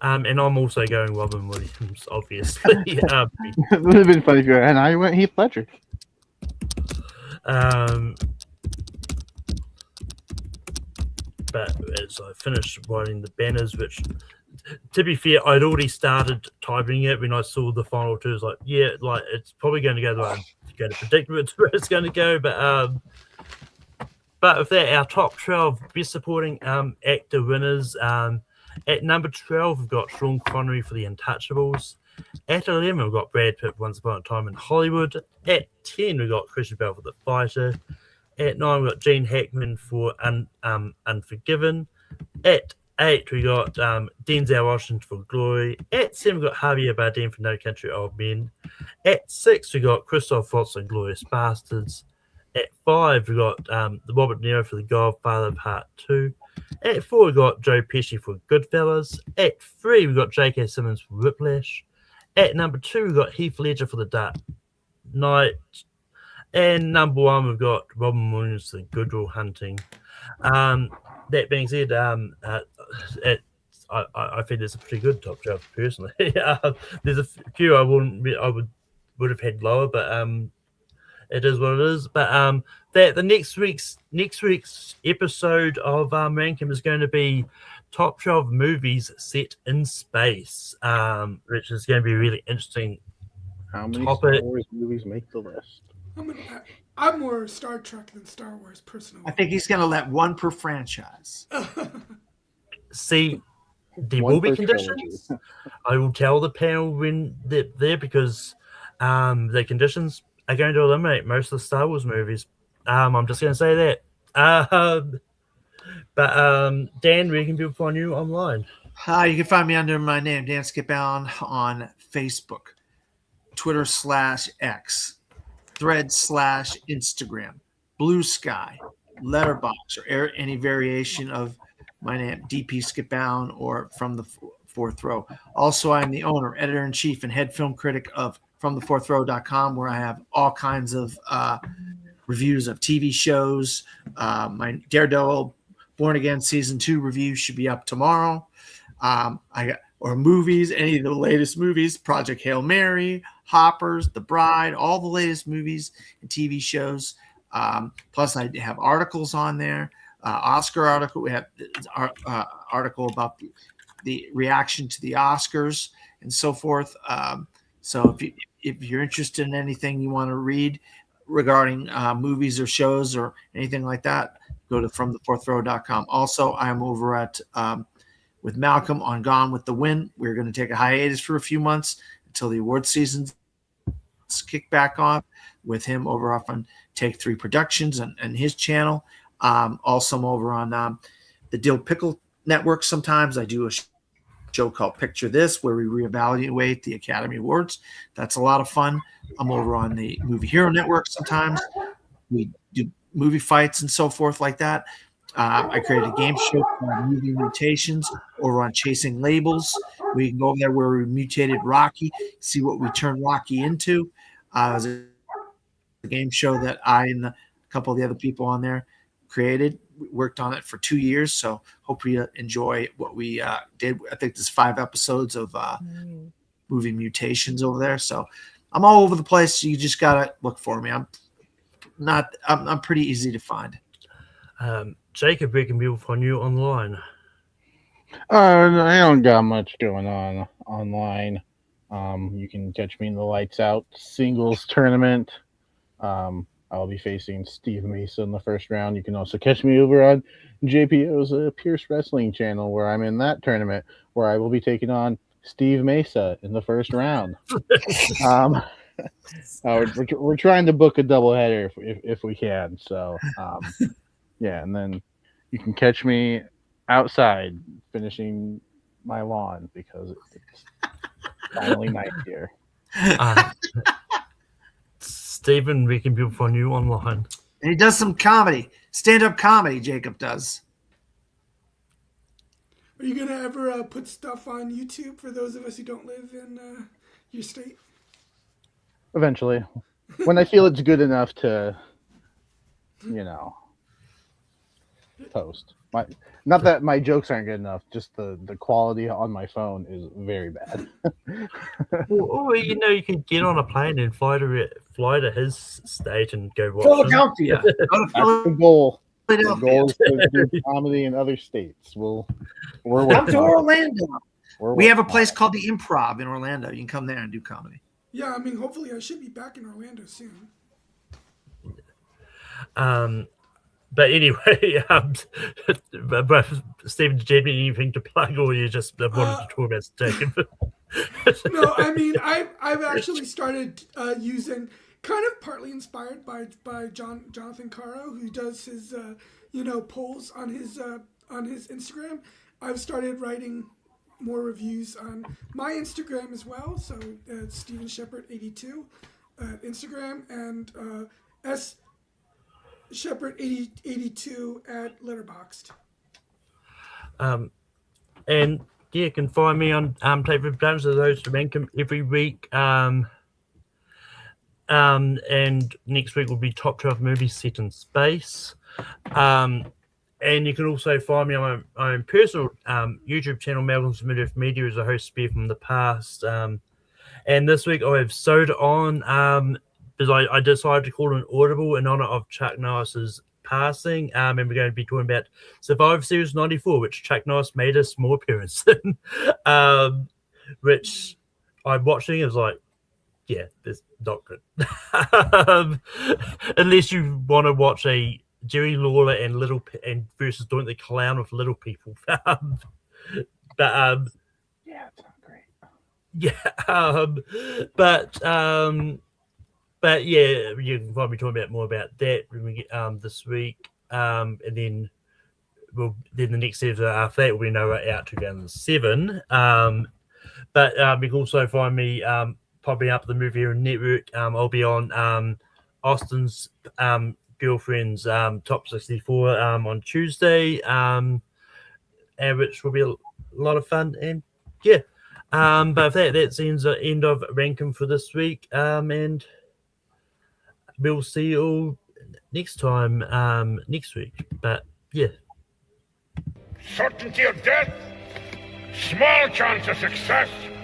And I'm also going Robin Williams, obviously. It would have been funny if you were, and I went Heath Ledger. But as I finished writing the banners, which, to be fair, I'd already started typing it when I saw the final two. I was like, yeah, like it's probably going to go like going to predict where it's going to go. But with that, our top 12 best supporting actor winners. At number 12, we've got Sean Connery for The Untouchables. At 11, we've got Brad Pitt, Once Upon a Time in Hollywood. At 10, we've got Christian Bale for The Fighter. At 9, we've got Gene Hackman for Unforgiven. At 8, we got Denzel Washington for Glory. At 7, we got Javier Bardem for No Country for Old Men. At 6, we got Christoph Waltz and Glorious Bastards. At 5, we got Robert De Niro for The Godfather Part 2. At 4, we got Joe Pesci for Goodfellas. At 3, we got J.K. Simmons for Whiplash. At number 2, we got Heath Ledger for The Dark Knight. And number 1, we've got Robin Williams for Good Will Hunting. That being said, I think it's a pretty good top 12 personally. There's a few I would have had lower, but it is what it is. But the next week's episode of Rankin is going to be top 12 movies set in space, which is going to be a really interesting. How many topic. Star Wars movies make the list? I'm more Star Trek than Star Wars, personally. I think he's going to let one per franchise. See, there One will be per conditions. I will tell the panel when they're there because the conditions are going to eliminate most of the Star Wars movies. I'm just going to say that. But Dan, where can people find you online? You can find me under my name, Dan Skipbound, on Facebook, Twitter/X, Thread/Instagram, Blue Sky, Letterboxd, or any variation of my name, DP Skipbound, or From the Fourth Row. Also, I'm the owner, editor-in-chief, and head film critic of FromTheFourthRow.com, where I have all kinds of reviews of TV shows. My Daredevil Born Again Season 2 review should be up tomorrow. Or movies, any of the latest movies, Project Hail Mary, Hoppers, The Bride, all the latest movies and TV shows. Plus, I have articles on there. Oscar article. We have our article about the reaction to the Oscars and so forth. So if you're interested in anything you want to read regarding movies or shows or anything like that, go to FromTheFourthRow.com. Also, I'm over at with Malcolm on Gone with the Wind. We're going to take a hiatus for a few months until the award season's kick back off with him over off on Take 3 Productions and his channel. Also, I'm over on the Dill Pickle Network. Sometimes I do a show called Picture This, where we reevaluate the Academy Awards. That's a lot of fun. I'm over on the Movie Hero Network sometimes. We do movie fights and so forth like that. I created a game show called Movie Mutations over on Chasing Labels. We can go over there where we mutated Rocky, see what we turned Rocky into. It was a game show that I and a couple of the other people on there created. We worked on it for 2 years, so hope you enjoy what we did. I think there's 5 episodes of Movie Mutations over there. So I'm all over the place. You just gotta look for me. I'm pretty easy to find. Jacob, where can people find you online? I don't got much going on online. You can catch me in the Lights Out singles tournament. I'll be facing Steve Mesa in the first round. You can also catch me over on JPO's Pierce Wrestling channel, where I'm in that tournament, where I will be taking on Steve Mesa in the first round. We're trying to book a doubleheader if we can. So, yeah, and then you can catch me outside finishing my lawn because it's finally night here. Stephen, where can people find you online? And he does some comedy, stand-up comedy. Jacob does. Are you gonna ever put stuff on YouTube for those of us who don't live in your state? Eventually, when I feel it's good enough to, toast. Not that my jokes aren't good enough, just the quality on my phone is very bad. Or you can get on a plane and fly to his state and go watch Philadelphia. Go to That's the goal. The Philadelphia. goal is to do comedy in other states. We're Come working to on it. Orlando. We're We have a working place on it. called the Improv in Orlando. You can come there and do comedy. Yeah, I mean, hopefully I should be back in Orlando soon. But anyway, but Stephen, did you have anything to plug, or you just wanted to talk about Steak? No, I mean, I've actually started using, kind of partly inspired by Jonathan Caro, who does his polls on his Instagram. I've started writing more reviews on my Instagram as well. So Steven Shepard 82 Instagram, and S Shepard 82 at Letterboxd. And yeah, you can find me on Tape Times, so those to Rankin every week. And next week will be top 12 movies set in space. And you can also find me on my own personal YouTube channel, Malcolm's Mid-Earth Media, as a host spear from the past. And this week I have Soda on because I decided to call it an audible in honor of Chuck Norris's passing. And we're going to be talking about Survivor Series 94, which Chuck Norris made a small appearance in. Which I'm watching, is like, yeah, it's not good. Unless you want to watch a Jerry Lawler and versus Doink the Clown with little people. Yeah, it's not great. Yeah, but yeah, you can find me talking about more about that when we get this week, and then the next episode after that will be No Way Out 2007. But you can also find me popping up the Movie Hero Network. I'll be on Austin's Girlfriend's Top 64 on Tuesday, and which will be a lot of fun. And yeah, but that ends the end of Rankin for this week, and we'll see you all next time next week. But yeah, Certainty of death, small chance of success.